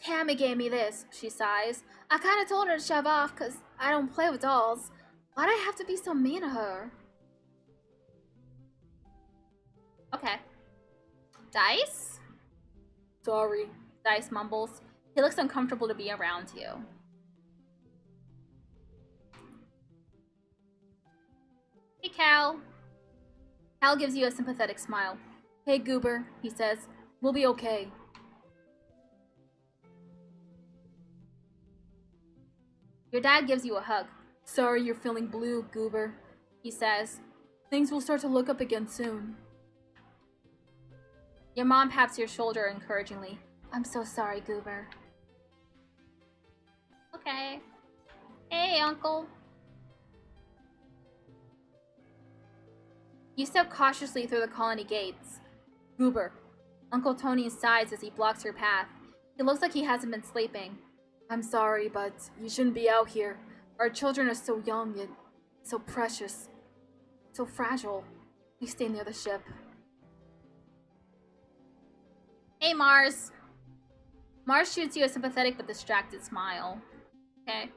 Tammy gave me this, She sighs. I kinda told her to shove off because I don't play with dolls. Why'd I have to be so mean to her? Okay. Dice? Sorry. Dice mumbles. He looks uncomfortable to be around you. Hey, Cal. Cal gives you a sympathetic smile. Hey, Goober, he says. We'll be okay. Your dad gives you a hug. Sorry you're feeling blue, Goober, He says. Things will start to look up again soon. Your mom pats your shoulder encouragingly. I'm so sorry, Goober. Okay. Hey, Uncle. You step cautiously through the colony gates. Goober. Uncle Tony sighs as he blocks your path. He looks like he hasn't been sleeping. I'm sorry, but you shouldn't be out here. Our children are so young and so precious. So fragile. Please stay near the ship. Hey, Mars. Mars shoots you a sympathetic but distracted smile. Okay.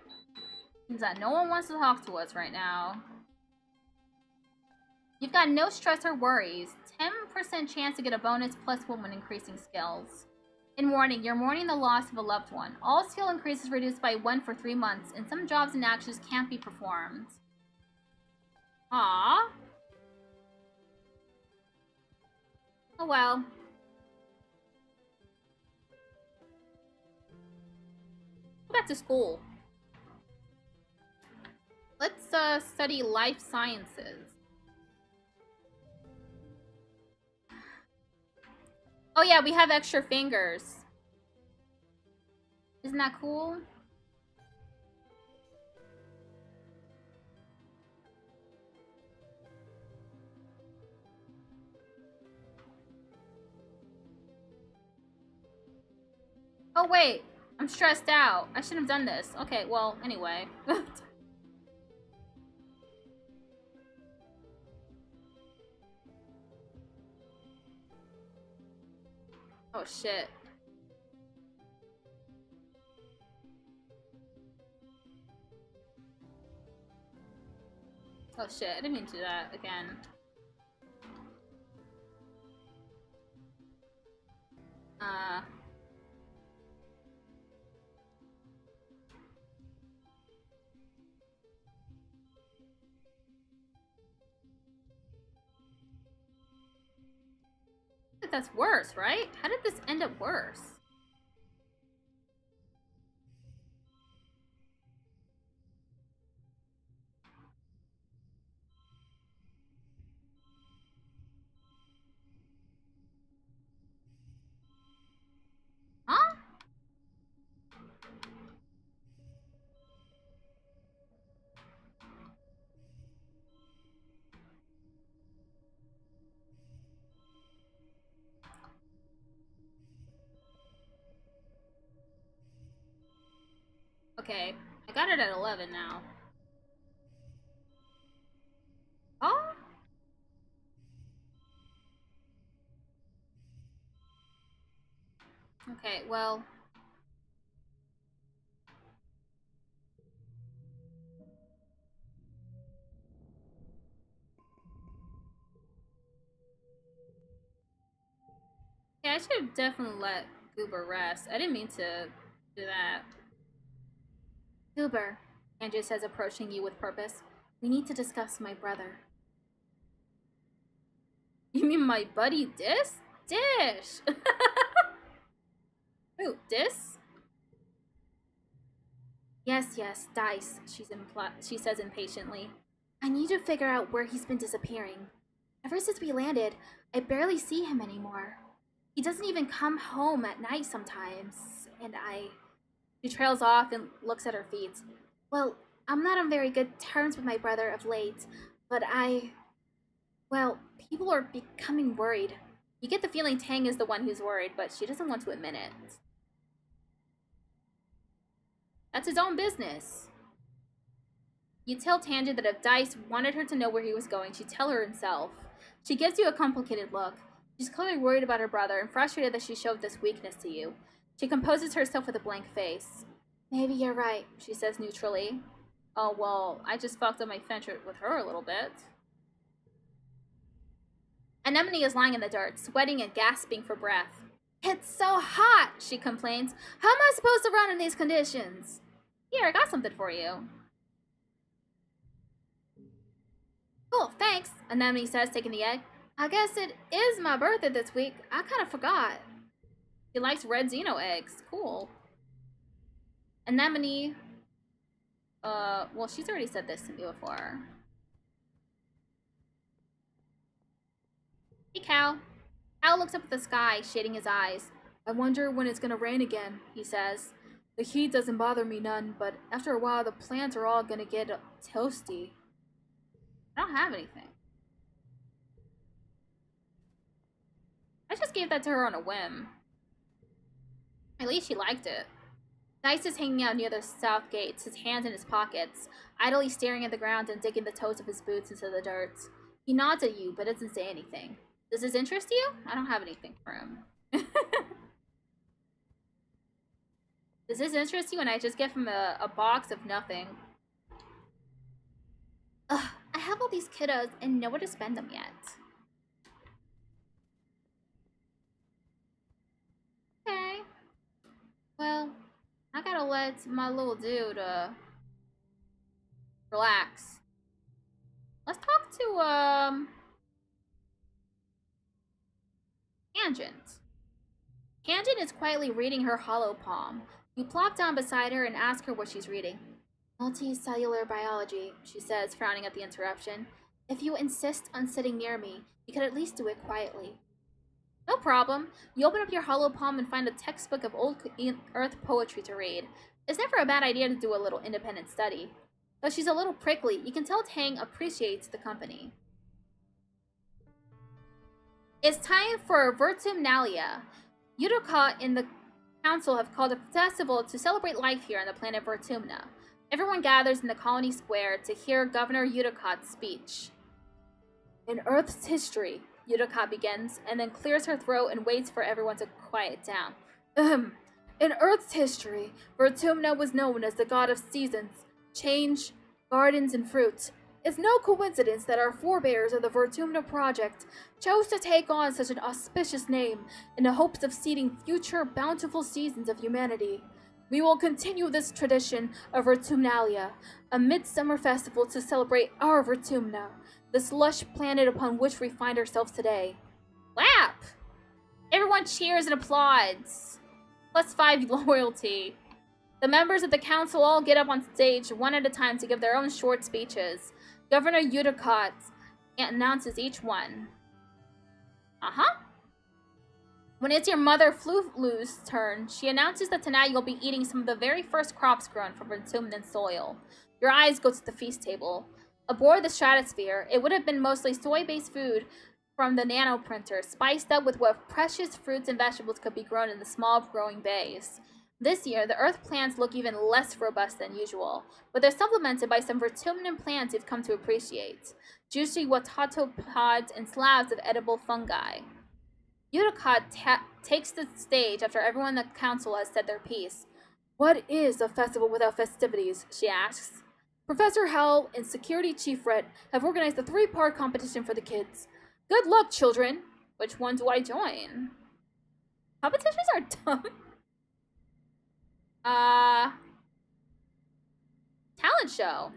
Seems that no one wants to talk to us right now. You've got no stress or worries. 10% chance to get a bonus plus 1 when increasing skills. In mourning, you're mourning the loss of a loved one. All skill increases reduced by 1 for 3 months, and some jobs and actions can't be performed. Aww. Oh well. Go back to school. Let's study life sciences. Oh yeah, we have extra fingers. Isn't that cool? Oh wait, I'm stressed out. I shouldn't have done this. Okay, well, anyway. Oh shit. Oh shit, I didn't mean to do that again. I think that's worse, right? How did this end up worse? Huh? Okay, I got it at 11 now. Oh? Okay, well... Yeah, I should have definitely let Goober rest. I didn't mean to do that. Goober, Andrew says, approaching you with purpose. We need to discuss my brother. You mean my buddy Dish? Who, Dis? Yes, Dice, she says impatiently. I need to figure out where he's been disappearing. Ever since we landed, I barely see him anymore. He doesn't even come home at night sometimes, and She trails off and looks at her feet. Well, I'm not on very good terms with my brother of late, but well, people are becoming worried. You get the feeling Tang is the one who's worried, but she doesn't want to admit it. That's his own business. You tell Tangent that if Dice wanted her to know where he was going, she'd tell her himself. She gives you a complicated look. She's clearly worried about her brother and frustrated that she showed this weakness to you. She composes herself with a blank face. Maybe you're right, she says neutrally. Oh, well, I just fucked up my friendship with her a little bit. Anemone is lying in the dirt, sweating and gasping for breath. It's so hot, she complains. How am I supposed to run in these conditions? Here, I got something for you. Cool, thanks, Anemone says, taking the egg. I guess it is my birthday this week. I kind of forgot. She likes red Xeno eggs. Cool. Anemone. Well, she's already said this to me before. Hey, Cal. Cal looks up at the sky, shading his eyes. I wonder when it's gonna rain again, he says. The heat doesn't bother me none, but after a while the plants are all gonna get toasty. I don't have anything. I just gave that to her on a whim. At least she liked it. Dice is hanging out near the south gates, his hands in his pockets, idly staring at the ground and digging the toes of his boots into the dirt. He nods at you, but doesn't say anything. Does this interest you? I don't have anything for him. Does this interest you? And I just give him a box of nothing. Ugh, I have all these kiddos and nowhere to spend them yet. Okay. Well, I gotta let my little dude, relax. Let's talk to, Tangent. Tangent is quietly reading her hollow palm. You plop down beside her and ask her what she's reading. Multicellular biology, she says, frowning at the interruption. If you insist on sitting near me, you could at least do it quietly. No problem. You open up your hollow palm and find a textbook of old Earth poetry to read. It's never a bad idea to do a little independent study. Though she's a little prickly, you can tell Tang appreciates the company. It's time for Vertumnalia. Utica and the council have called a festival to celebrate life here on the planet Vertumna. Everyone gathers in the colony square to hear Governor Uticot's speech. In Earth's history, Utica begins, and then clears her throat and waits for everyone to quiet down. In Earth's history, Vertumna was known as the god of seasons, change, gardens, and fruit. It's no coincidence that our forebears of the Vertumna Project chose to take on such an auspicious name in the hopes of seeding future bountiful seasons of humanity. We will continue this tradition of Vertumnalia, a midsummer festival to celebrate our Vertumna, this lush planet upon which we find ourselves today. Lap! Everyone cheers and applauds. +5 loyalty. The members of the council all get up on stage one at a time to give their own short speeches. Governor Uticott announces each one. When it's your mother Flulu's turn, she announces that tonight you'll be eating some of the very first crops grown from Vertumnan soil. Your eyes go to the feast table. Aboard the stratosphere, it would have been mostly soy-based food from the nanoprinter, spiced up with what precious fruits and vegetables could be grown in the small growing bays. This year, the earth plants look even less robust than usual, but they're supplemented by some Vertumnan plants you've come to appreciate. Juicy watatopods and slabs of edible fungi. Uticott takes the stage after everyone in the council has said their piece. What is a festival without festivities? She asks. Professor Howell and Security Chief Red have organized a 3-part competition for the kids. Good luck, children! Which one do I join? Competitions are dumb. Talent show.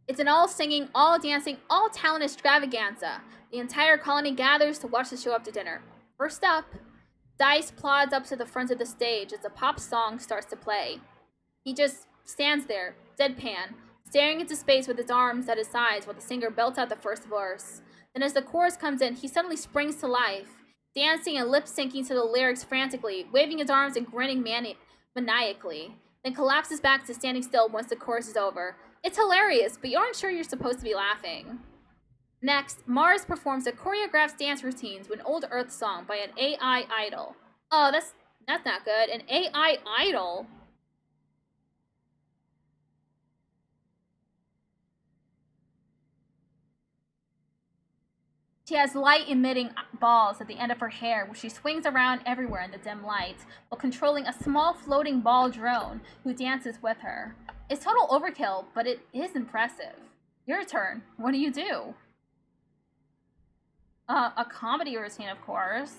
It's an all-singing, all-dancing, all-talent extravaganza. The entire colony gathers to watch the show up to dinner. First up, Dice plods up to the front of the stage as a pop song starts to play. He just stands there, deadpan, staring into space with his arms at his sides while the singer belts out the first verse. Then as the chorus comes in, he suddenly springs to life, dancing and lip-syncing to the lyrics frantically, waving his arms and grinning maniacally, then collapses back to standing still once the chorus is over. It's hilarious, but you aren't sure you're supposed to be laughing. Next, Mars performs a choreographed dance routine to an old Earth song by an AI idol. Oh, that's not good. An AI idol? She has light-emitting balls at the end of her hair, which she swings around everywhere in the dim light, while controlling a small floating ball drone who dances with her. It's total overkill, but it is impressive. Your turn. What do you do? A comedy routine, of course,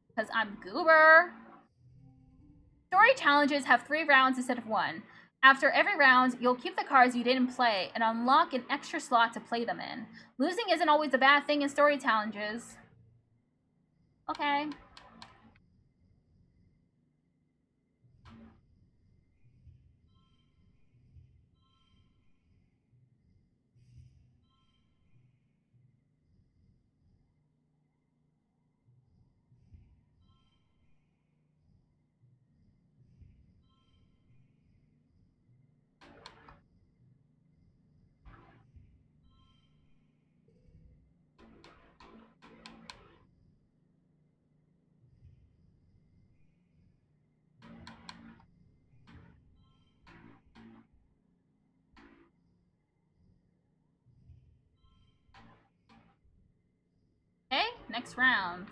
because I'm Goober. Story challenges have 3 rounds instead of 1. After every round, you'll keep the cards you didn't play and unlock an extra slot to play them in. Losing isn't always a bad thing in story challenges. Okay. Okay, next round.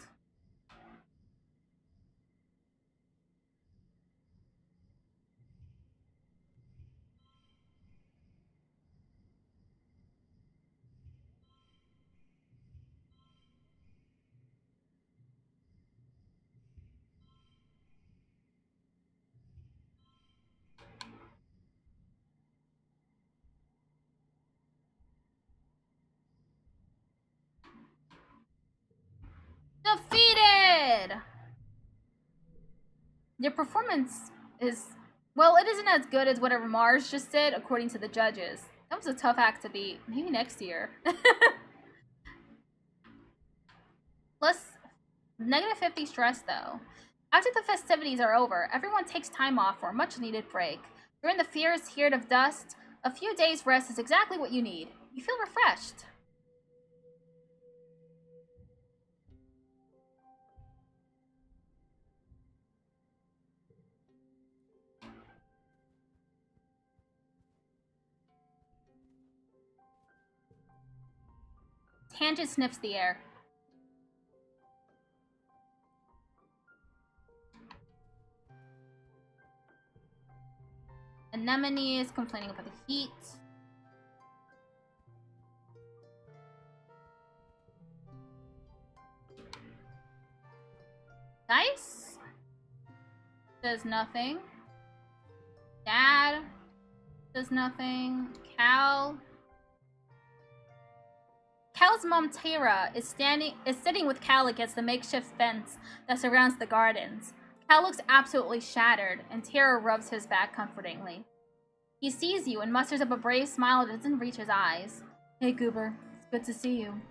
Defeated! Your performance is, well, it isn't as good as whatever Mars just did, according to the judges. That was a tough act to beat. Maybe next year. Plus, -50 stress, though. After the festivities are over, everyone takes time off for a much-needed break. During the fierce heat of dust, a few days' rest is exactly what you need. You feel refreshed. Tangent sniffs the air. Anemone is complaining about the heat. Dice does nothing. Dad does nothing. Cal's mom Tara is sitting with Cal against the makeshift fence that surrounds the gardens. Cal looks absolutely shattered, and Tara rubs his back comfortingly. He sees you and musters up a brave smile that doesn't reach his eyes. Hey, Goober. It's good to see you.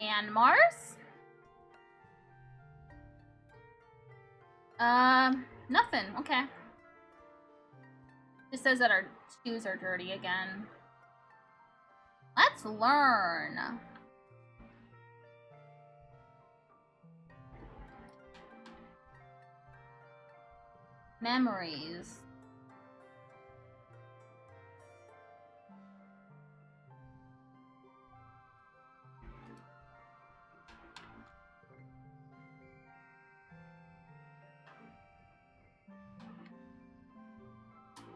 And Mars? Nothing. Okay. Just says that our shoes are dirty again. Let's learn. Memories.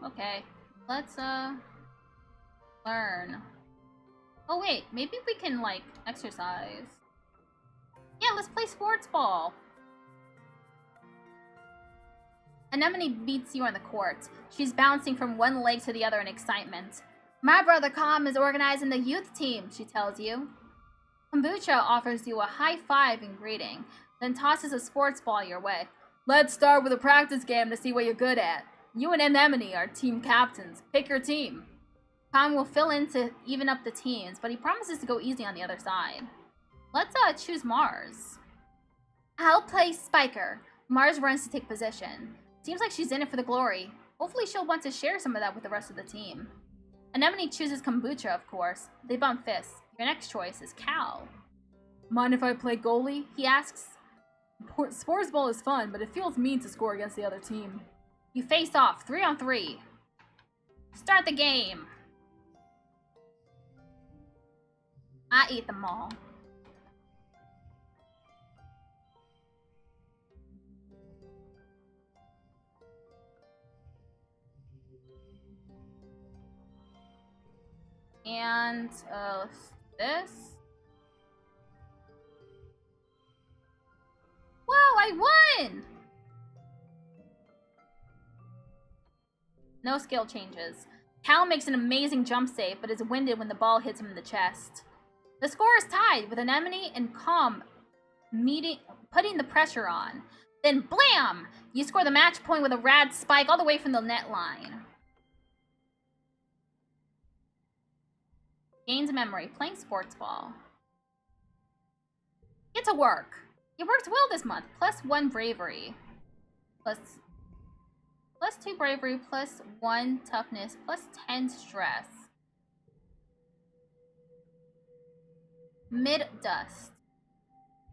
Okay, let's learn. Oh wait, maybe we can like exercise. Yeah, let's play sports ball. Anemone beats you on the court. She's bouncing from one leg to the other in excitement. My brother Com is organizing the youth team, she tells you. Kombucha offers you a high five in greeting, then tosses a sports ball your way. Let's start with a practice game to see what you're good at. You and Anemone are team captains. Pick your team. Com will fill in to even up the teams, but he promises to go easy on the other side. Let's choose Mars. I'll play Spiker. Mars runs to take position. Seems like she's in it for the glory. Hopefully she'll want to share some of that with the rest of the team. Anemone chooses Kombucha, of course. They bump fists. Your next choice is Cal. Mind if I play goalie? He asks. Sports ball is fun, but it feels mean to score against the other team. You face off, 3-on-3. Start the game. I eat them all. And, this. Whoa, I won! No skill changes. Cal makes an amazing jump save, but is winded when the ball hits him in the chest. The score is tied, with Anemone and Com putting the pressure on. Then blam! You score the match point with a rad spike all the way from the net line. Gains memory, playing sports ball. Get to work. You worked well this month. +1 bravery. +2 bravery, +1 toughness, +10 stress. Mid-dust.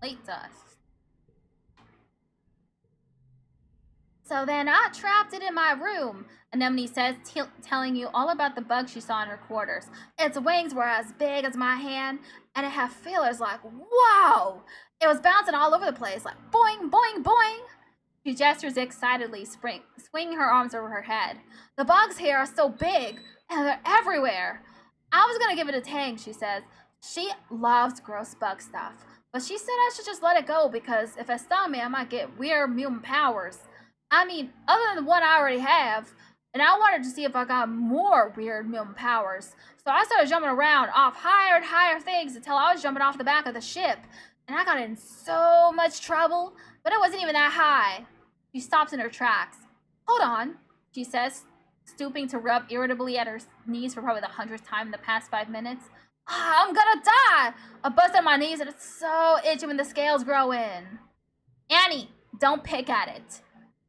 Late dust. So then I trapped it in my room, Anemone says, telling you all about the bug she saw in her quarters. Its wings were as big as my hand, and it had feelers like, wow! It was bouncing all over the place, like boing, boing, boing! She gestures excitedly, swinging her arms over her head. The bugs here are so big, and they're everywhere. I was gonna give it a tang, she says. She loves gross bug stuff, but she said I should just let it go because if it stung me, I might get weird mutant powers. I mean, other than the one I already have, and I wanted to see if I got more weird mutant powers. So I started jumping around off higher and higher things until I was jumping off the back of the ship. And I got in so much trouble, but it wasn't even that high. She stops in her tracks. Hold on, she says, stooping to rub irritably at her knees for probably the 100th time in the past 5 minutes. I'm gonna die! I bust on my knees and it's so itchy when the scales grow in. Annie, don't pick at it.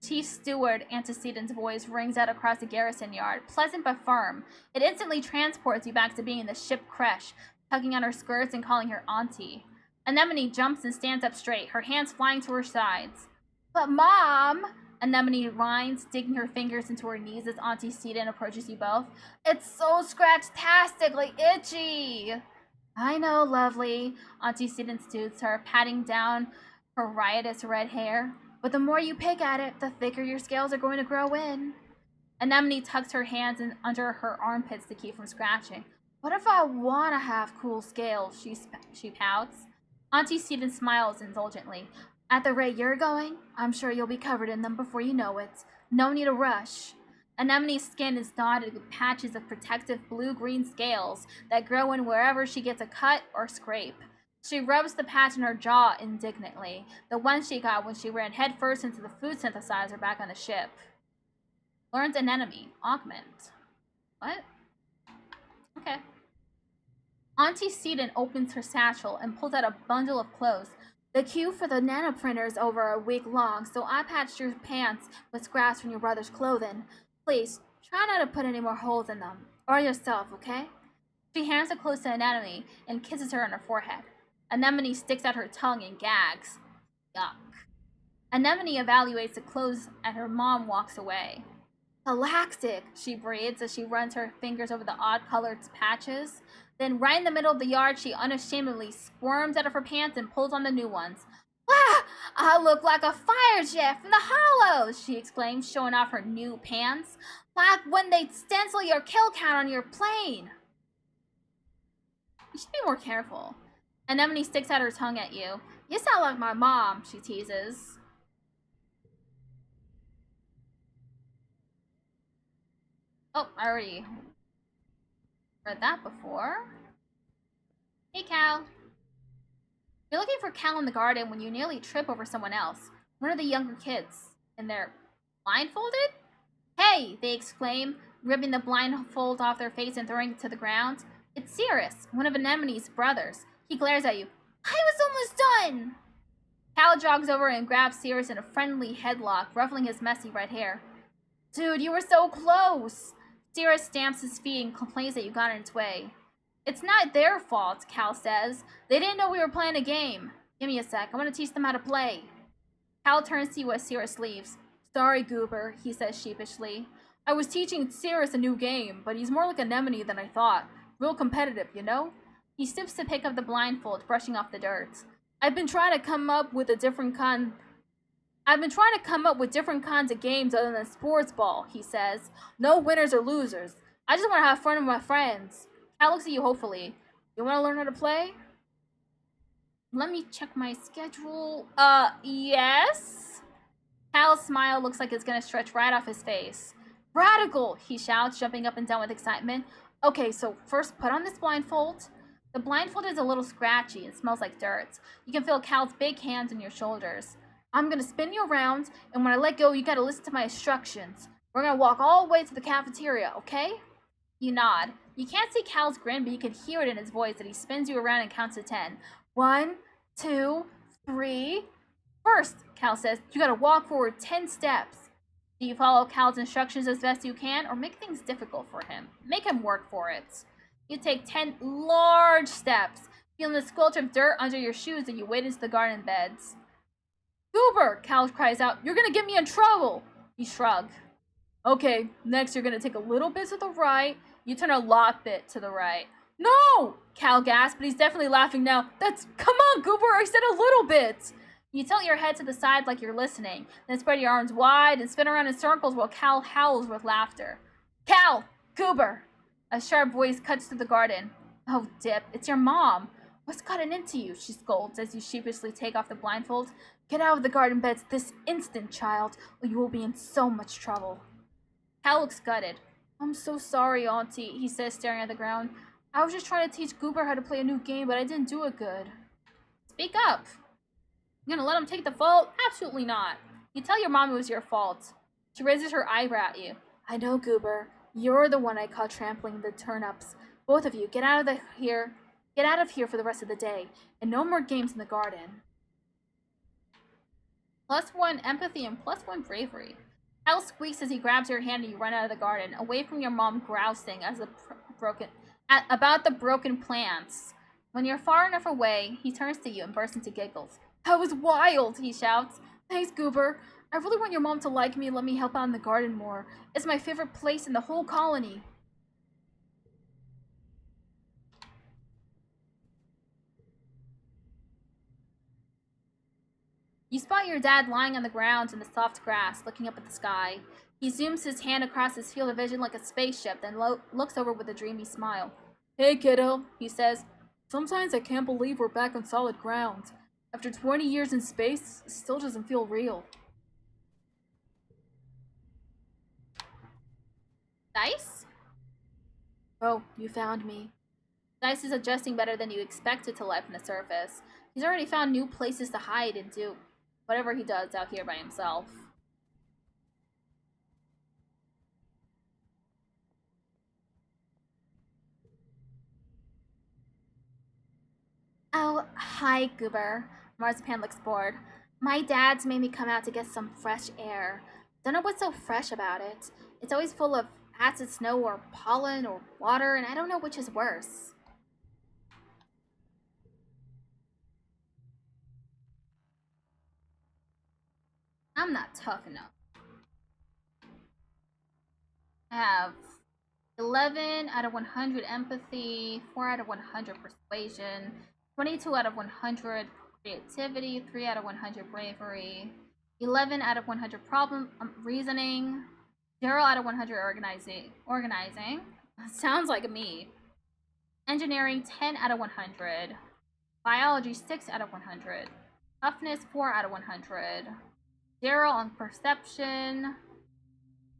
Chief Steward Antecedent's voice rings out across the garrison yard, pleasant but firm. It instantly transports you back to being in the ship creche, tugging on her skirts and calling her auntie. Anemone jumps and stands up straight, her hands flying to her sides. But Mom, Anemone whines, digging her fingers into her knees as Auntie Seaton approaches you both. It's so scratch-tastically itchy. I know, lovely, Auntie Seaton soothes her, patting down her riotous red hair. But the more you pick at it, the thicker your scales are going to grow in. Anemone tucks her hands in under her armpits to keep from scratching. What if I want to have cool scales? She pouts. Auntie Seaton smiles indulgently. At the rate you're going, I'm sure you'll be covered in them before you know it. No need to rush. Anemone's skin is dotted with patches of protective blue-green scales that grow in wherever she gets a cut or scrape. She rubs the patch in her jaw indignantly, the one she got when she ran headfirst into the food synthesizer back on the ship. Learns an enemy. Augment. What? Okay. Auntie Seaton opens her satchel and pulls out a bundle of clothes. The queue for the nanoprinter is over a week long, so I patched your pants with scraps from your brother's clothing. Please, try not to put any more holes in them. Or yourself, okay? She hands the clothes to Anemone and kisses her on her forehead. Anemone sticks out her tongue and gags. Yuck. Anemone evaluates the clothes and her mom walks away. Galactic, she breathes as she runs her fingers over the odd-colored patches. Then, right in the middle of the yard, she unashamedly squirms out of her pants and pulls on the new ones. Ah! I look like a fire jet from the Hollows, she exclaims, showing off her new pants. Like when they stencil your kill count on your plane. You should be more careful. Anemone sticks out her tongue at you. You sound like my mom, she teases. Oh, I already... Read that before. Hey, Cal. You're looking for Cal in the garden when you nearly trip over someone else. One of the younger kids. And they're blindfolded? Hey! They exclaim, ripping the blindfold off their face and throwing it to the ground. It's Cirrus, one of Anemone's brothers. He glares at you. I was almost done! Cal jogs over and grabs Cirrus in a friendly headlock, ruffling his messy red hair. Dude, you were so close! Cirrus stamps his feet and complains that you got in its way. It's not their fault, Cal says. They didn't know we were playing a game. Give me a sec, I want to teach them how to play. Cal turns to you as Cirrus leaves. Sorry, Goober, he says sheepishly. I was teaching Cirrus a new game, but he's more like Anemone than I thought. Real competitive, you know? He stoops to pick up the blindfold, brushing off the dirt. I've been trying to come up with different kinds of games other than sports ball, he says. No winners or losers. I just want to have fun with my friends. Cal looks at you hopefully. You want to learn how to play? Let me check my schedule. Yes? Cal's smile looks like it's gonna stretch right off his face. Radical, he shouts, jumping up and down with excitement. Okay, so first put on this blindfold. The blindfold is a little scratchy and smells like dirt. You can feel Cal's big hands on your shoulders. I'm gonna spin you around, and when I let go, you gotta listen to my instructions. We're gonna walk all the way to the cafeteria, okay? You nod. You can't see Cal's grin, but you can hear it in his voice that he spins you around and counts to 10. 1, 2, 3. First, Cal says, you gotta walk forward 10 steps. Do you follow Cal's instructions as best you can, or make things difficult for him? Make him work for it. You take 10 large steps, feeling the squelch of dirt under your shoes as you wade into the garden beds. Goober, Cal cries out, you're gonna get me in trouble. You shrug. Okay, next you're gonna take a little bit to the right. You turn a lot bit to the right. No! Cal gasps, but he's definitely laughing now. Come on, Goober, I said a little bit. You tilt your head to the side like you're listening, then spread your arms wide and spin around in circles while Cal howls with laughter. Cal! Goober! A sharp voice cuts through the garden. Oh, Dip, it's your mom. What's gotten into you? She scolds as you sheepishly take off the blindfold. Get out of the garden beds this instant, child, or you will be in so much trouble. Cal looks gutted. I'm so sorry, Auntie, he says, staring at the ground. I was just trying to teach Goober how to play a new game, but I didn't do it good. Speak up. You gonna let him take the fault? Absolutely not. You tell your mom it was your fault. She raises her eyebrow at you. I know, Goober. You're the one I caught trampling the turnips. Both of you, get out of here. Get out of here for the rest of the day, and no more games in the garden. +1 empathy and +1 bravery. Hal squeaks as he grabs your hand and you run out of the garden, away from your mom grousing about the broken plants. When you're far enough away, he turns to you and bursts into giggles. That was wild, he shouts. Thanks, Goober. I really want your mom to like me and let me help out in the garden more. It's my favorite place in the whole colony. You spot your dad lying on the ground in the soft grass, looking up at the sky. He zooms his hand across his field of vision like a spaceship, then looks over with a dreamy smile. Hey, kiddo, he says. Sometimes I can't believe we're back on solid ground. After 20 years in space, it still doesn't feel real. Dice? Oh, you found me. Dice is adjusting better than you expected to life on the surface. He's already found new places to hide and do whatever he does out here by himself. Oh, hi, Goober. Marzipan looks bored. My dad's made me come out to get some fresh air. Don't know what's so fresh about it. It's always full of acid snow or pollen or water, and I don't know which is worse. I'm not tough enough. I have 11 out of 100 empathy, 4 out of 100 persuasion, 22 out of 100 creativity, 3 out of 100 bravery, 11 out of 100 problem reasoning, 0 out of 100 organizing. Sounds like me. Engineering, 10 out of 100. Biology, 6 out of 100. Toughness, 4 out of 100. 0 on perception,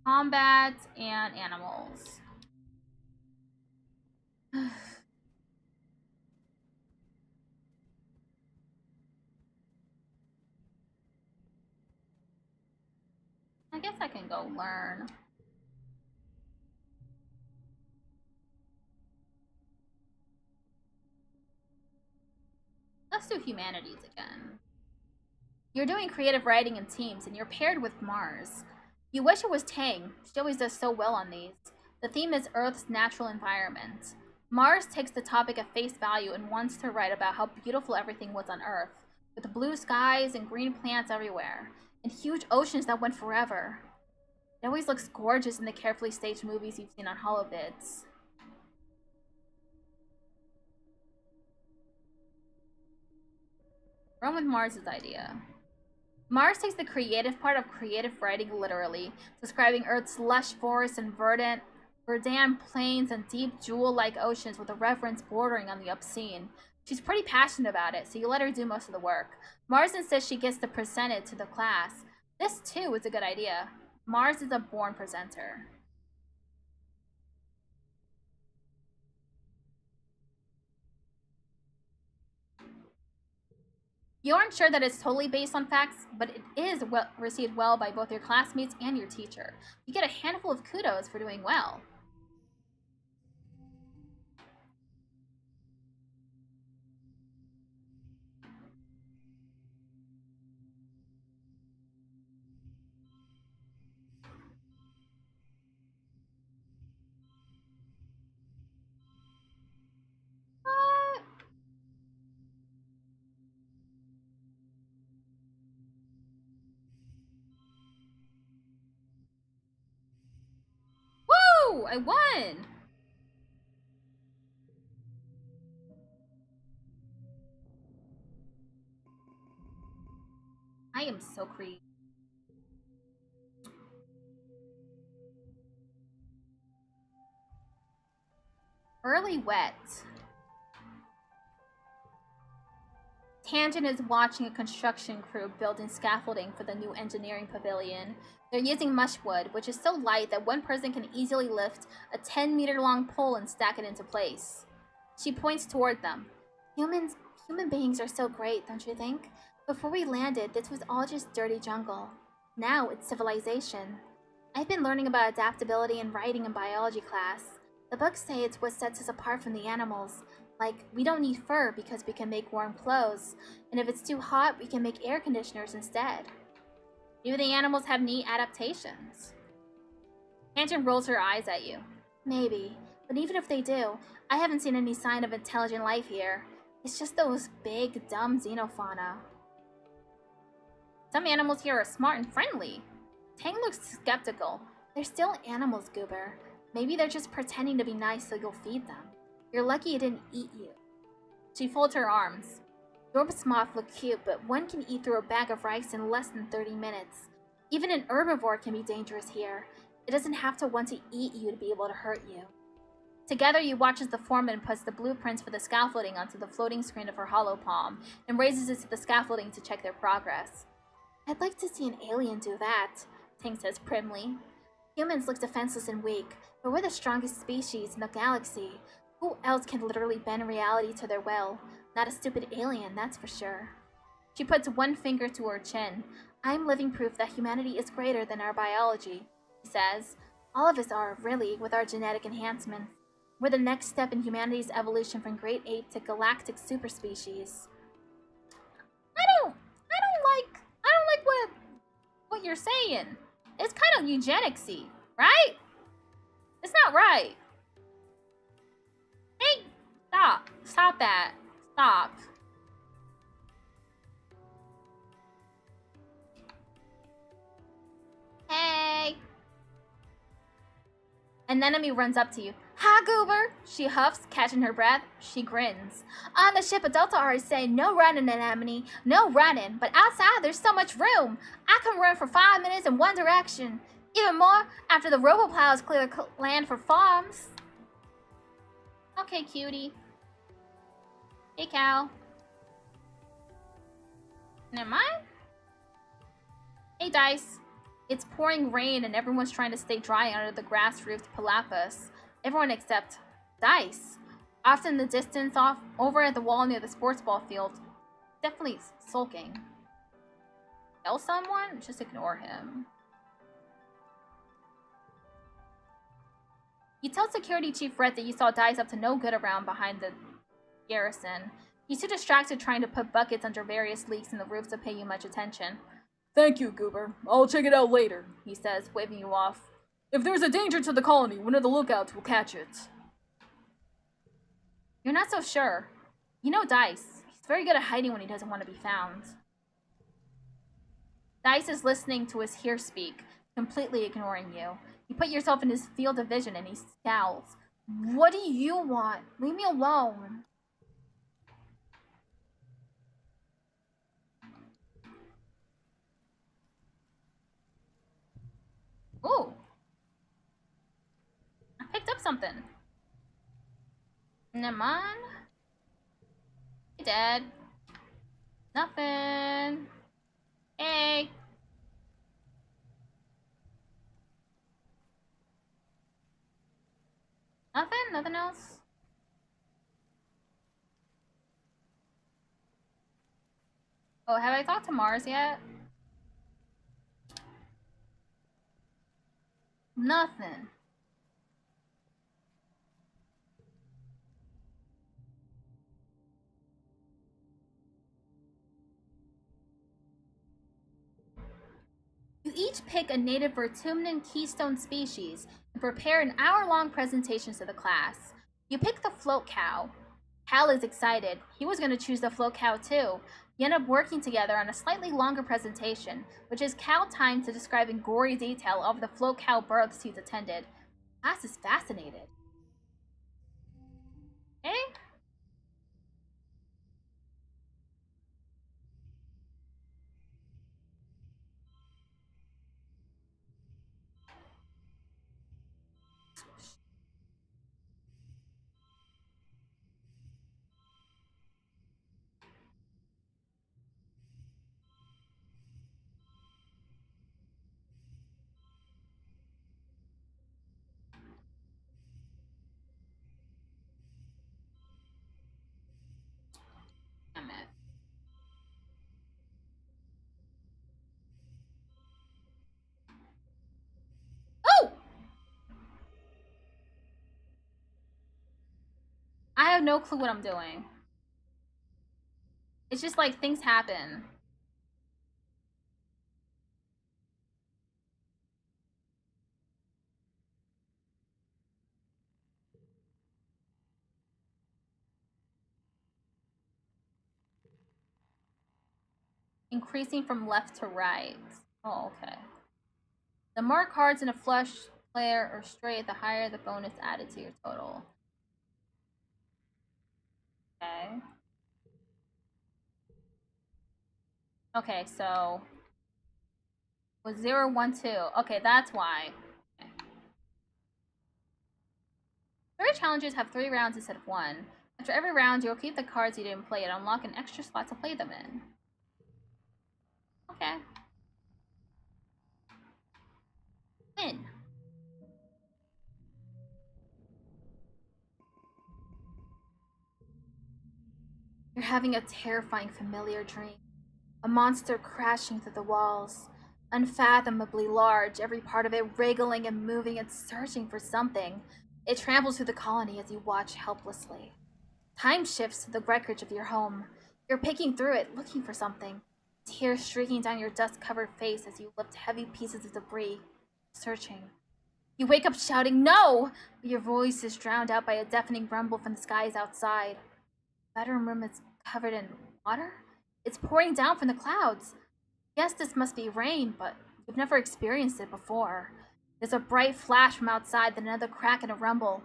combat, and animals. and go learn. Let's do humanities again. You're doing creative writing in teams, and you're paired with Mars. You wish it was Tang. She always does so well on these. The theme is Earth's natural environment. Mars takes the topic at face value and wants to write about how beautiful everything was on Earth, with blue skies and green plants everywhere, and huge oceans that went forever. It always looks gorgeous in the carefully staged movies you've seen on holovids. Run with Mars's idea. Mars takes the creative part of creative writing literally, describing Earth's lush forests and verdant plains and deep jewel-like oceans with a reverence bordering on the obscene. She's pretty passionate about it, so you let her do most of the work. Mars insists she gets to present it to the class. This, too, is a good idea. Mars is a born presenter. You aren't sure that it's totally based on facts, but it is received well by both your classmates and your teacher. You get a handful of kudos for doing well. Woo! I won! I am so creepy. Early wet. Tangent is watching a construction crew building scaffolding for the new engineering pavilion. They're using mushwood, which is so light that one person can easily lift a 10-meter long pole and stack it into place. She points toward them. Human beings are so great, don't you think? Before we landed, this was all just dirty jungle. Now it's civilization. I've been learning about adaptability and writing in biology class. The books say it's what sets us apart from the animals. Like, we don't need fur because we can make warm clothes, and if it's too hot, we can make air conditioners instead. Do the animals have neat adaptations? Tangent rolls her eyes at you. Maybe, but even if they do, I haven't seen any sign of intelligent life here. It's just those big, dumb xenofauna. Some animals here are smart and friendly. Tang looks skeptical. They're still animals, Goober. Maybe they're just pretending to be nice so you'll feed them. You're lucky it didn't eat you. She folds her arms. Yorb's moth look cute, but one can eat through a bag of rice in less than 30 minutes. Even an herbivore can be dangerous here. It doesn't have to want to eat you to be able to hurt you. Together, you watch as the foreman puts the blueprints for the scaffolding onto the floating screen of her hollow palm and raises it to the scaffolding to check their progress. I'd like to see an alien do that, Tang says primly. Humans look defenseless and weak, but we're the strongest species in the galaxy. Who else can literally bend reality to their will? Not a stupid alien, that's for sure. She puts one finger to her chin. I'm living proof that humanity is greater than our biology, she says. All of us are, really, with our genetic enhancements. We're the next step in humanity's evolution from great ape to galactic superspecies. I don't like what you're saying. It's kind of eugenicsy, right? It's not right. Hey, stop that. Stop. Hey. An enemy runs up to you. Hi, Goober! She huffs, catching her breath. She grins. On the ship, adults already say no running, Anemone. No running. But outside, there's so much room. I can run for 5 minutes in one direction. Even more after the roboplows clear the land for farms. Okay, cutie. Hey, Cal. Never mind. Hey, Dice. It's pouring rain and everyone's trying to stay dry under the grass-roofed palapas. Everyone except Dice. Off in the distance, over at the wall near the sports ball field. Definitely sulking. Tell someone? Just ignore him. You tell Security Chief Red that you saw Dice up to no good around behind the garrison. He's too distracted trying to put buckets under various leaks in the roof to pay you much attention. Thank you, Goober. I'll check it out later, he says, waving you off. If there's a danger to the colony, one of the lookouts will catch it. You're not so sure. You know Dice. He's very good at hiding when he doesn't want to be found. Dice is listening to his hear speak, completely ignoring you. You put yourself in his field of vision and he scowls. What do you want? Leave me alone. Ooh. I picked up something. Never mind. Hey, Dad. Nothing. Hey. Nothing? Nothing else? Oh, have I talked to Mars yet? Nothing. You each pick a native Vertumnan keystone species and prepare an hour-long presentation to the class. You pick the float cow. Hal is excited. He was going to choose the float cow too. You end up working together on a slightly longer presentation, which is Cal time to describe in gory detail all of the float cow births he's attended. Class is fascinated. Okay? Damn it. Oh! I have no clue what I'm doing. It's just like things happen. Increasing from left to right. Oh, okay. The more cards in a flush, player, or straight, the higher the bonus added to your total. Okay. Okay, so was 0, 1, 2. Okay, that's why. Okay. Story challenges have 3 rounds instead of 1. After every round, you'll keep the cards you didn't play and unlock an extra slot to play them in. Okay. Win. You're having a terrifying familiar dream. A monster crashing through the walls. Unfathomably large, every part of it wriggling and moving and searching for something. It tramples through the colony as you watch helplessly. Time shifts to the wreckage of your home. You're picking through it, looking for something. Tears streaking down your dust-covered face as you lift heavy pieces of debris, searching. You wake up shouting, "No!" But your voice is drowned out by a deafening rumble from the skies outside. The bedroom room is covered in water? It's pouring down from the clouds. Yes, this must be rain, but you've never experienced it before. There's a bright flash from outside, then another crack and a rumble.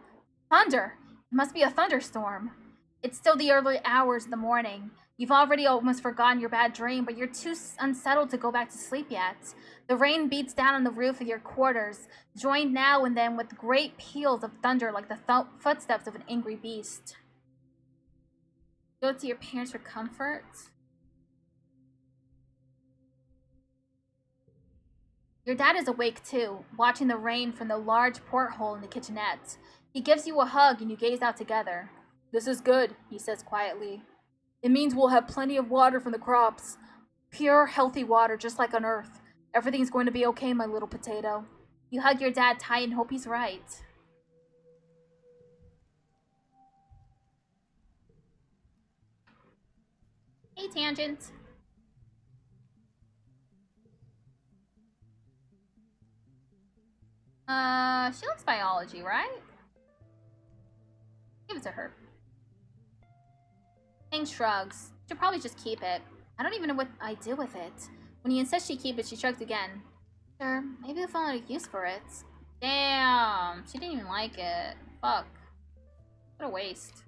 Thunder! It must be a thunderstorm. It's still the early hours of the morning. You've already almost forgotten your bad dream, but you're too unsettled to go back to sleep yet. The rain beats down on the roof of your quarters, joined now and then with great peals of thunder like the footsteps of an angry beast. Go to your parents for comfort. Your dad is awake too, watching the rain from the large porthole in the kitchenette. He gives you a hug and you gaze out together. "This is good," he says quietly. "It means we'll have plenty of water from the crops. Pure, healthy water, just like on Earth. Everything's going to be okay, my little potato." You hug your dad tight and hope he's right. Hey, Tangent. She likes biology, right? Give it to her. Thing shrugs. She'll probably just keep it. I don't even know what I do with it. When he insists she keep it, she shrugs again. Sure, maybe they'll find a use for it. Damn, she didn't even like it. Fuck. What a waste.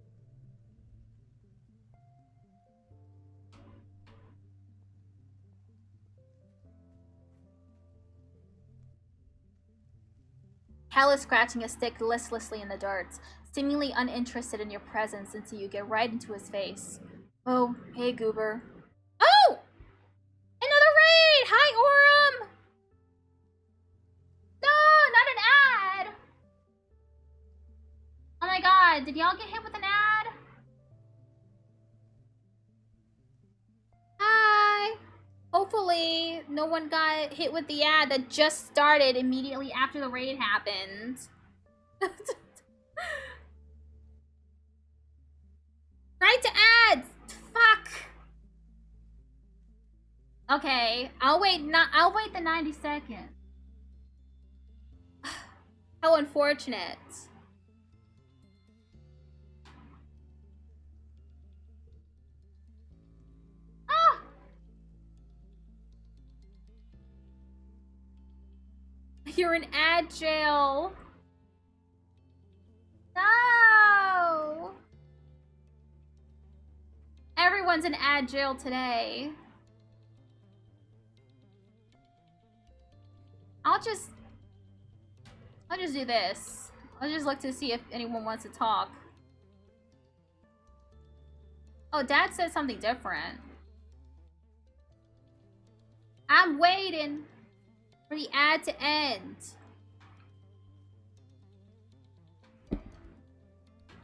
Hal is scratching a stick listlessly in the dirt, seemingly uninterested in your presence until you get right into his face. Oh, hey, Goober. Oh! Another raid! Hi, Orem! No, not an ad! Oh my god, did y'all get hit with an ad? Hi! Hopefully, no one got hit with the ad that just started immediately after the raid happened. Right to ads! Fuck! Okay, I'll wait the 90 seconds. How unfortunate. Ah! You're in ad jail. No! Everyone's in ad jail today. I'll just do this. I'll just look to see if anyone wants to talk. Oh, Dad said something different. I'm waiting for the ad to end.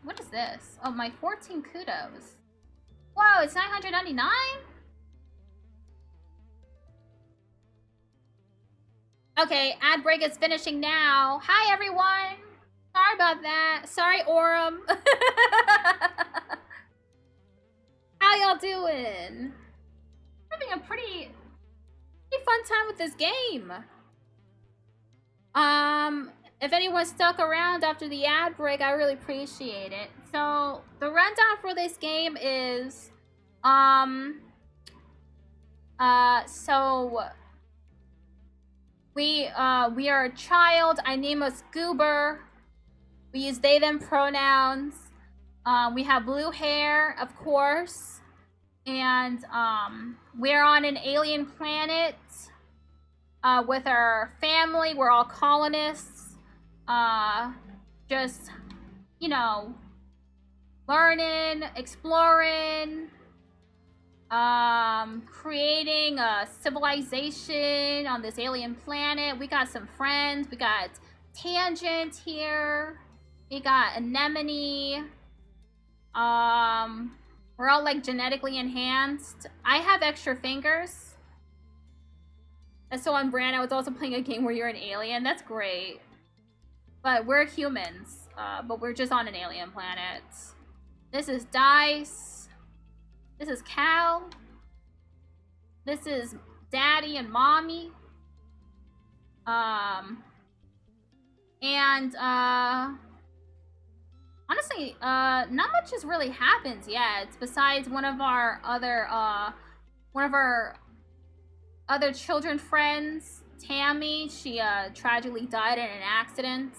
What is this? Oh, my 14 kudos. Whoa, it's 999? Okay, ad break is finishing now. Hi, everyone. Sorry about that. Sorry, Orem. How y'all doing? Having a pretty fun time with this game. If anyone stuck around after the ad break, I really appreciate it. So the rundown for this game is, so we are a child. I name us Goober. We use they them pronouns. We have blue hair, of course, and we're on an alien planet with our family. We're all colonists. Just, you know, learning, exploring, creating a civilization on this alien planet. We got some friends. We got Tangent here. We got Anemone. We're all like genetically enhanced. I have extra fingers. That's so on brand. I was also playing a game where you're an alien. That's great. But we're humans. But we're just on an alien planet. This is Dice. This is Cal. This is Daddy and Mommy. Honestly, not much has really happened yet, besides one of our other children friends, Tammy. She tragically died in an accident.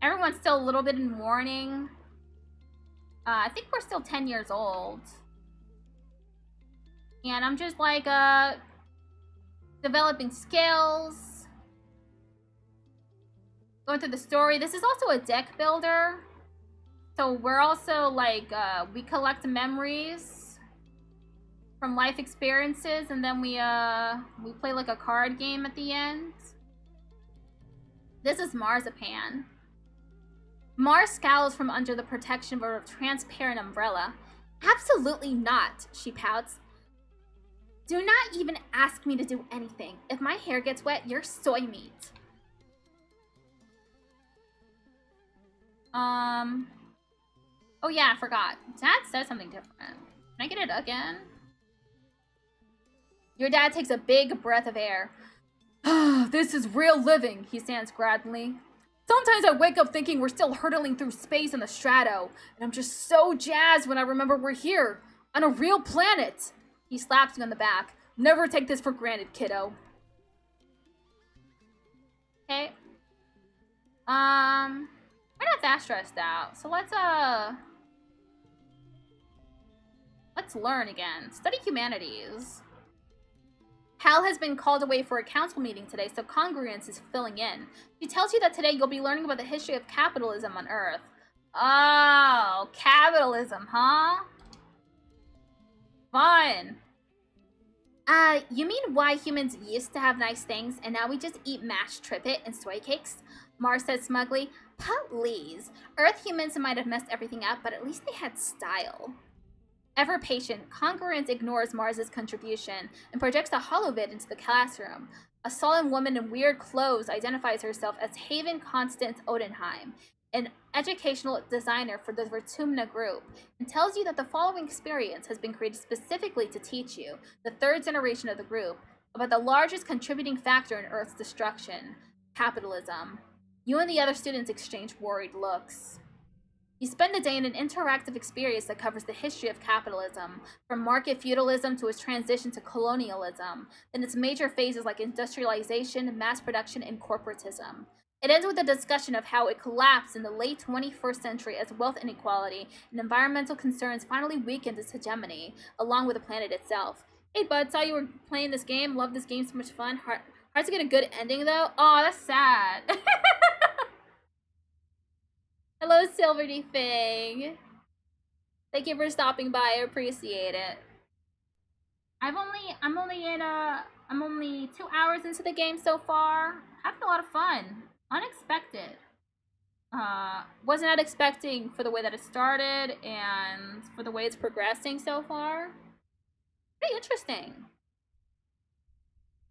Everyone's still a little bit in mourning. I think we're still 10 years old. And I'm just like developing skills, going through the story. This is also a deck builder. So we're also like, we collect memories from life experiences, and then we play like a card game at the end. This is Marzipan. Mars scowls from under the protection of a transparent umbrella. Absolutely not, she pouts. Do not even ask me to do anything. If my hair gets wet, you're soy meat. Oh yeah, I forgot. Dad said something different. I get it again? Your dad takes a big breath of air. This is real living, he stands grandly. Sometimes I wake up thinking we're still hurtling through space in the strato, and I'm just so jazzed when I remember we're here, on a real planet. He slaps me on the back. Never take this for granted, kiddo. Okay. We're not that stressed out, so let's learn again. Study humanities. Hal has been called away for a council meeting today, so Congruence is filling in. She tells you that today you'll be learning about the history of capitalism on Earth. Oh, capitalism, huh? Fun. You mean why humans used to have nice things and now we just eat mashed trivet and soy cakes? Mars said smugly. Please. Earth humans might have messed everything up, but at least they had style. Ever patient, Congruence ignores Mars's contribution and projects a holovid into the classroom. A solemn woman in weird clothes identifies herself as Haven Constance Odenheim, an educational designer for the Vertumna group, and tells you that the following experience has been created specifically to teach you, the third generation of the group, about the largest contributing factor in Earth's destruction, capitalism. You and the other students exchange worried looks. You spend the day in an interactive experience that covers the history of capitalism, from market feudalism to its transition to colonialism, then its major phases like industrialization, mass production, and corporatism. It ends with a discussion of how it collapsed in the late 21st century as wealth inequality and environmental concerns finally weakened its hegemony, along with the planet itself. Hey bud, saw you were playing this game, love this game, so much fun. Hard to get a good ending though. Oh, that's sad. Hello, Silverty Fang. Thank you for stopping by. I appreciate it. I'm only 2 hours into the game so far. Having a lot of fun. Unexpected. Was not expecting for the way that it started and for the way it's progressing so far. Pretty interesting.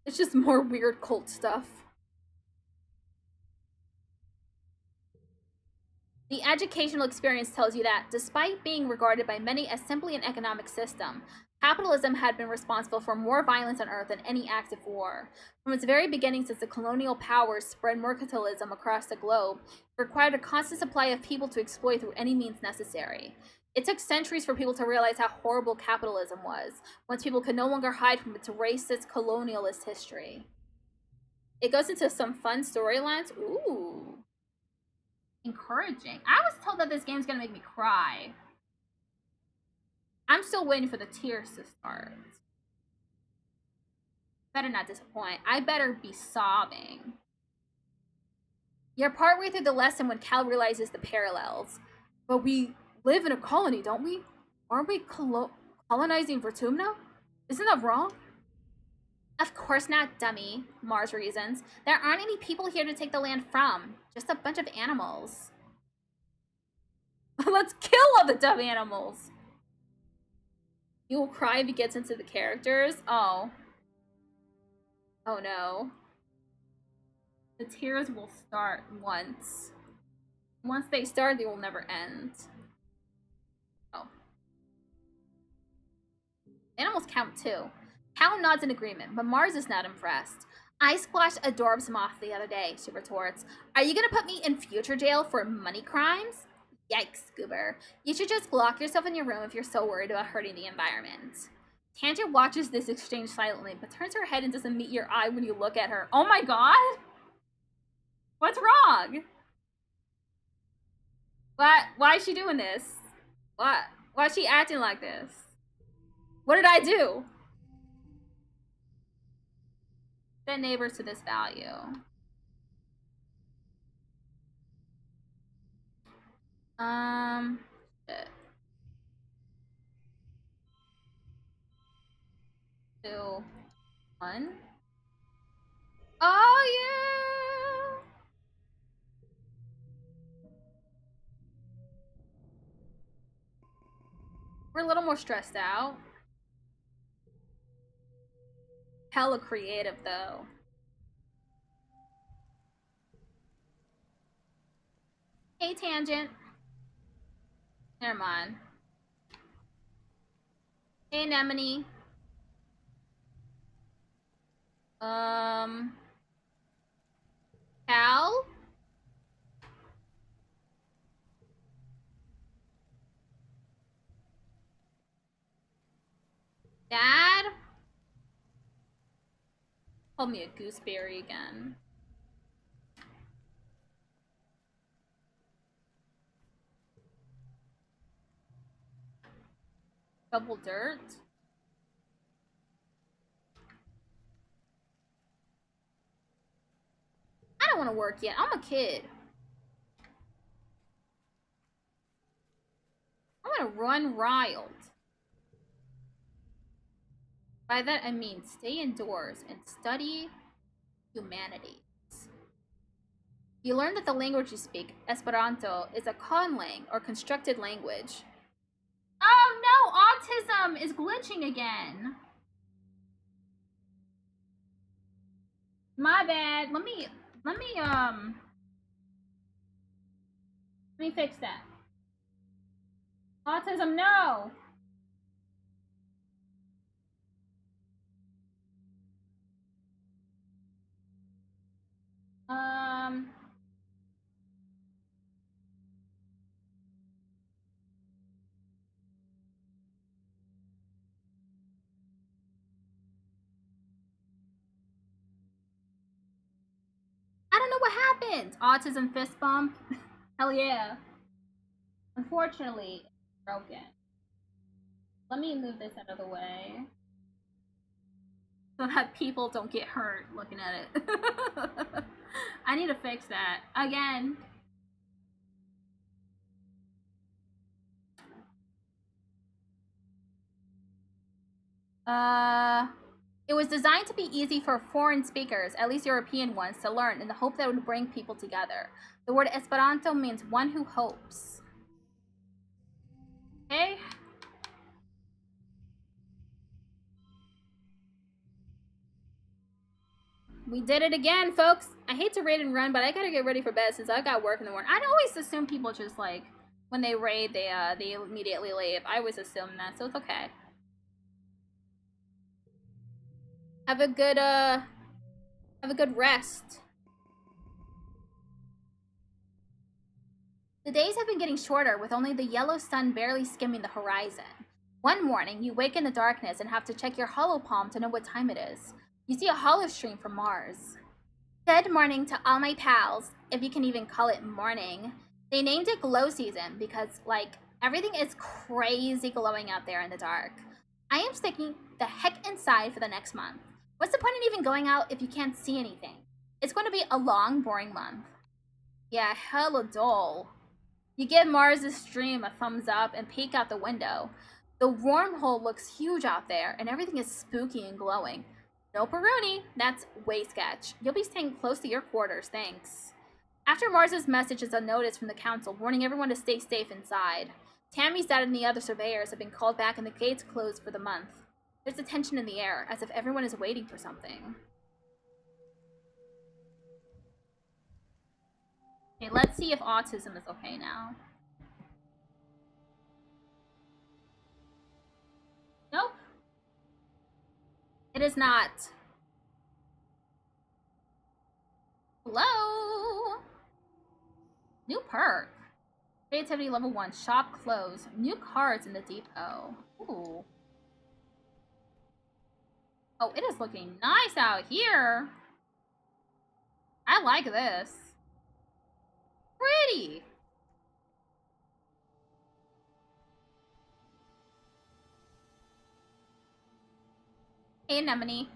It's just more weird cult stuff. The educational experience tells you that, despite being regarded by many as simply an economic system, capitalism had been responsible for more violence on Earth than any active war. From its very beginning, since the colonial powers spread mercantilism across the globe, it required a constant supply of people to exploit through any means necessary. It took centuries for people to realize how horrible capitalism was, once people could no longer hide from its racist, colonialist history. It goes into some fun storylines. Ooh. Encouraging. I was told that this game's gonna make me cry. I'm still waiting for the tears to start. Better not disappoint. I better be sobbing. You're partway through the lesson when Cal realizes the parallels. But we live in a colony, don't we? Aren't we colonizing Vertumna? Isn't that wrong? Of course not, dummy, Mars reasons. There aren't any people here to take the land from. Just a bunch of animals. Let's kill all the dumb animals. You will cry if he gets into the characters. Oh. Oh no. The tears will start once. Once they start, they will never end. Oh. Animals count too. Cal nods in agreement, but Mars is not impressed. I squashed a Dorb's moth the other day, she retorts. Are you gonna put me in future jail for money crimes? Yikes, Goober. You should just lock yourself in your room if you're so worried about hurting the environment. Tangent watches this exchange silently, but turns her head and doesn't meet your eye when you look at her. Oh my god! What's wrong? Why is she doing this? Why is she acting like this? What did I do? Set neighbors to this value. Shit. 2, 1. Oh yeah! We're a little more stressed out. Hella creative though. Hey, Tangent. Never mind. Hey, Anemone. Cal? Dad? Call me a gooseberry again. Double dirt? I don't want to work yet. I'm a kid. I want to run wild. By that I mean stay indoors and study humanities. You learn that the language you speak, Esperanto, is a conlang or constructed language. Oh no, autism is glitching again. My bad. Let me fix that. Autism, no. I don't know what happened. Autism fist bump. Hell yeah. Unfortunately, it's broken. Let me move this out of the way so that people don't get hurt looking at it. I need to fix that again. It was designed to be easy for foreign speakers, at least European ones, to learn in the hope that it would bring people together. The word Esperanto means one who hopes. Okay. We did it again, folks. I hate to raid and run, but I gotta get ready for bed since I got work in the morning. I always assume people just like when they raid, they immediately leave. I always assume that, so it's okay. Have a good rest. The days have been getting shorter, with only the yellow sun barely skimming the horizon. One morning, you wake in the darkness and have to check your hollow palm to know what time it is. You see a hollow stream from Mars. Good morning to all my pals, if you can even call it morning. They named it glow season because, like, everything is crazy glowing out there in the dark. I am sticking the heck inside for the next month. What's the point in even going out if you can't see anything? It's going to be a long, boring month. Yeah, hella dull. You give Mars' stream a thumbs up and peek out the window. The wormhole looks huge out there, and everything is spooky and glowing. No Peruni, that's way sketch. You'll be staying close to your quarters, thanks. After Mars' message is unnoticed from the council, warning everyone to stay safe inside. Tammy's dad and the other surveyors have been called back and the gates closed for the month. There's a tension in the air, as if everyone is waiting for something. Okay, let's see if autism is okay now. Nope. It is not. Hello? New perk. Creativity level 1. Shop closed. New cards in the depot. Ooh. Oh, it is looking nice out here. I like this. Pretty. Hey, Anemone.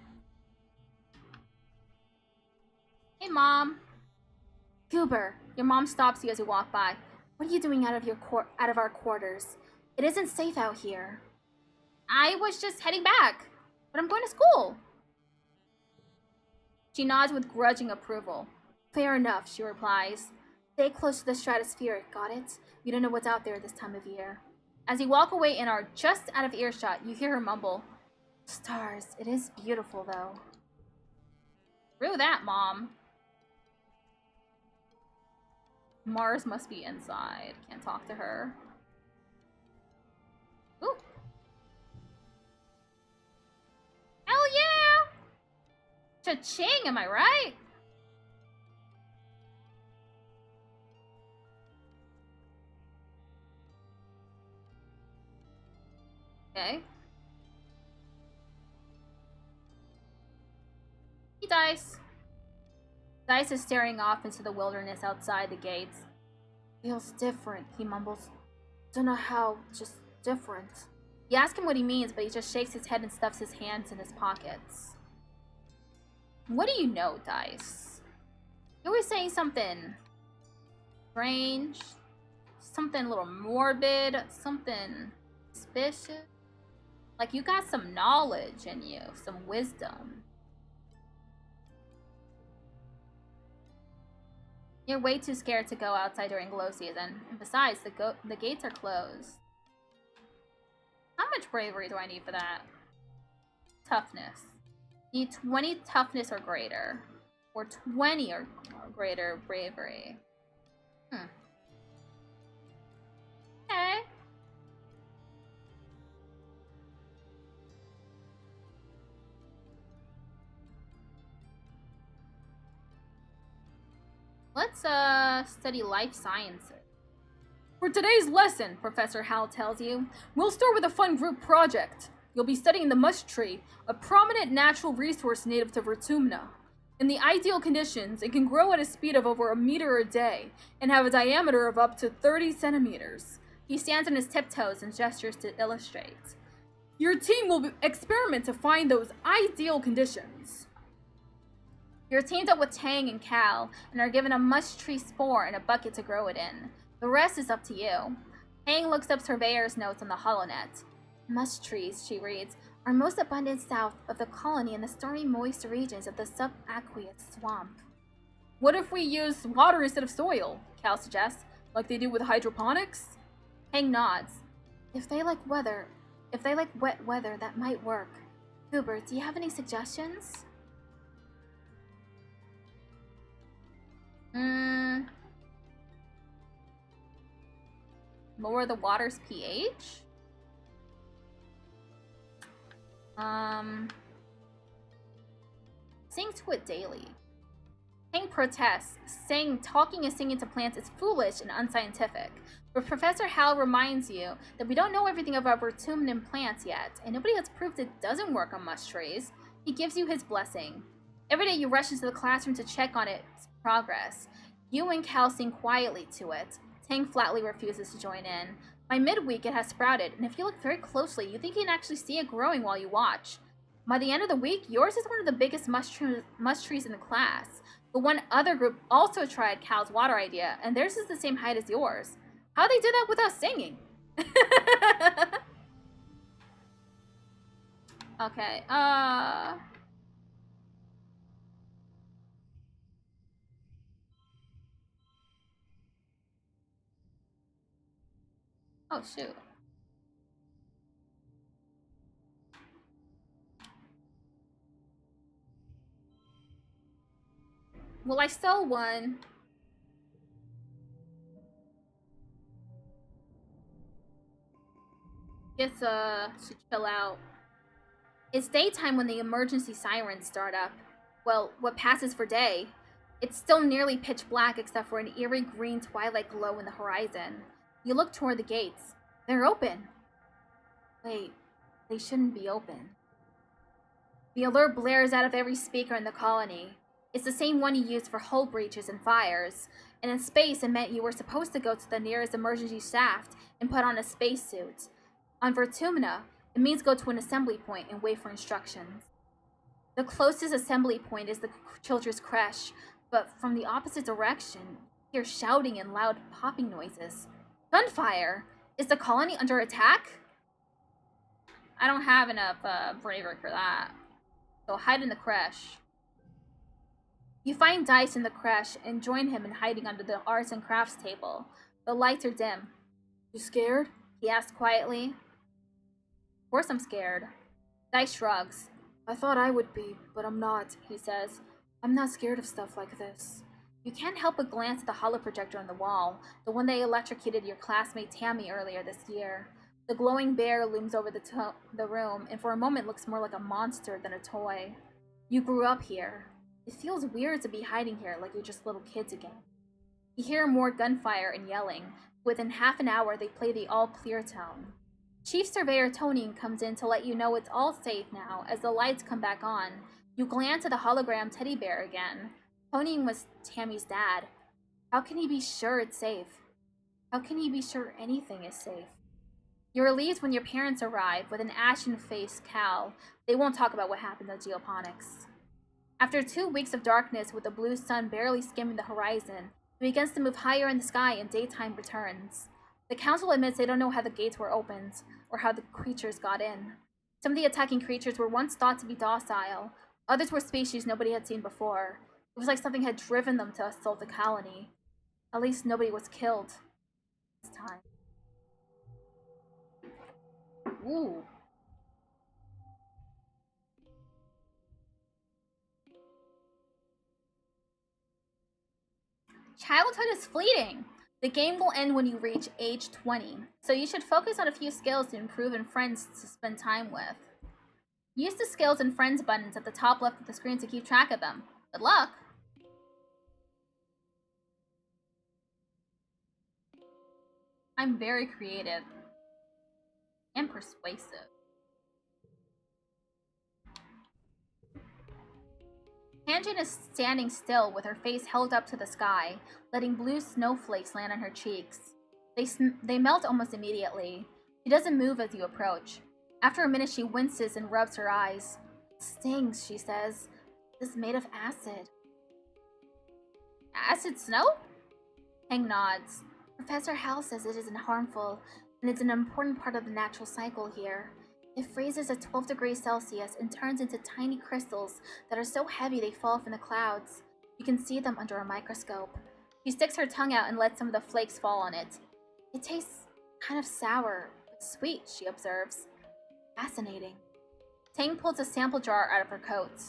Hey, Mom. Goober, your mom stops you as you walk by. What are you doing out of our quarters? It isn't safe out here. I was just heading back, but I'm going to school. She nods with grudging approval. Fair enough, she replies. Stay close to the stratosphere, got it? You don't know what's out there this time of year. As you walk away and are just out of earshot, you hear her mumble. Stars, it is beautiful, though. Screw that, Mom. Mars must be inside. Can't talk to her. Ooh. Cha-ching, am I right? Okay. Hey, Dice. Dice is staring off into the wilderness outside the gates. Feels different, he mumbles. Don't know how, just different. You ask him what he means, but he just shakes his head and stuffs his hands in his pockets. What do you know, Dice? You're always saying something strange, something a little morbid, something suspicious. Like you got some knowledge in you, some wisdom. You're way too scared to go outside during glow season. And besides, the gates are closed. How much bravery do I need for that? Toughness. Need 20 toughness or greater. Or 20 or greater bravery. Okay. Let's study life sciences. For today's lesson, Professor Hal tells you, we'll start with a fun group project. You'll be studying the musk tree, a prominent natural resource native to Vertumna. In the ideal conditions, it can grow at a speed of over 1 meter a day and have a diameter of up to 30 centimeters. He stands on his tiptoes and gestures to illustrate. Your team will experiment to find those ideal conditions. You're teamed up with Tang and Cal and are given a musk tree spore and a bucket to grow it in. The rest is up to you. Tang looks up surveyor's notes on the holonet. Musk trees, she reads, are most abundant south of the colony in the stormy moist regions of the subaqueous swamp. What if we use water instead of soil? Cal suggests, like they do with hydroponics? Tang nods. If they like wet weather, that might work. Goober, do you have any suggestions? Lower the water's pH? Sing to it daily. Tang protests, saying talking and singing to plants is foolish and unscientific. But Professor Hal reminds you that we don't know everything about Vertumnan plants yet, and nobody has proved it doesn't work on musk trees. He gives you his blessing. Every day you rush into the classroom to check on its progress. You and Cal sing quietly to it. Tang flatly refuses to join in. By midweek, it has sprouted, and if you look very closely, you think you can actually see it growing while you watch. By the end of the week, yours is one of the biggest musk trees in the class. But one other group also tried Cal's water idea, and theirs is the same height as yours. How'd they do that without singing? Okay, oh, shoot. Well, I stole one. Guess, should chill out. It's daytime when the emergency sirens start up. Well, what passes for day. It's still nearly pitch black except for an eerie green twilight glow in the horizon. You look toward the gates. They're open. Wait, they shouldn't be open. The alert blares out of every speaker in the colony. It's the same one you used for hull breaches and fires. And in space, it meant you were supposed to go to the nearest emergency shaft and put on a spacesuit. On Vertumna, it means go to an assembly point and wait for instructions. The closest assembly point is the children's creche, but from the opposite direction, you hear shouting and loud popping noises. Gunfire! Is the colony under attack? I don't have enough bravery for that. So hide in the creche. You find Dice in the creche and join him in hiding under the arts and crafts table. The lights are dim. You scared? He asks quietly. Of course I'm scared. Dice shrugs. I thought I would be, but I'm not, he says. I'm not scared of stuff like this. You can't help but glance at the holoprojector on the wall, the one they electrocuted your classmate Tammy earlier this year. The glowing bear looms over the room, and for a moment looks more like a monster than a toy. You grew up here. It feels weird to be hiding here like you're just little kids again. You hear more gunfire and yelling. Within half an hour, they play the all-clear tone. Chief Surveyor Tony comes in to let you know it's all safe now as the lights come back on. You glance at the hologram teddy bear again. Tony was Tammy's dad. How can he be sure it's safe? How can he be sure anything is safe? You're relieved when your parents arrive with an ashen-faced Cal. They won't talk about what happened at Geoponics. After 2 weeks of darkness with the blue sun barely skimming the horizon, it begins to move higher in the sky and daytime returns. The council admits they don't know how the gates were opened, or how the creatures got in. Some of the attacking creatures were once thought to be docile. Others were species nobody had seen before. It was like something had driven them to assault the colony. At least nobody was killed this time. Ooh. Childhood is fleeting. The game will end when you reach age 20, so you should focus on a few skills to improve and friends to spend time with. Use the skills and friends buttons at the top left of the screen to keep track of them. Good luck! I'm very creative and persuasive. Tangent is standing still with her face held up to the sky, letting blue snowflakes land on her cheeks. They melt almost immediately. She doesn't move as you approach. After a minute, she winces and rubs her eyes. It stings, she says. It's made of acid. Acid snow? Tang nods. Professor Hal says it isn't harmful, and it's an important part of the natural cycle here. It freezes at 12 degrees Celsius and turns into tiny crystals that are so heavy they fall from the clouds. You can see them under a microscope. She sticks her tongue out and lets some of the flakes fall on it. It tastes kind of sour, but sweet, she observes. Fascinating. Tang pulls a sample jar out of her coat.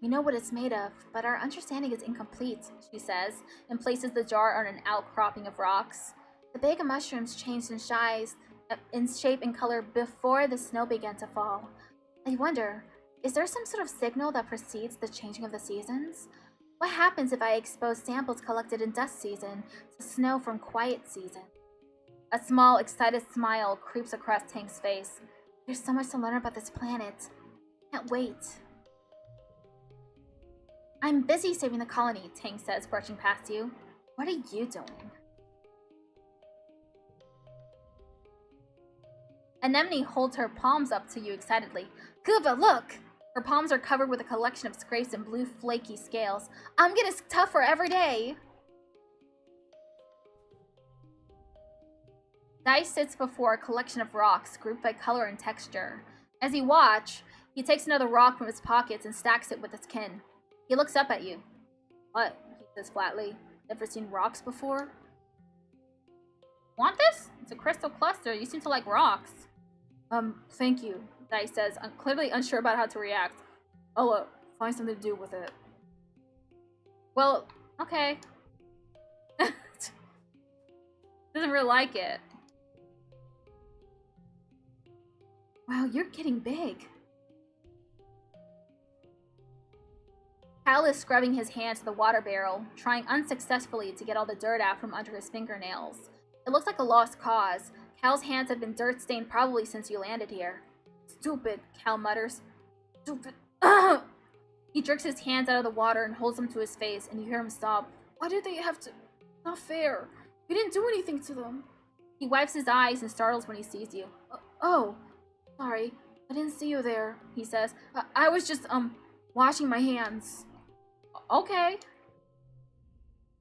We know what it's made of, but our understanding is incomplete, she says, and places the jar on an outcropping of rocks. The bag of mushrooms changed in shape and color before the snow began to fall. I wonder, is there some sort of signal that precedes the changing of the seasons? What happens if I expose samples collected in dust season to snow from quiet season? A small, excited smile creeps across Tang's face. There's so much to learn about this planet. Can't wait. I'm busy saving the colony, Tang says, brushing past you. What are you doing? Anemone holds her palms up to you excitedly. Goober, look! Her palms are covered with a collection of scrapes and blue flaky scales. I'm getting tougher every day! Dice sits before a collection of rocks grouped by color and texture. As you watch, he takes another rock from his pockets and stacks it with his kin. He looks up at you. What? He says flatly. Never seen rocks before? Want this? It's a crystal cluster. You seem to like rocks. Thank you, Dice says, clearly unsure about how to react. I'll, find something to do with it. Well, okay. Doesn't really like it. Wow, you're getting big. Hal is scrubbing his hand to the water barrel, trying unsuccessfully to get all the dirt out from under his fingernails. It looks like a lost cause. Cal's hands have been dirt-stained probably since you landed here. Stupid, Cal mutters. Stupid. He jerks his hands out of the water and holds them to his face, and you hear him sob. Why did they have to... Not fair. We didn't do anything to them. He wipes his eyes and startles when he sees you. Oh, sorry. I didn't see you there, he says. I was just, washing my hands. Okay.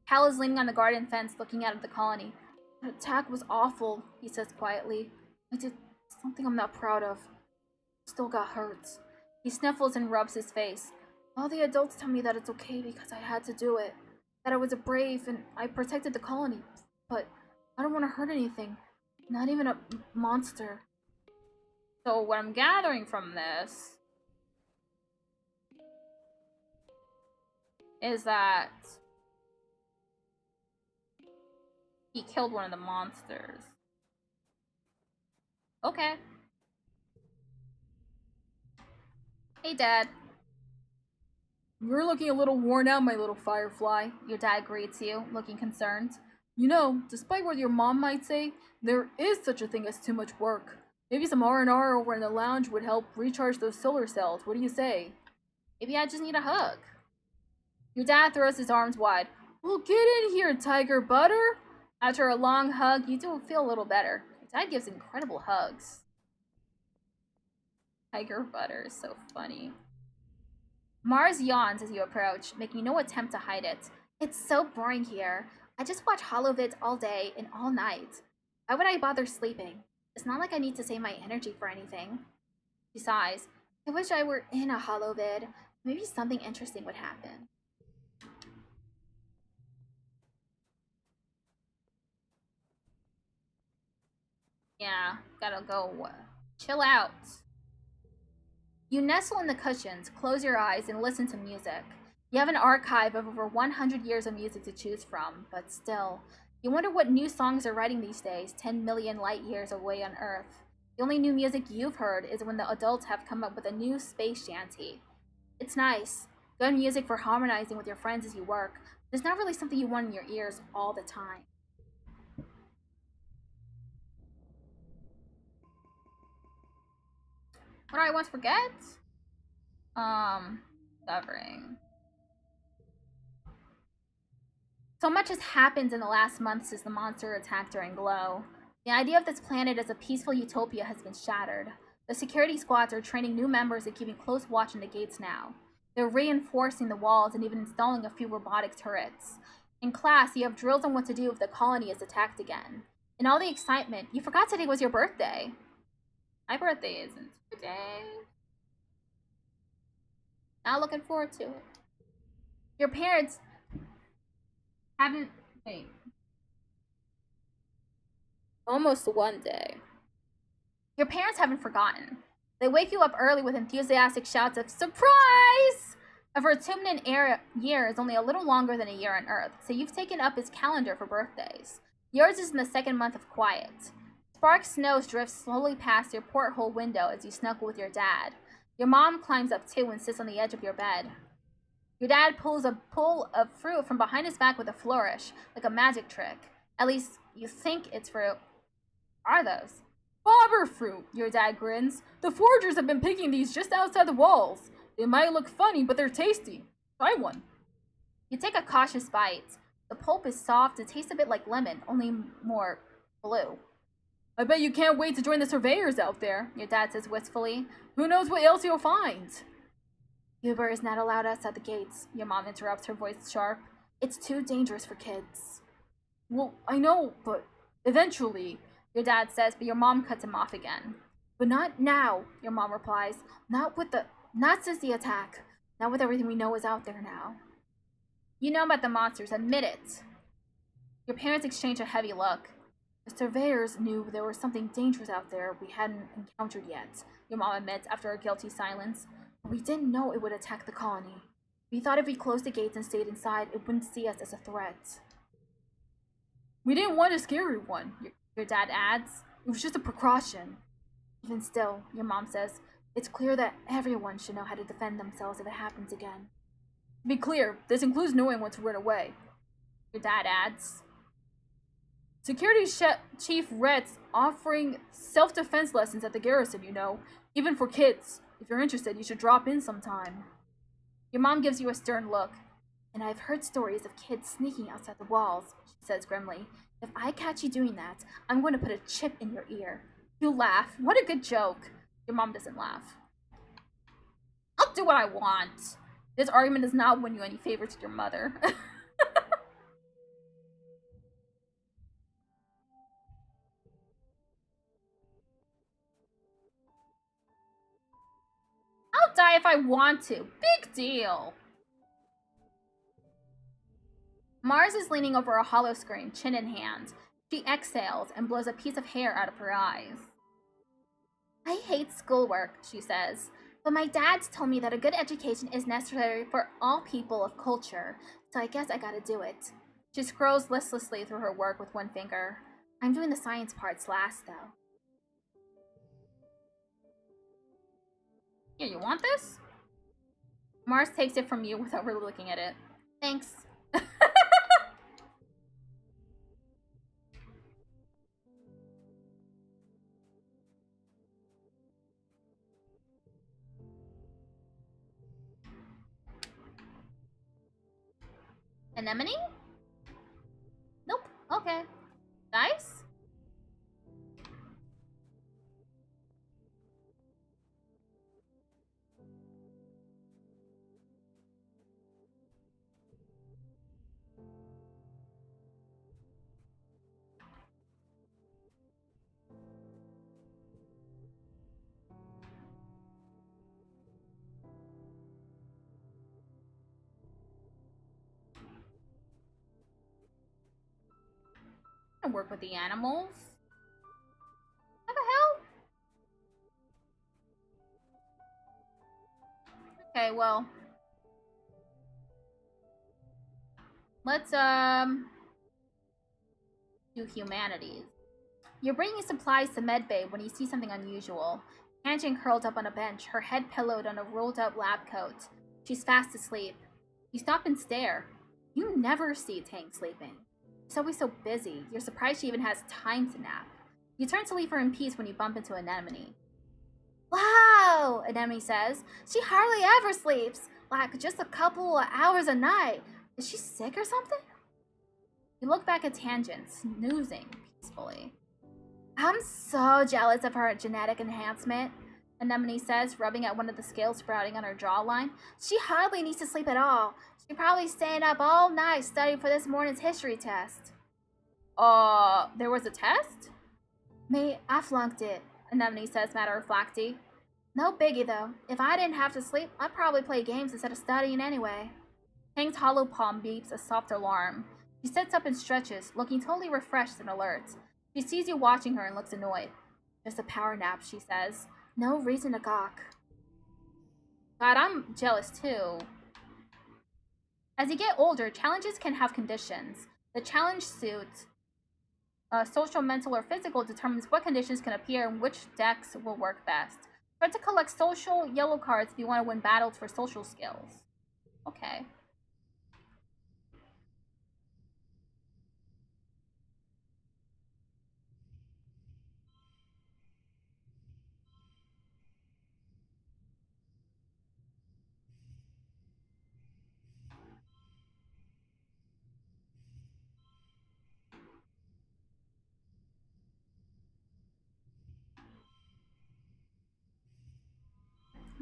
Hal is leaning on the garden fence looking out at the colony. The attack was awful, he says quietly. I did something I'm not proud of. Still got hurt. He sniffles and rubs his face. All the adults tell me that it's okay because I had to do it. That I was brave and I protected the colony. But I don't want to hurt anything. Not even a monster. So what I'm gathering from this is that he killed one of the monsters. Okay. Hey, Dad. You're looking a little worn out, my little firefly. Your dad greets you, looking concerned. You know, despite what your mom might say, there is such a thing as too much work. Maybe some R&R over in the lounge would help recharge those solar cells. What do you say? Maybe I just need a hug. Your dad throws his arms wide. Well, get in here, Tiger Butter. After a long hug, you do feel a little better. Your dad gives incredible hugs. Tiger Butter is so funny. Mars yawns as you approach, making no attempt to hide it. It's so boring here. I just watch holovids all day and all night. Why would I bother sleeping? It's not like I need to save my energy for anything. She sighs. I wish I were in a holovid. Maybe something interesting would happen. Yeah, gotta go chill out. You nestle in the cushions, close your eyes, and listen to music. You have an archive of over 100 years of music to choose from, but still, you wonder what new songs they're writing these days, 10 million light years away on Earth. The only new music you've heard is when the adults have come up with a new space shanty. It's nice. Good music for harmonizing with your friends as you work, but it's not really something you want in your ears all the time. What do I want to forget? Discovering. So much has happened in the last month since the monster attacked during Glow. The idea of this planet as a peaceful utopia has been shattered. The security squads are training new members and keeping close watch on the gates now. They're reinforcing the walls and even installing a few robotic turrets. In class, you have drills on what to do if the colony is attacked again. In all the excitement, you forgot today was your birthday. My birthday isn't today. Not looking forward to it. Your parents haven't... Wait. Almost one day. Your parents haven't forgotten. They wake you up early with enthusiastic shouts of surprise! A Vertumnan year is only a little longer than a year on Earth, so you've taken up his calendar for birthdays. Yours is in the second month of quiet. Spark snows drift slowly past your porthole window as you snuggle with your dad. Your mom climbs up too and sits on the edge of your bed. Your dad pulls a pull of fruit from behind his back with a flourish, like a magic trick. At least, you think it's fruit. Are those? Bobber fruit, your dad grins. The foragers have been picking these just outside the walls. They might look funny, but they're tasty. Try one. You take a cautious bite. The pulp is soft and tastes a bit like lemon, only more blue. I bet you can't wait to join the surveyors out there, your dad says wistfully. Who knows what else you'll find? Goober is not allowed outside the gates, your mom interrupts, her voice sharp. It's too dangerous for kids. Well, I know, but eventually, your dad says, but your mom cuts him off again. But not now, your mom replies. Not since the attack. Not with everything we know is out there now. You know about the monsters, admit it. Your parents exchange a heavy look. The surveyors knew there was something dangerous out there we hadn't encountered yet, your mom admits after a guilty silence. But we didn't know it would attack the colony. We thought if we closed the gates and stayed inside, it wouldn't see us as a threat. We didn't want to scare everyone, your dad adds. It was just a precaution. Even still, your mom says, it's clear that everyone should know how to defend themselves if it happens again. To be clear, this includes knowing when to run away, your dad adds. Security Chief Rett's offering self-defense lessons at the garrison, you know, even for kids. If you're interested, you should drop in sometime. Your mom gives you a stern look. And I've heard stories of kids sneaking outside the walls, she says grimly. If I catch you doing that, I'm going to put a chip in your ear. You laugh. What a good joke. Your mom doesn't laugh. I'll do what I want. This argument does not win you any favors with your mother. I'll die if I want to. Big deal. Mars is leaning over a hollow screen, chin in hand. She exhales and blows a piece of hair out of her eyes. I hate schoolwork, she says, but my dad's told me that a good education is necessary for all people of culture, so I guess I gotta do it. She scrolls listlessly through her work with one finger. I'm doing the science parts last, though. Here, you want this? Mars takes it from you without really looking at it. Thanks. Anemone? Nope. Okay. Dice? I work with the animals. What the hell? Okay, well. Let's, do humanities. You're bringing supplies to medbay when you see something unusual. Tangent curled up on a bench, her head pillowed on a rolled-up lab coat. She's fast asleep. You stop and stare. You never see Tang sleeping. She's always so busy. You're surprised she even has time to nap. You turn to leave her in peace when you bump into Anemone. Wow, Anemone says. She hardly ever sleeps. Like, just a couple of hours a night. Is she sick or something? You look back at Tangent, snoozing peacefully. I'm so jealous of her genetic enhancement, Anemone says, rubbing at one of the scales sprouting on her jawline. She hardly needs to sleep at all. She's probably staying up all night studying for this morning's history test. There was a test? Me, I flunked it, Anemone says matter-of-factly. No biggie, though. If I didn't have to sleep, I'd probably play games instead of studying anyway. Tang's hollow palm beeps a soft alarm. She sits up and stretches, looking totally refreshed and alert. She sees you watching her and looks annoyed. Just a power nap, she says. No reason to gawk. God, I'm jealous too. As you get older, challenges can have conditions. The challenge suit, social, mental, or physical, determines what conditions can appear and which decks will work best. Try to collect social yellow cards if you want to win battles for social skills. Okay.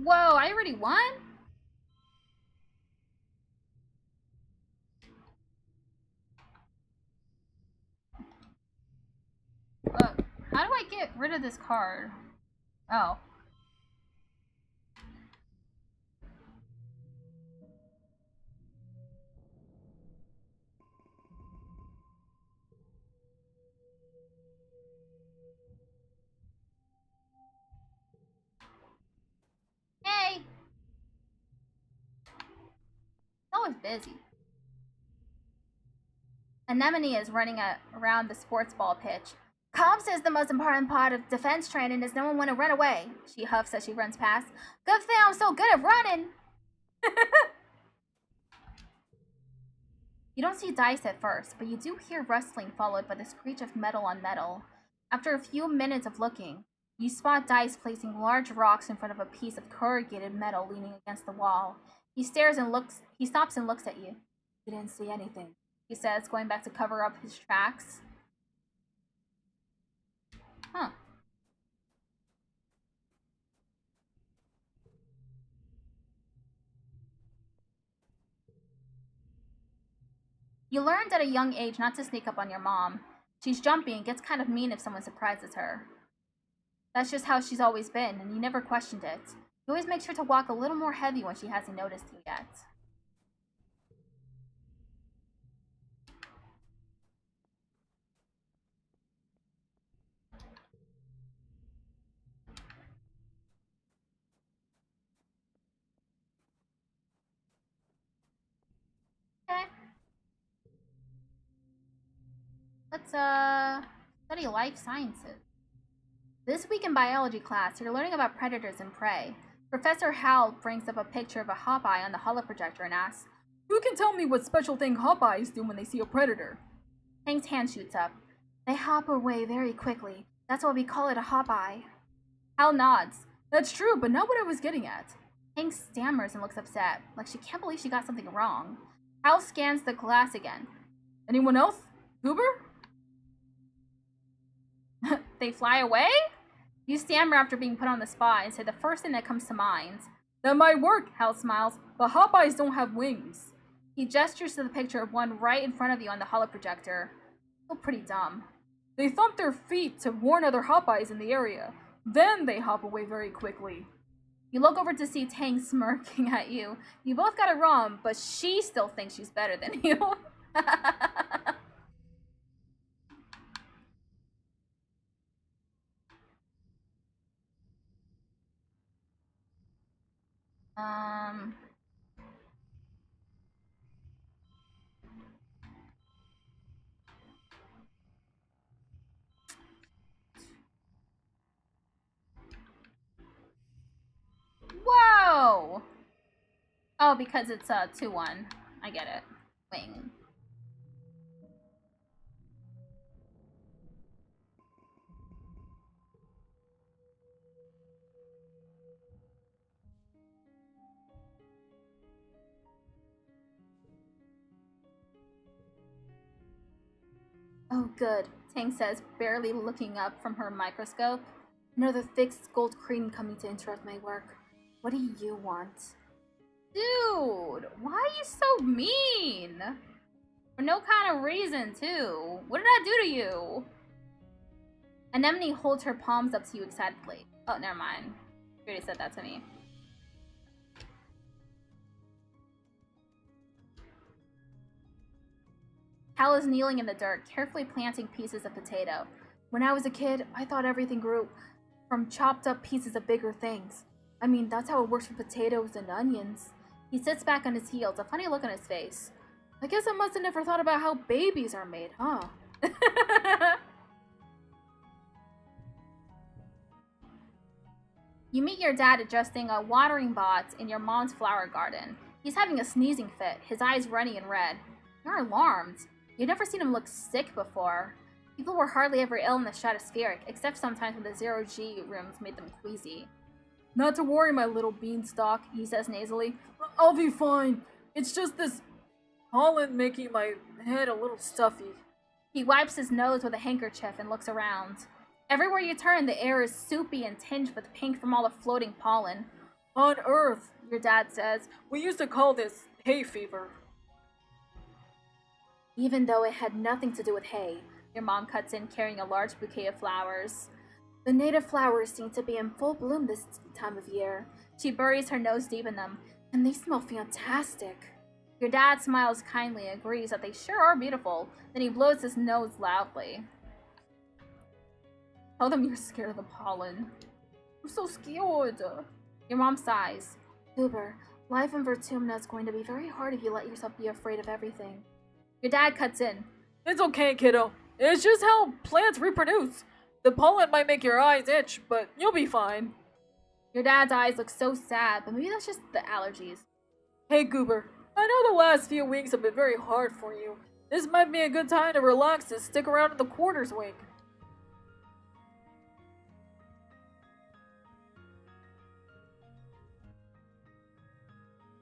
Whoa, I already won? How do I get rid of this card? Oh. Hey! It's always busy. Anemone is running around the sports ball pitch. Cobb says the most important part of defense training is knowing when to run away, she huffs as she runs past. Good thing I'm so good at running! You don't see dice at first, but you do hear rustling followed by the screech of metal on metal. After a few minutes of looking, you spot Dice placing large rocks in front of a piece of corrugated metal leaning against the wall. He stops and looks at you. You didn't see anything, he says, going back to cover up his tracks. Huh. You learned at a young age not to sneak up on your mom. She's jumpy and gets kind of mean if someone surprises her. That's just how she's always been, and you never questioned it. You always make sure to walk a little more heavy when she hasn't noticed you yet. Okay. Let's, study life sciences. This week in biology class, you're learning about predators and prey. Professor Hal brings up a picture of a hopeye on the holoprojector and asks, Who can tell me what special thing hopeyes do when they see a predator? Tang's hand shoots up. They hop away very quickly. That's why we call it a hopeye. Hal nods. That's true, but not what I was getting at. Tang stammers and looks upset, like she can't believe she got something wrong. Hal scans the glass again. Anyone else? Goober? They fly away? You stammer after being put on the spot and say the first thing that comes to mind. That might work, Hal smiles, but hopeyes don't have wings. He gestures to the picture of one right in front of you on the holoprojector. Feel pretty dumb. They thump their feet to warn other hopeyes in the area. Then they hop away very quickly. You look over to see Tang smirking at you. You both got it wrong, but she still thinks she's better than you. Whoa! Oh, because it's 2-1. I get it. Wing. Oh, good, Tang says, barely looking up from her microscope. Another thick gold cream coming to interrupt my work. What do you want? Dude, why are you so mean? For no kind of reason, too. What did I do to you? Anemone holds her palms up to you excitedly. Oh, never mind. You already said that to me. Hal is kneeling in the dirt, carefully planting pieces of potato. When I was a kid, I thought everything grew from chopped up pieces of bigger things. I mean, that's how it works for potatoes and onions. He sits back on his heels, a funny look on his face. I guess I must have never thought about how babies are made, huh? You meet your dad adjusting a watering pot in your mom's flower garden. He's having a sneezing fit, his eyes runny and red. You're alarmed. You've never seen him look sick before. People were hardly ever ill in the stratospheric, except sometimes when the zero-G rooms made them queasy. Not to worry, my little beanstalk, he says nasally. I'll be fine. It's just this pollen making my head a little stuffy. He wipes his nose with a handkerchief and looks around. Everywhere you turn, the air is soupy and tinged with pink from all the floating pollen. On Earth, your dad says, we used to call this hay fever. Even though it had nothing to do with hay, your mom cuts in carrying a large bouquet of flowers. The native flowers seem to be in full bloom this time of year. She buries her nose deep in them. And they smell fantastic. Your dad smiles kindly and agrees that they sure are beautiful. Then he blows his nose loudly. Tell them you're scared of the pollen. I'm so scared. Your mom sighs. Goober, life in Vertumna is going to be very hard if you let yourself be afraid of everything. Your dad cuts in. It's okay, kiddo. It's just how plants reproduce. The pollen might make your eyes itch, but you'll be fine. Your dad's eyes look so sad, but maybe that's just the allergies. Hey, Goober. I know the last few weeks have been very hard for you. This might be a good time to relax and stick around in the quarters wing.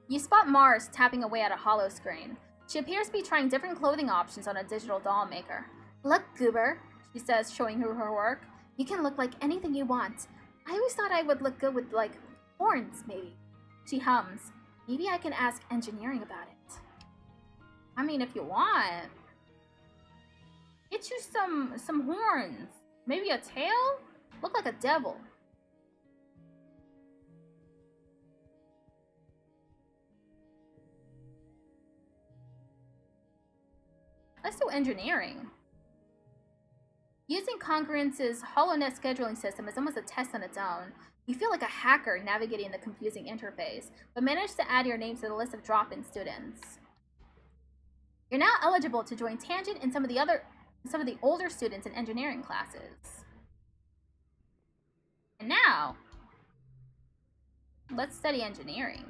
You spot Mars tapping away at a hollow screen. She appears to be trying different clothing options on a digital doll maker. Look, Goober, she says, showing her work. You can look like anything you want. I always thought I would look good with, like, horns, maybe. She hums. Maybe I can ask engineering about it. I mean, if you want. Get you some horns. Maybe a tail? Look like a devil. Let's do engineering. Using Congruence's HoloNet scheduling system is almost a test on its own. You feel like a hacker navigating the confusing interface, but manage to add your name to the list of drop-in students. You're now eligible to join Tangent and some of the older students in engineering classes. And now, Let's study engineering.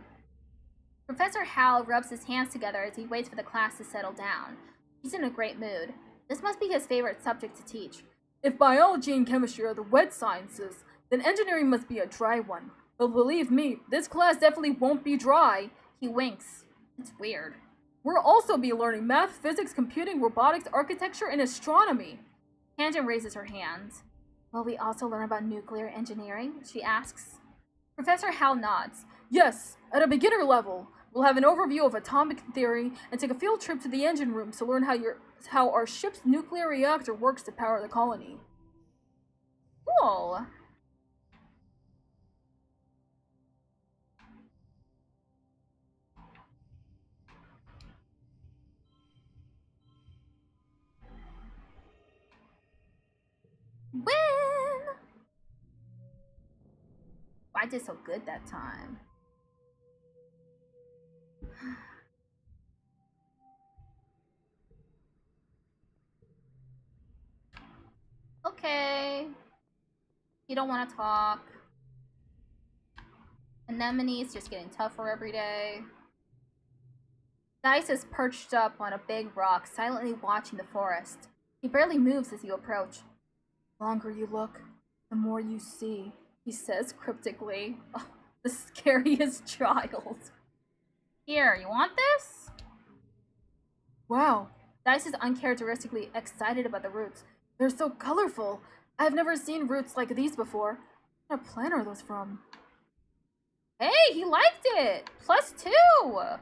Professor Hal rubs his hands together as he waits for the class to settle down. He's in a great mood. This must be his favorite subject to teach. If biology and chemistry are the wet sciences, then engineering must be a dry one. But believe me, this class definitely won't be dry. He winks. It's weird. We'll also be learning math, physics, computing, robotics, architecture, and astronomy. Tangent raises her hand. Will we also learn about nuclear engineering? She asks. Professor Hal nods. Yes, at a beginner level. We'll have an overview of atomic theory and take a field trip to the engine room to learn how our ship's nuclear reactor works to power the colony. Cool. Win! I did so good that time. Okay. You don't want to talk. Anemone's just getting tougher every day. Dice is perched up on a big rock, silently watching the forest. He barely moves as you approach. The longer you look, the more you see, he says cryptically. Oh, the scariest child. Here, you want this? Wow. Dice is uncharacteristically excited about the roots. They're so colorful. I've never seen roots like these before. What plant are those from? Hey, he liked it! +2!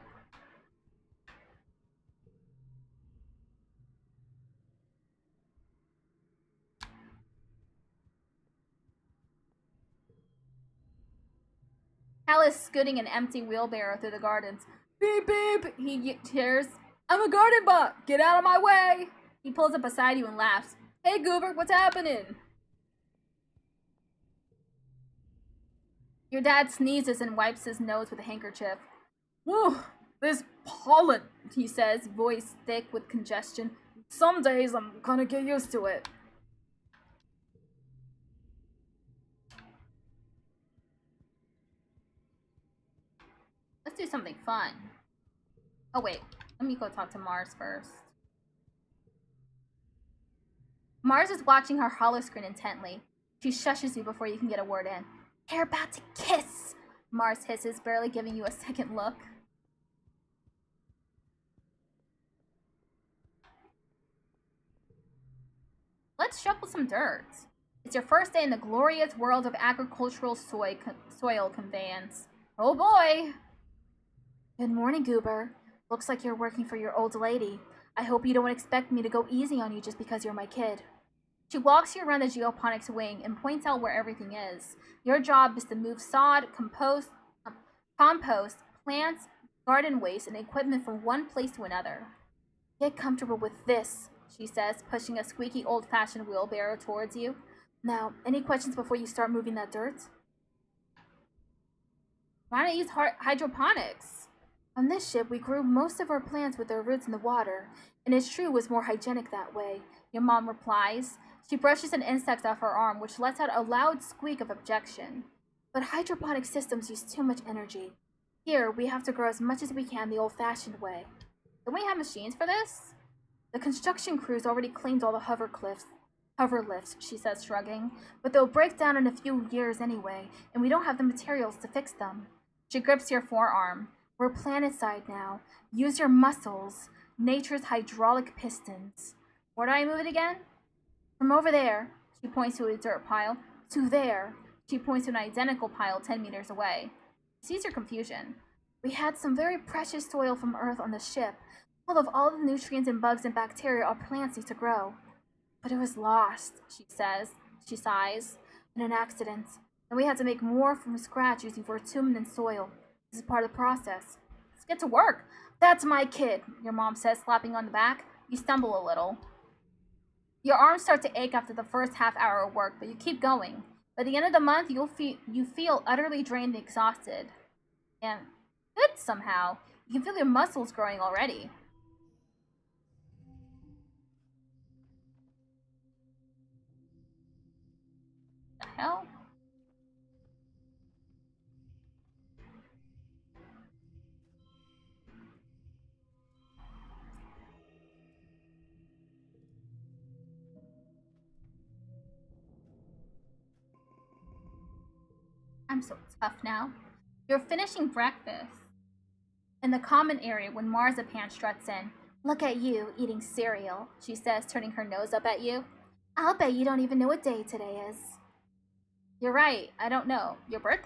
Hal is scooting an empty wheelbarrow through the gardens. Beep beep! He cheers. I'm a garden bot! Get out of my way! He pulls up beside you and laughs. Hey Goober, what's happening? Your dad sneezes and wipes his nose with a handkerchief. Whew, this pollen, he says, voice thick with congestion. Some days I'm gonna get used to it. Let's do something fun. Oh wait, let me go talk to Mars first. Mars is watching her holoscreen intently. She shushes you before you can get a word in. They're about to kiss! Mars hisses, barely giving you a second look. Let's shuffle some dirt. It's your first day in the glorious world of agricultural soil conveyance. Oh boy! Good morning, Goober. Looks like you're working for your old lady. I hope you don't expect me to go easy on you just because you're my kid. She walks you around the geoponics wing and points out where everything is. Your job is to move sod, compost, plants, garden waste, and equipment from one place to another. Get comfortable with this, she says, pushing a squeaky old-fashioned wheelbarrow towards you. Now, any questions before you start moving that dirt? Why not use hydroponics? On this ship, we grew most of our plants with their roots in the water, and it's true it was more hygienic that way, your mom replies. She brushes an insect off her arm, which lets out a loud squeak of objection. But hydroponic systems use too much energy. Here, we have to grow as much as we can the old-fashioned way. Don't we have machines for this? The construction crews already claimed all the hover lifts, she says, shrugging. But they'll break down in a few years anyway, and we don't have the materials to fix them. She grips your forearm. We're planet-side now. Use your muscles. Nature's hydraulic pistons. Where do I move it again? From over there, she points to a dirt pile, to there. She points to an identical pile 10 meters away. She sees your confusion. We had some very precious soil from Earth on the ship, full of all the nutrients and bugs and bacteria our plants need to grow. But it was lost, she says. She sighs. In an accident. And we had to make more from scratch using bitumen and soil. This is part of the process. Let's get to work. That's my kid, your mom says, slapping on the back. You stumble a little. Your arms start to ache after the first half hour of work, but you keep going. By the end of the month, you feel utterly drained and exhausted. And good somehow. You can feel your muscles growing already. The hell? I'm so tough now. You're finishing breakfast in the common area when Marzipan struts in. Look at you, eating cereal, she says, turning her nose up at you. I'll bet you don't even know what day today is. You're right, I don't know. Your birthday?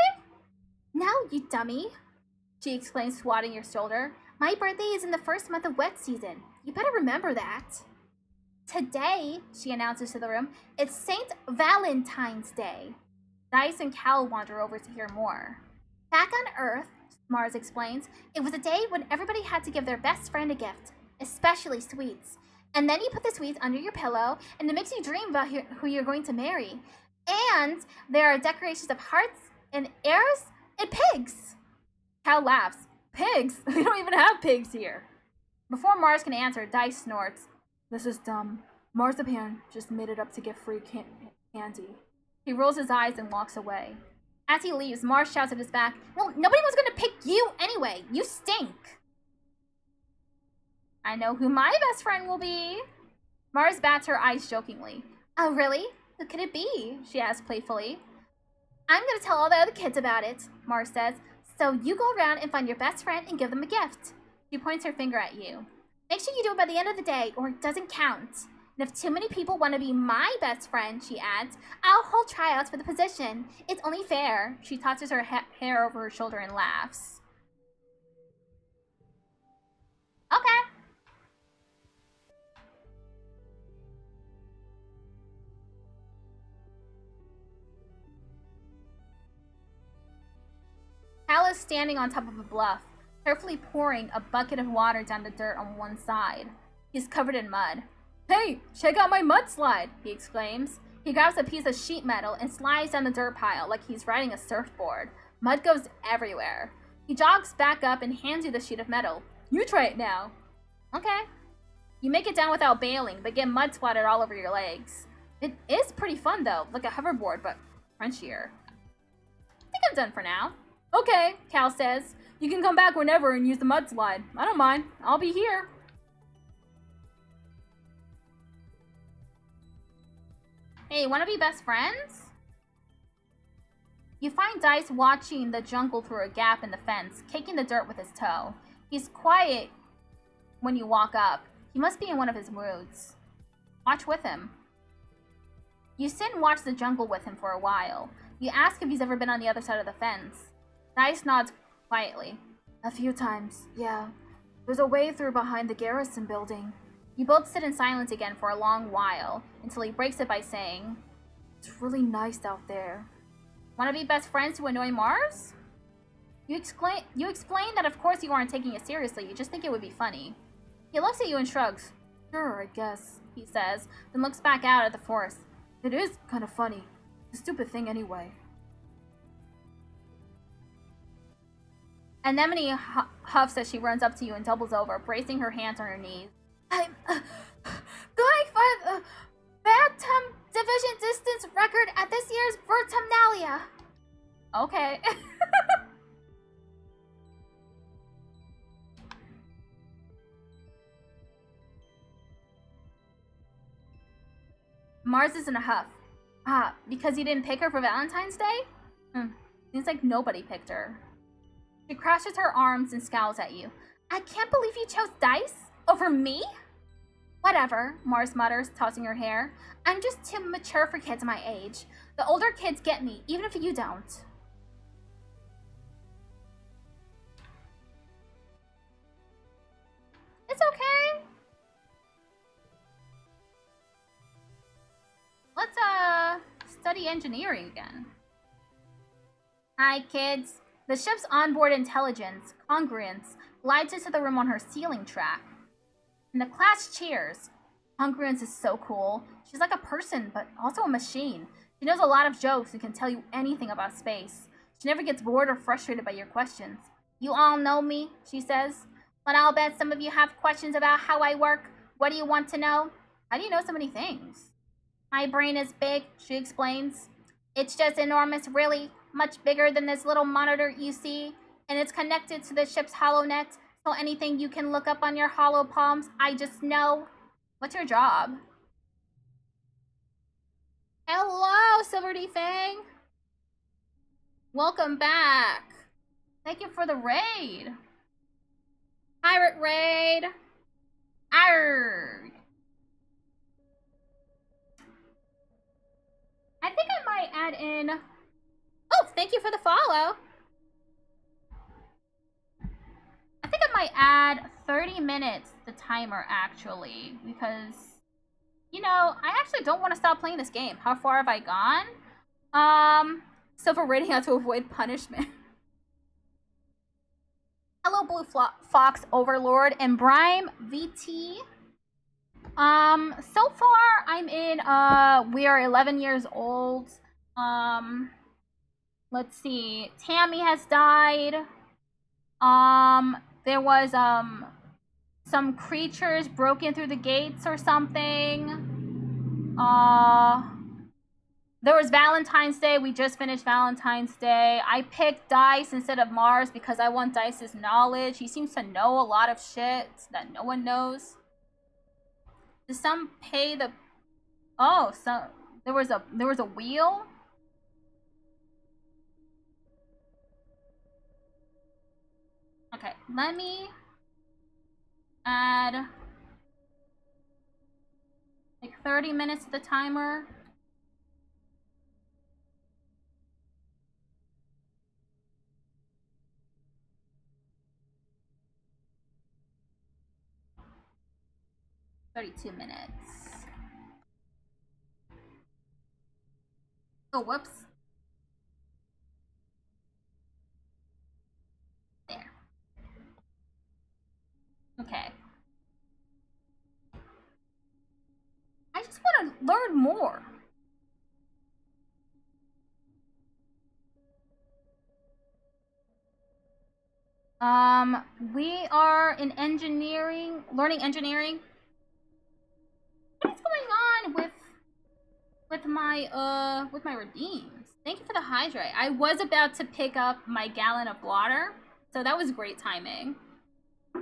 No, you dummy, she exclaims, swatting your shoulder. My birthday is in the first month of wet season. You better remember that. Today, she announces to the room, it's St. Valentine's Day. Dice and Cal wander over to hear more. Back on Earth, Mars explains, it was a day when everybody had to give their best friend a gift, especially sweets. And then you put the sweets under your pillow, and it makes you dream about who you're going to marry. And there are decorations of hearts and arrows and pigs. Cal laughs. Pigs? We don't even have pigs here. Before Mars can answer, Dice snorts. This is dumb. Marzipan just made it up to get free candy. He rolls his eyes and walks away. As he leaves, Mars shouts at his back, well, nobody was going to pick you anyway. You stink. I know who my best friend will be. Mars bats her eyes jokingly. Oh, really? Who could it be? She asks playfully. I'm going to tell all the other kids about it, Mars says. So you go around and find your best friend and give them a gift. She points her finger at you. Make sure you do it by the end of the day or it doesn't count. And if too many people want to be my best friend, she adds, I'll hold tryouts for the position. It's only fair. She tosses her hair over her shoulder and laughs. Okay. Hal is standing on top of a bluff, carefully pouring a bucket of water down the dirt on one side. He's covered in mud. Hey, check out my mudslide, he exclaims. He grabs a piece of sheet metal and slides down the dirt pile like he's riding a surfboard. Mud goes everywhere. He jogs back up and hands you the sheet of metal. You try it now. Okay. You make it down without bailing, but get mud splattered all over your legs. It is pretty fun though, like a hoverboard, but crunchier. I think I'm done for now. Okay, Cal says. You can come back whenever and use the mudslide. I don't mind. I'll be here. Hey, wanna be best friends? You find Dice watching the jungle through a gap in the fence, caking the dirt with his toe. He's quiet when you walk up. He must be in one of his moods. Watch with him. You sit and watch the jungle with him for a while. You ask if he's ever been on the other side of the fence. Dice nods quietly. A few times, yeah. There's a way through behind the garrison building. You both sit in silence again for a long while, until he breaks it by saying, It's really nice out there. Wanna be best friends to annoy Mars? You explain that of course you aren't taking it seriously, you just think it would be funny. He looks at you and shrugs. Sure, I guess, he says, then looks back out at the forest. It is kind of funny. It's a stupid thing anyway. Anemone huffs as she runs up to you and doubles over, bracing her hands on her knees. I'm going for the Bantam Division distance record at this year's Vertumnalia. Okay. Mars is in a huff. Ah, because you didn't pick her for Valentine's Day? Seems like nobody picked her. She crashes her arms and scowls at you. I can't believe you chose Dice over me? Whatever, Mars mutters, tossing her hair. I'm just too mature for kids my age. The older kids get me, even if you don't. It's okay. Let's, study engineering again. Hi, kids. The ship's onboard intelligence, Congruence, glides into the room on her sealing track. And the class cheers. Congruence is so cool. She's like a person, but also a machine. She knows a lot of jokes and can tell you anything about space. She never gets bored or frustrated by your questions. You all know me, she says. But I'll bet some of you have questions about how I work. What do you want to know? How do you know so many things? My brain is big, she explains. It's just enormous, really. Much bigger than this little monitor you see. And it's connected to the ship's HoloNet. So anything you can look up on your hollow palms, I just know. What's your job? Hello, Silver D Fang. Welcome back. Thank you for the raid. Pirate raid. Arrgh. I think I might add in... Oh, thank you for the follow. I think I might add 30 minutes the timer, actually, because, you know, I actually don't want to stop playing this game. How far have I gone? Silver rating how to avoid punishment. Hello, Blue Fox Overlord and Brime VT. So far I'm in, we are 11 years old. Let's see. Tammy has died. There was, some creatures broke in through the gates or something. There was Valentine's Day. We just finished Valentine's Day. I picked Dice instead of Mars because I want Dice's knowledge. He seems to know a lot of shit that no one knows. Did some pay the... Oh, so there was a wheel? Okay, let me add like 30 minutes to the timer. $32 minutes. Oh, whoops. There. Okay. I just want to learn more. We are in engineering, learning engineering. What is going on with my redeems? Thank you for the hydrate. I was about to pick up my gallon of water, so that was great timing. I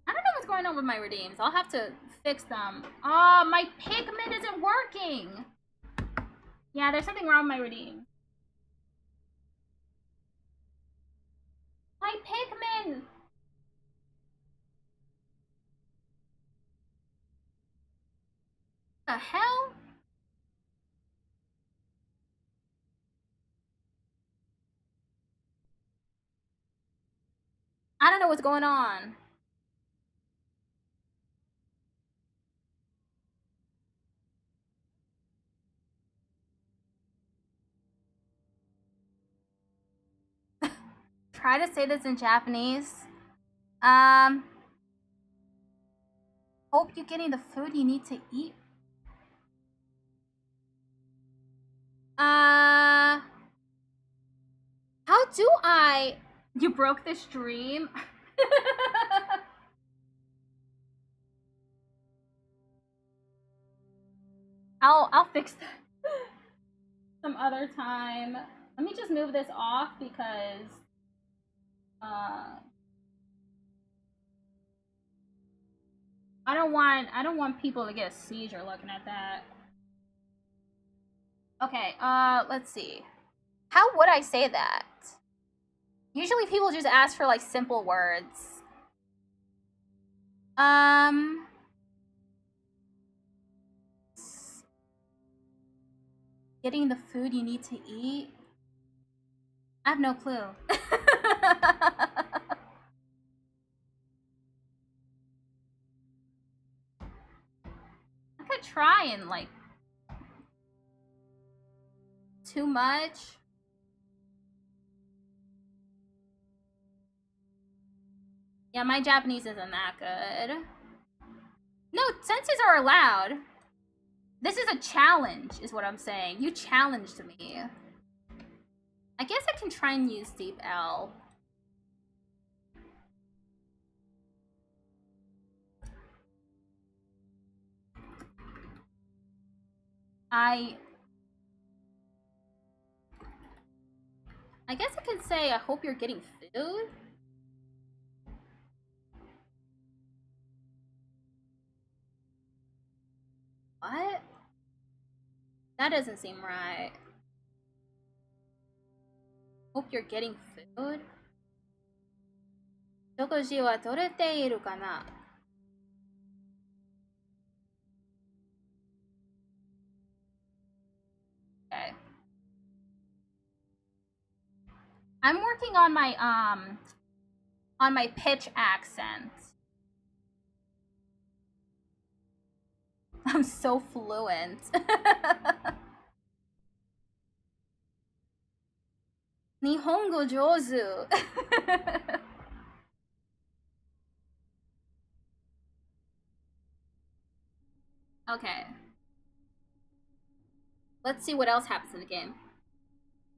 don't know what's going on with my redeems. I'll have to fix them. Oh, my pigment isn't working. Yeah, there's something wrong with my redeem. My pigment! The hell? I don't know what's going on. Try to say this in Japanese. Hope you're getting the food you need to eat. How do I... You broke the stream? I'll fix that some other time. Let me just move this off because I don't want people to get a seizure looking at that. Okay, let's see. How would I say that? Usually people just ask for like simple words. Getting the food you need to eat? I have no clue. I could try and like too much. Yeah, my Japanese isn't that good. No, senses are allowed. This is a challenge, is what I'm saying. You challenged me. I guess I can try and use Deep L. I guess I can say, I hope you're getting food. What? That doesn't seem right. Hope you're getting food. 食事は取れているかな? Okay. I'm working on my pitch accent. I'm so fluent. Nihongo jozu. Okay. Let's see what else happens in the game.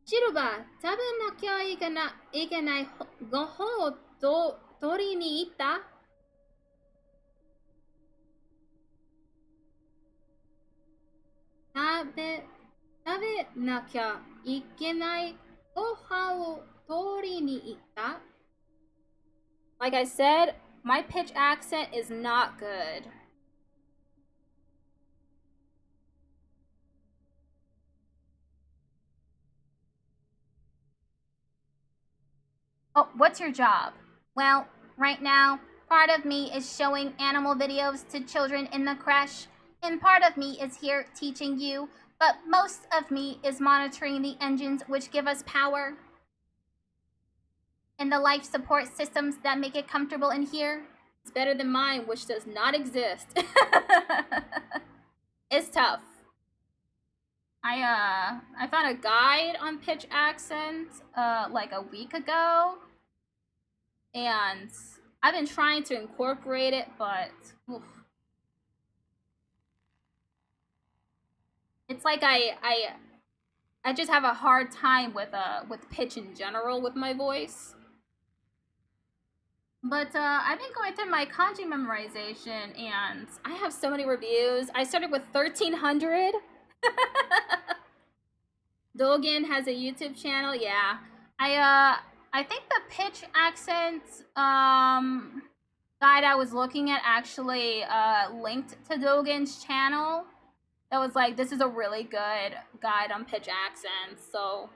Shiruba, 食べなきゃいけないご飯を取りに行った? 食べなきゃいけないご飯を取りに行った? Like I said, my pitch accent is not good. Oh, what's your job? Well, right now, part of me is showing animal videos to children in the creche, and part of me is here teaching you, but most of me is monitoring the engines which give us power and the life support systems that make it comfortable in here. It's better than mine, which does not exist. It's tough. I found a guide on pitch accent like a week ago, and I've been trying to incorporate it, but oof. It's like I just have a hard time with pitch in general with my voice. But I've been going through my kanji memorization, and I have so many reviews. I started with 1,300. Dogen has a YouTube channel. Yeah, I think the pitch accent guide I was looking at actually linked to Dogen's channel. That was like, this is a really good guide on pitch accents. So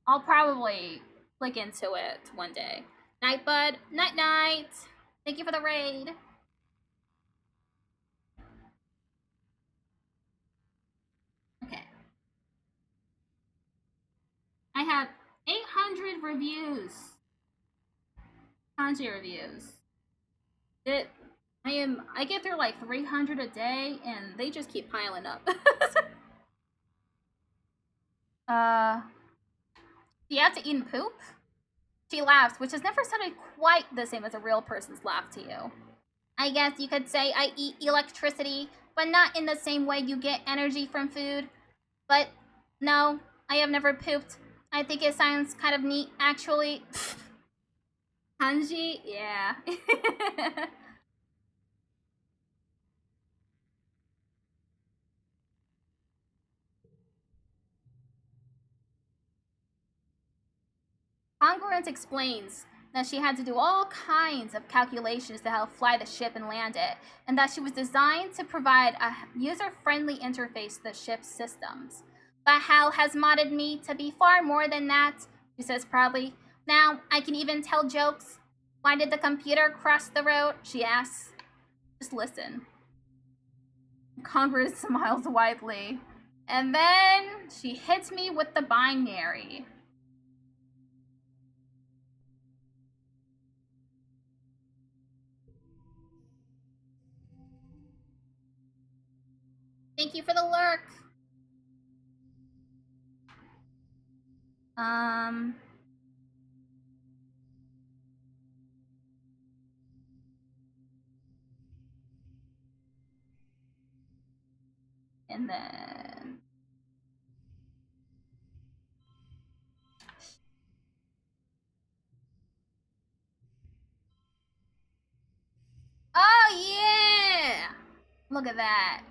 I'll probably click into it one day. Night, bud. Night, night. Thank you for the raid. Okay. I have 800 reviews. Kanji reviews. I get through like 300 a day, and they just keep piling up. Do you have to eat and poop? She laughs, which has never sounded quite the same as a real person's laugh to you. I guess you could say I eat electricity, but not in the same way you get energy from food. But no, I have never pooped. I think it sounds kind of neat, actually. Kanji? Yeah. Congruence explains that she had to do all kinds of calculations to help fly the ship and land it, and that she was designed to provide a user-friendly interface to the ship's systems. But Hal has modded me to be far more than that, she says proudly. Now, I can even tell jokes. Why did the computer cross the road? She asks. Just listen. Congruence smiles widely. And then she hits me with the binary. Thank you for the lurk. And then oh yeah! Look at that.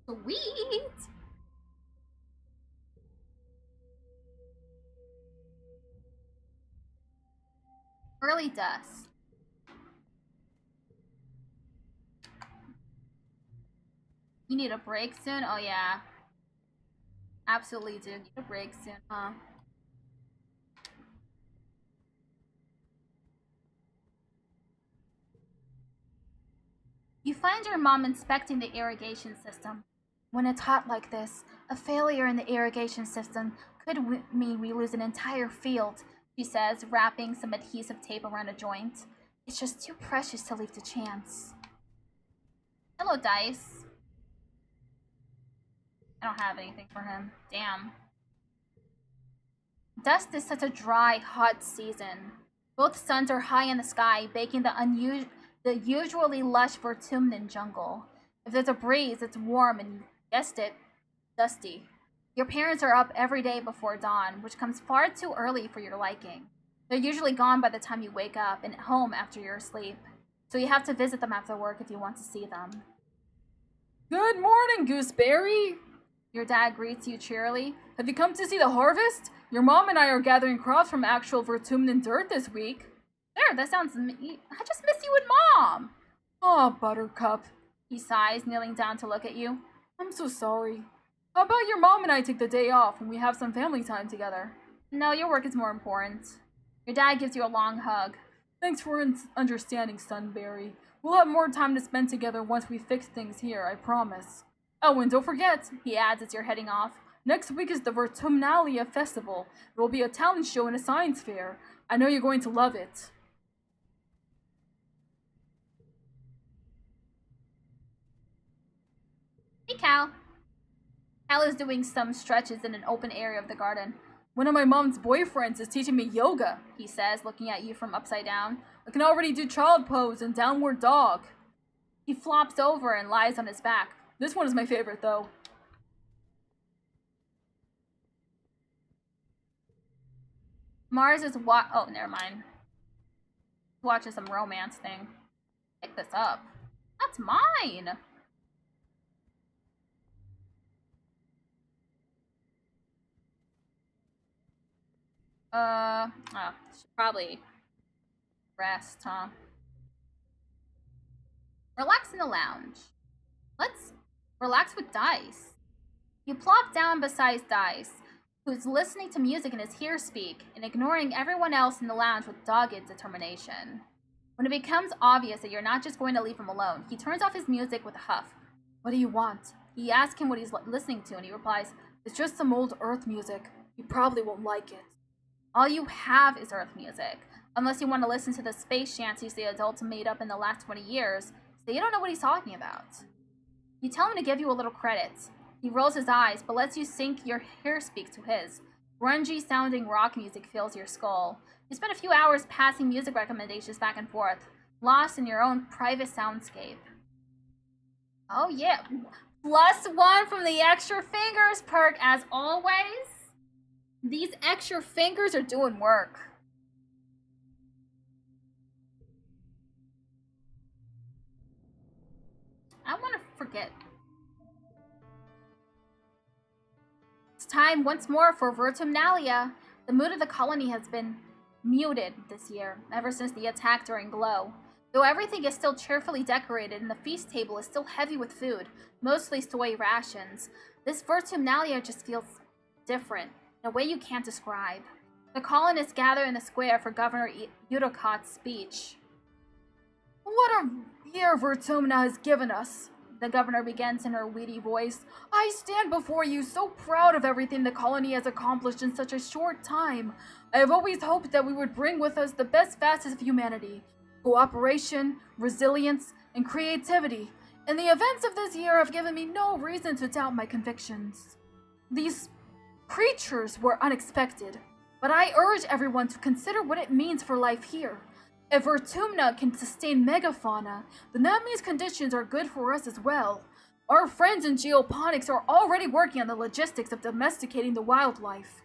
Sweet. Early dust. You need a break soon? Oh yeah. Absolutely do. Need a break soon, huh? You find your mom inspecting the irrigation system. When it's hot like this, a failure in the irrigation system could mean we lose an entire field, she says, wrapping some adhesive tape around a joint. It's just too precious to leave to chance. Hello, Dice. I don't have anything for him. Damn. Dust is such a dry, hot season. Both suns are high in the sky, baking the usually lush Vertumnan jungle. If there's a breeze, it's warm and, you guessed it, dusty. Your parents are up every day before dawn, which comes far too early for your liking. They're usually gone by the time you wake up and home after you're asleep, so you have to visit them after work if you want to see them. Good morning, Gooseberry! Your dad greets you cheerily. Have you come to see the harvest? Your mom and I are gathering crops from actual Vertumnan dirt this week. Sure, that sounds... I just miss you and Mom! Aw, Buttercup. He sighs, kneeling down to look at you. I'm so sorry. How about your mom and I take the day off and we have some family time together? No, your work is more important. Your dad gives you a long hug. Thanks for understanding, Sunberry. We'll have more time to spend together once we fix things here, I promise. Oh, and don't forget, he adds as you're heading off. Next week is the Vertumnalia Festival. There will be a talent show and a science fair. I know you're going to love it. Hey, Cal. Cal is doing some stretches in an open area of the garden. One of my mom's boyfriends is teaching me yoga, he says, looking at you from upside down. I can already do child pose and downward dog. He flops over and lies on his back. This one is my favorite, though. Mars is oh, never mind. Watching some romance thing. Pick this up. That's mine! Should probably rest, huh? Relax in the lounge. Let's relax with Dice. You plop down beside Dice, who's listening to music in his ear speak and ignoring everyone else in the lounge with dogged determination. When it becomes obvious that you're not just going to leave him alone, he turns off his music with a huff. What do you want? You ask him what he's listening to, and he replies, It's just some old Earth music. You probably won't like it. All you have is Earth music, unless you want to listen to the space shanties the adults made up in the last 20 years, so you don't know what he's talking about. You tell him to give you a little credit. He rolls his eyes, but lets you sync your hair speak to his. Grungy-sounding rock music fills your skull. You spend a few hours passing music recommendations back and forth, lost in your own private soundscape. Oh yeah, +1 from the extra fingers perk as always. These extra fingers are doing work. I want to forget. It's time once more for Vertumnalia. The mood of the colony has been muted this year, ever since the attack during Glow. Though everything is still cheerfully decorated and the feast table is still heavy with food, mostly soy rations, this Vertumnalia just feels different, in a way you can't describe. The colonists gather in the square for Governor Udocot's speech. What a year Vertumna has given us, the governor begins in her weedy voice. I stand before you so proud of everything the colony has accomplished in such a short time. I have always hoped that we would bring with us the best facets of humanity. Cooperation, resilience, and creativity. And the events of this year have given me no reason to doubt my convictions. These creatures were unexpected, but I urge everyone to consider what it means for life here. If Vertumna can sustain megafauna, then that means conditions are good for us as well. Our friends in geoponics are already working on the logistics of domesticating the wildlife.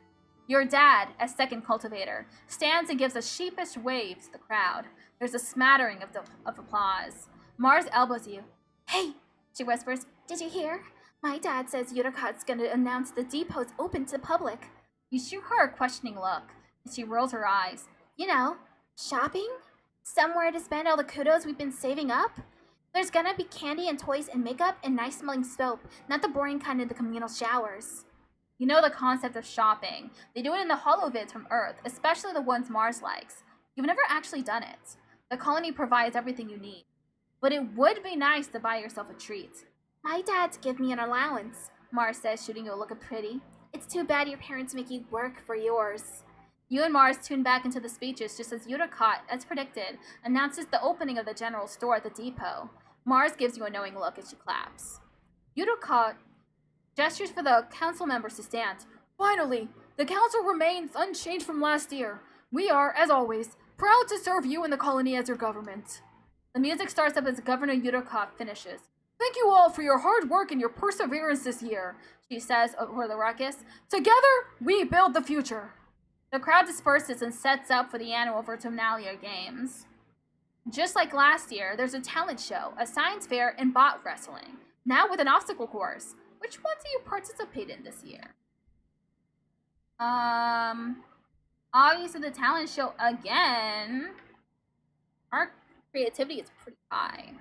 Your dad, as second cultivator, stands and gives a sheepish wave to the crowd. There's a smattering of applause. Mars elbows you. Hey, she whispers, did you hear? My dad says Udocot's gonna announce the depot's open to the public. You shoot her a questioning look, and she rolls her eyes. You know, shopping? Somewhere to spend all the kudos we've been saving up? There's gonna be candy and toys and makeup and nice-smelling soap, not the boring kind in the communal showers. You know the concept of shopping. They do it in the holovids from Earth, especially the ones Mars likes. You've never actually done it. The colony provides everything you need. But it would be nice to buy yourself a treat. My dad's give me an allowance, Mars says, shooting you a look of pity. It's too bad your parents make you work for yours. You and Mars tune back into the speeches just as Yudicott, as predicted, announces the opening of the general store at the depot. Mars gives you a knowing look as she claps. Yudicott gestures for the council members to stand. Finally, the council remains unchanged from last year. We are, as always, proud to serve you and the colony as your government. The music starts up as Governor Yudicott finishes. Thank you all for your hard work and your perseverance this year, she says over the ruckus. Together, we build the future. The crowd disperses and sets up for the annual Virtunalia Games. Just like last year, there's a talent show, a science fair, and bot wrestling. Now with an obstacle course. Which one do you participate in this year? Obviously the talent show again. Our creativity is pretty high.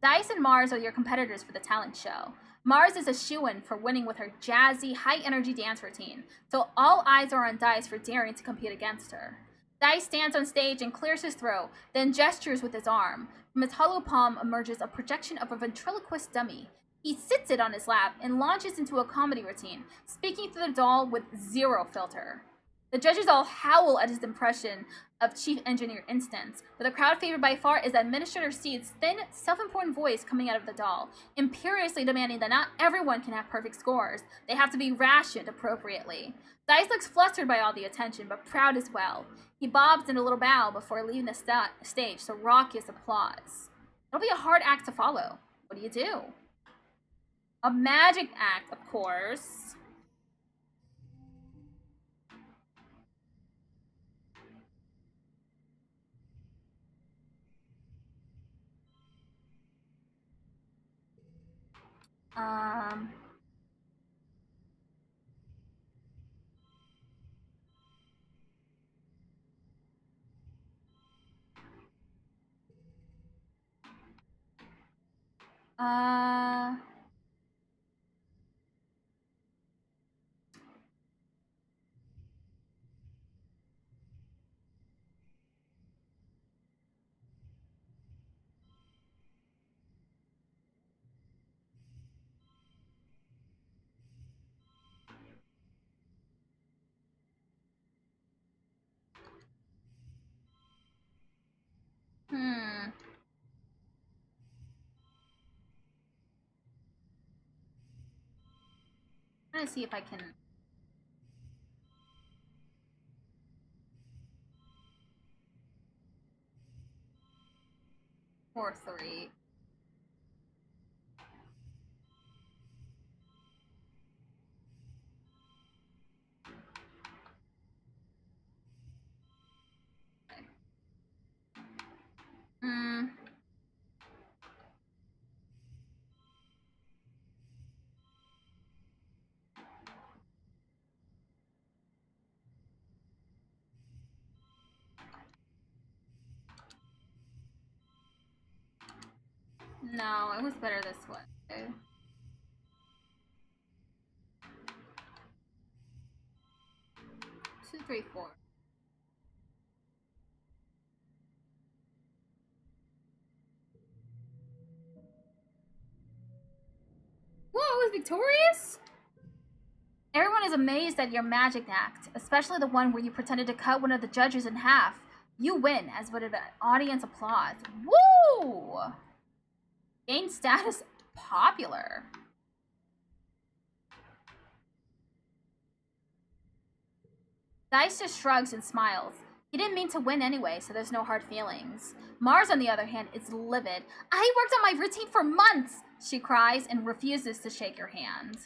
Dice and Mars are your competitors for the talent show. Mars is a shoo-in for winning with her jazzy, high-energy dance routine, so all eyes are on Dice for daring to compete against her. Dice stands on stage and clears his throat, then gestures with his arm. From his hollow palm emerges a projection of a ventriloquist dummy. He sits it on his lap and launches into a comedy routine, speaking to the doll with zero filter. The judges all howl at his impression of Chief Engineer Instance, but the crowd favored by far is Administrator Seed's thin, self-important voice coming out of the doll, imperiously demanding that not everyone can have perfect scores. They have to be rationed appropriately. Dice looks flustered by all the attention, but proud as well. He bobs in a little bow before leaving the stage to raucous applause. It'll be a hard act to follow. What do? A magic act, of course. I'm gonna see if I can. 4-3. No, it was better this way. 2, 3, 4. Whoa, I was victorious? Everyone is amazed at your magic act, especially the one where you pretended to cut one of the judges in half. You win, as would an audience applause. Woo! Gain status popular. Dice just shrugs and smiles. He didn't mean to win anyway, so there's no hard feelings. Mars, on the other hand, is livid. I worked on my routine for months, she cries and refuses to shake your hand.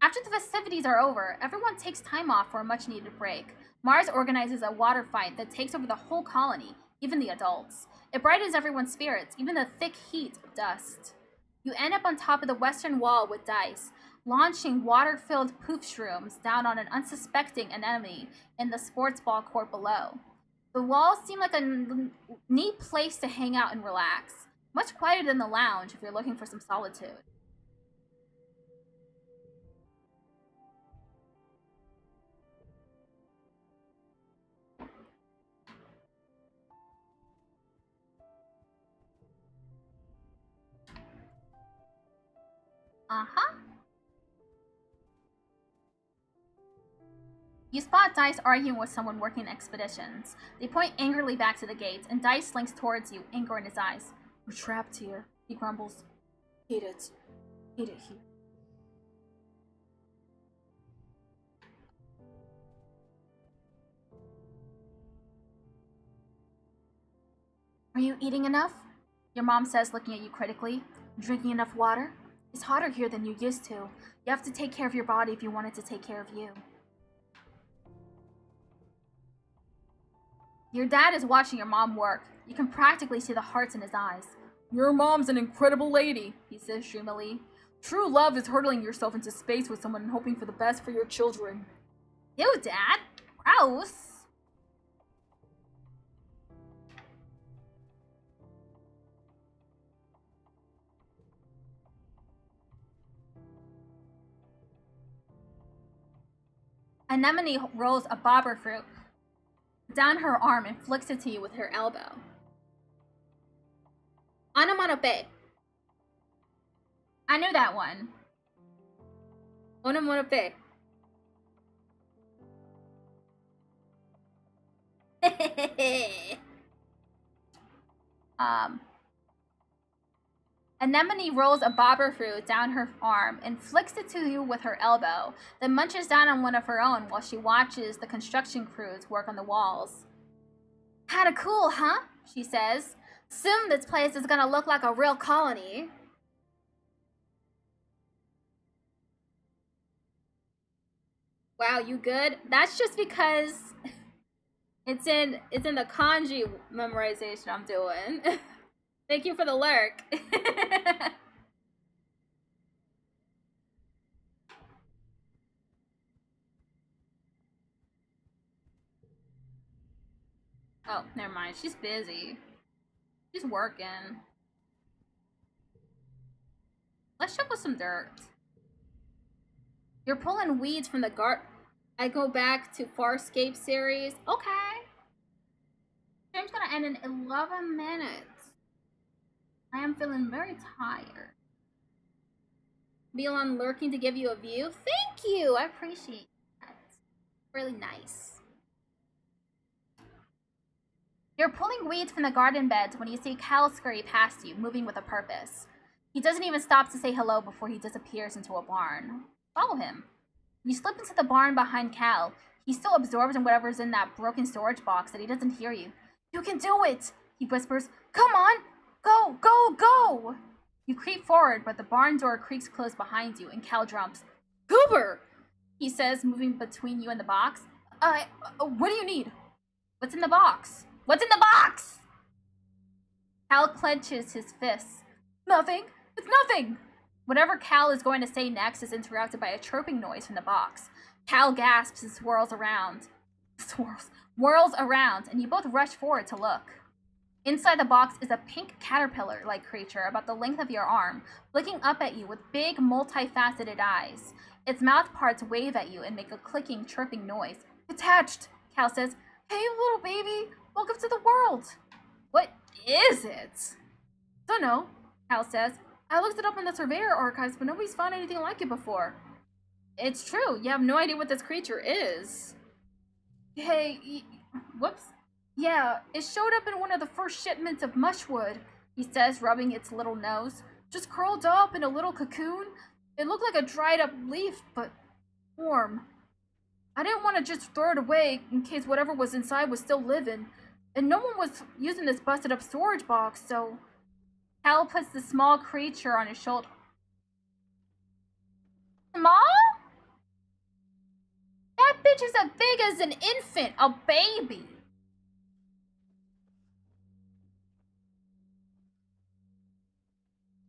After the festivities are over, everyone takes time off for a much-needed break. Mars organizes a water fight that takes over the whole colony, even the adults. It brightens everyone's spirits, even the thick heat of dust. You end up on top of the western wall with Dice, launching water-filled poof shrooms down on an unsuspecting enemy in the sports ball court below. The walls seem like a neat place to hang out and relax, much quieter than the lounge if you're looking for some solitude. Uh-huh. You spot Dice arguing with someone working expeditions. They point angrily back to the gates, and Dice slinks towards you, anger in his eyes. We're trapped here, he grumbles. Hate it. Hate it here. Are you eating enough? Your mom says, looking at you critically. Drinking enough water? It's hotter here than you used to. You have to take care of your body if you want it to take care of you. Your dad is watching your mom work. You can practically see the hearts in his eyes. Your mom's an incredible lady, he says dreamily. True love is hurtling yourself into space with someone and hoping for the best for your children. Ew, Dad. Gross. Anemone rolls a bobber fruit down her arm and flicks it to you with her elbow. Onomatope. I knew that one. Onomatope. Anemone rolls a bobber fruit down her arm and flicks it to you with her elbow, then munches down on one of her own while she watches the construction crews work on the walls. Kinda cool, huh? She says. Soon this place is gonna look like a real colony. Wow, you good? That's just because it's in the kanji memorization I'm doing. Thank you for the lurk. Oh, never mind. She's busy. She's working. Let's shovel some dirt. You're pulling weeds from the I go back to Farscape series. Okay. Stream's gonna end in 11 minutes. I am feeling very tired. Belon lurking to give you a view. Thank you. I appreciate that. Really nice. You're pulling weeds from the garden beds when you see Cal scurry past you, moving with a purpose. He doesn't even stop to say hello before he disappears into a barn. Follow him. You slip into the barn behind Cal. He's so absorbed in whatever's in that broken storage box that he doesn't hear you. You can do it, he whispers. Come on! Go, go, go! You creep forward, but the barn door creaks closed behind you, and Cal drums. Goober! He says, moving between you and the box. What do you need? What's in the box? What's in the box? Cal clenches his fists. Nothing. It's nothing. Whatever Cal is going to say next is interrupted by a chirping noise from the box. Cal gasps and swirls around, and you both rush forward to look. Inside the box is a pink caterpillar-like creature about the length of your arm, looking up at you with big, multifaceted eyes. Its mouth parts wave at you and make a clicking, chirping noise. It's hatched, Cal says. Hey, little baby, welcome to the world. What is it? Dunno, Cal says. I looked it up in the Surveyor archives, but nobody's found anything like it before. It's true. You have no idea what this creature is. Hey, whoops. Yeah, it showed up in one of the first shipments of mushwood, he says, rubbing its little nose. Just curled up in a little cocoon. It looked like a dried up leaf, but warm. I didn't want to just throw it away in case whatever was inside was still living. And no one was using this busted up storage box, so... Cal puts the small creature on his shoulder. Small? That bitch is as big as an infant, a baby.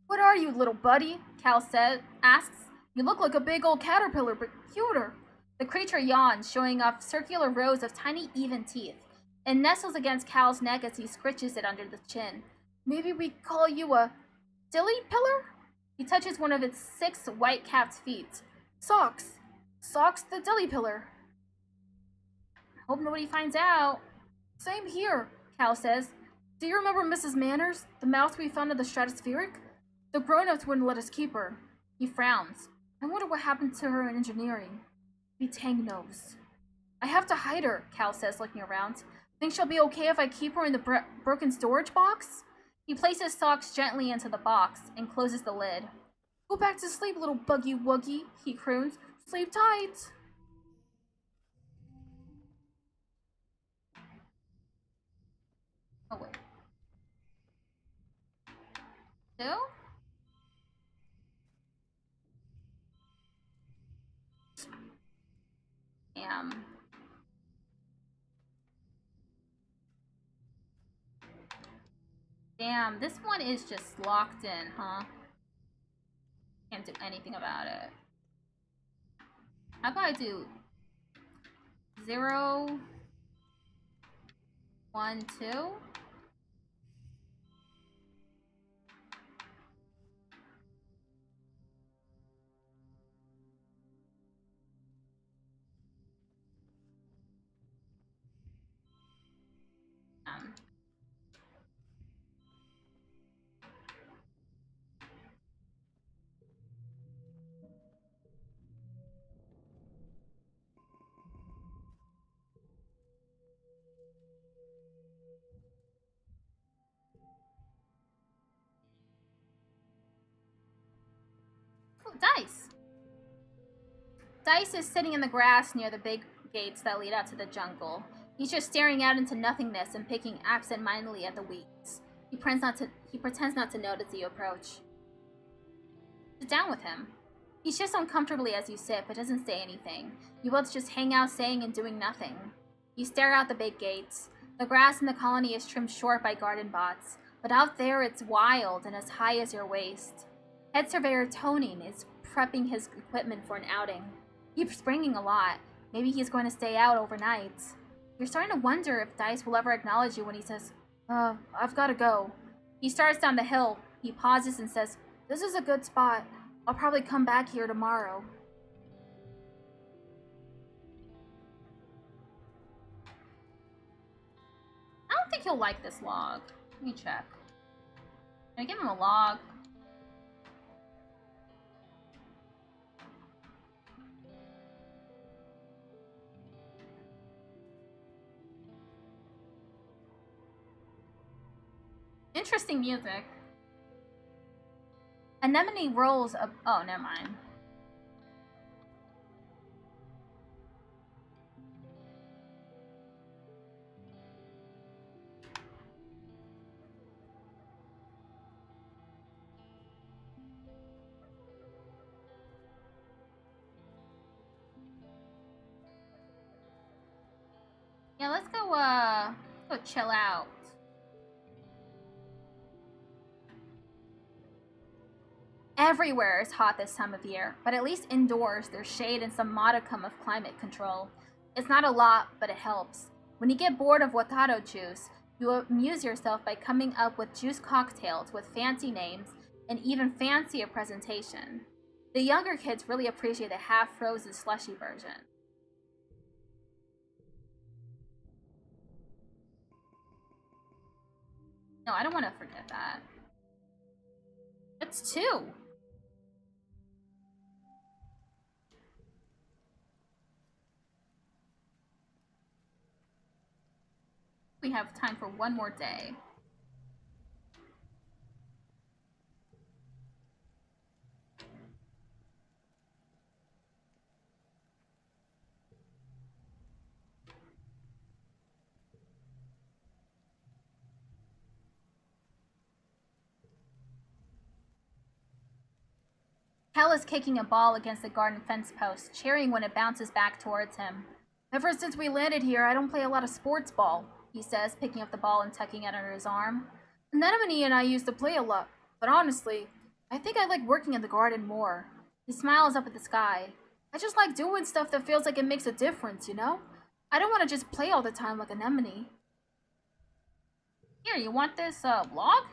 What are you, little buddy? Cal asks. You look like a big old caterpillar, but cuter. The creature yawns, showing off circular rows of tiny, even teeth, and nestles against Cal's neck as he scritches it under the chin. Maybe we call you a dilly pillar? He touches one of its 6 white-capped feet. Socks. Socks the dilly pillar. Hope nobody finds out. Same here, Cal says. Do you remember Mrs. Manners, the mouse we found in the stratospheric? The grown-ups wouldn't let us keep her. He frowns. I wonder what happened to her in engineering. Maybe Tang knows. I have to hide her, Cal says, looking around. Think she'll be okay if I keep her in the broken storage box? He places socks gently into the box and closes the lid. Go back to sleep, little buggy wuggy, he croons. Sleep tight. Oh, wait. Two? Damn. Damn, this one is just locked in, huh? Can't do anything about it. How about I do 0, 1, 2? Dice! Dice is sitting in the grass near the big gates that lead out to the jungle. He's just staring out into nothingness and picking absent-mindedly at the weeds. He pretends not to notice you approach. Sit down with him. He shifts uncomfortably as you sit, but doesn't say anything. You both just hang out saying and doing nothing. You stare out the big gates. The grass in the colony is trimmed short by garden bots, but out there it's wild and as high as your waist. Head Surveyor Toning is prepping his equipment for an outing. He's bringing a lot. Maybe he's going to stay out overnight. You're starting to wonder if Dice will ever acknowledge you when he says, I've gotta go. He starts down the hill. He pauses and says, this is a good spot. I'll probably come back here tomorrow. I don't think he'll like this log. Let me check. Can I give him a log? Interesting music. Anemone rolls a... Oh, never mind. Yeah, let's go chill out. Everywhere is hot this time of year, but at least indoors there's shade and some modicum of climate control. It's not a lot, but it helps. When you get bored of Watato juice, you amuse yourself by coming up with juice cocktails with fancy names and even fancier presentation. The younger kids really appreciate the half-frozen slushy version. No, I don't want to forget that. It's 2. We have time for one more day. Cal is kicking a ball against the garden fence post, cheering when it bounces back towards him. Ever since we landed here, I don't play a lot of sports ball, he says, picking up the ball and tucking it under his arm. Anemone and I used to play a lot, but honestly, I think I like working in the garden more. He smiles up at the sky. I just like doing stuff that feels like it makes a difference, you know? I don't want to just play all the time like Anemone. Here, you want this, log?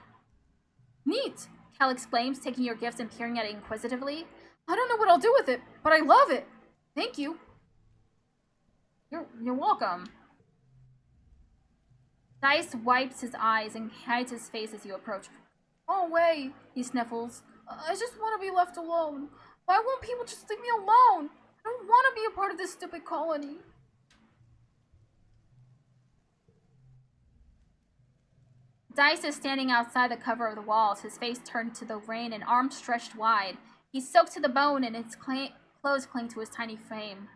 Neat! Cal exclaims, taking your gifts and peering at it inquisitively. I don't know what I'll do with it, but I love it. Thank you. You're welcome. Dice wipes his eyes and hides his face as you approach. Go away, he sniffles. I just want to be left alone. Why won't people just leave me alone? I don't want to be a part of this stupid colony. Dice is standing outside the cover of the walls, his face turned to the rain and arms stretched wide. He's soaked to the bone and his clothes cling to his tiny frame.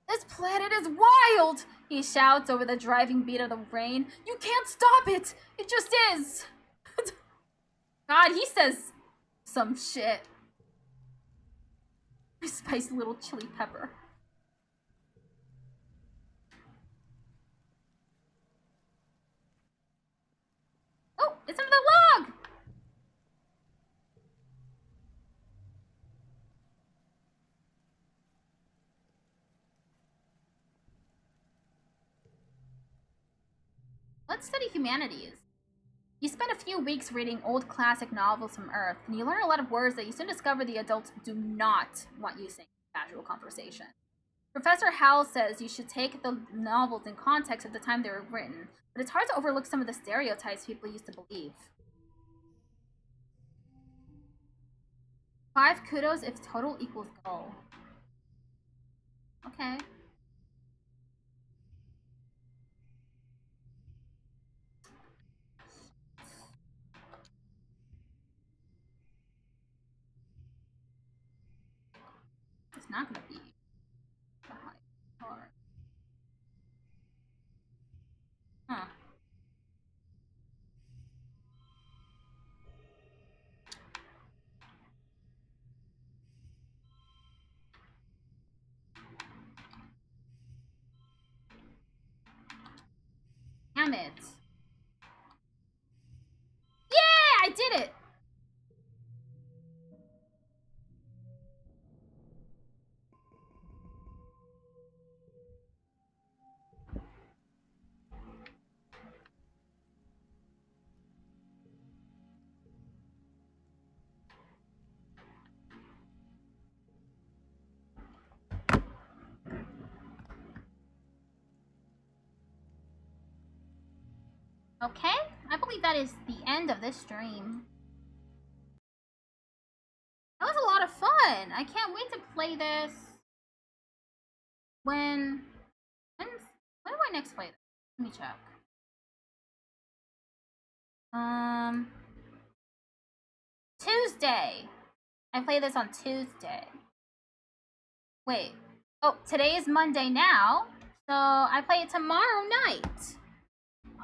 This planet is wild! He shouts over the driving beat of the rain. You can't stop it! It just is! God, he says some shit. Spicy little chili pepper. Oh, it's under the log! Let's study humanities. You spend a few weeks reading old classic novels from Earth, and you learn a lot of words that you soon discover the adults do not want you saying in casual conversation. Professor Howell says you should take the novels in context at the time they were written, but it's hard to overlook some of the stereotypes people used to believe. 5 kudos if total equals goal. Okay. It's not gonna be the high part. Huh. Damn it. Yeah, I did it! Okay, I believe that is the end of this stream. That was a lot of fun. I can't wait to play this. When do I next play this? Let me check. Tuesday. I play this on Tuesday. Wait. Oh, today is Monday now, so I play it tomorrow night.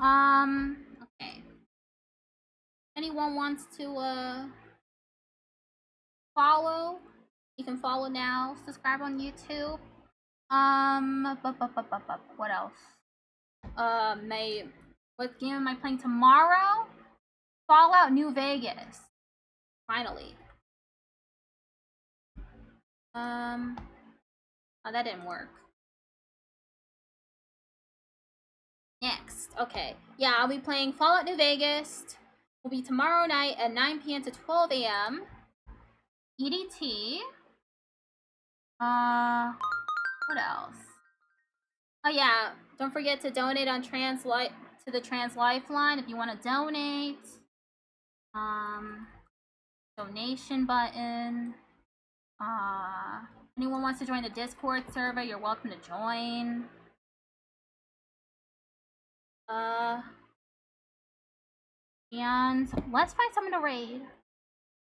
Okay. Anyone wants to follow? You can follow now. Subscribe on YouTube. What else? What game am I playing tomorrow? Fallout New Vegas. Finally. Oh, that didn't work. Next, okay. Yeah, I'll be playing Fallout New Vegas. Will be tomorrow night at 9 p.m. to 12 a.m. EDT. What else? Oh yeah, don't forget to donate on to the Trans Lifeline if you want to donate. Donation button. Anyone wants to join the Discord server, you're welcome to join. And let's find someone to raid.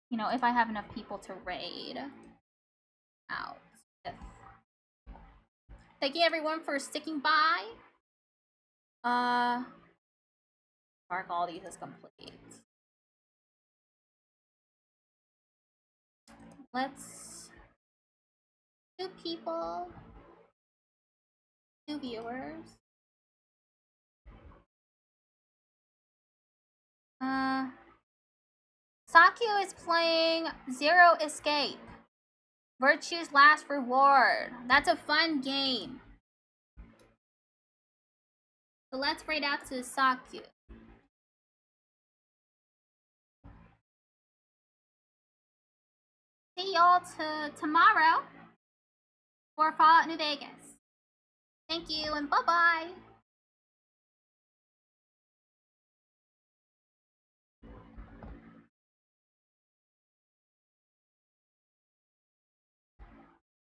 You know, if I have enough people to raid out with. Thank you everyone for sticking by. Mark all these as complete. Let's 2 people, 2 viewers. Sakyo is playing Zero Escape. Virtue's Last Reward. That's a fun game. So let's raid out to Sakyo. See y'all tomorrow for Fallout New Vegas. Thank you and bye-bye.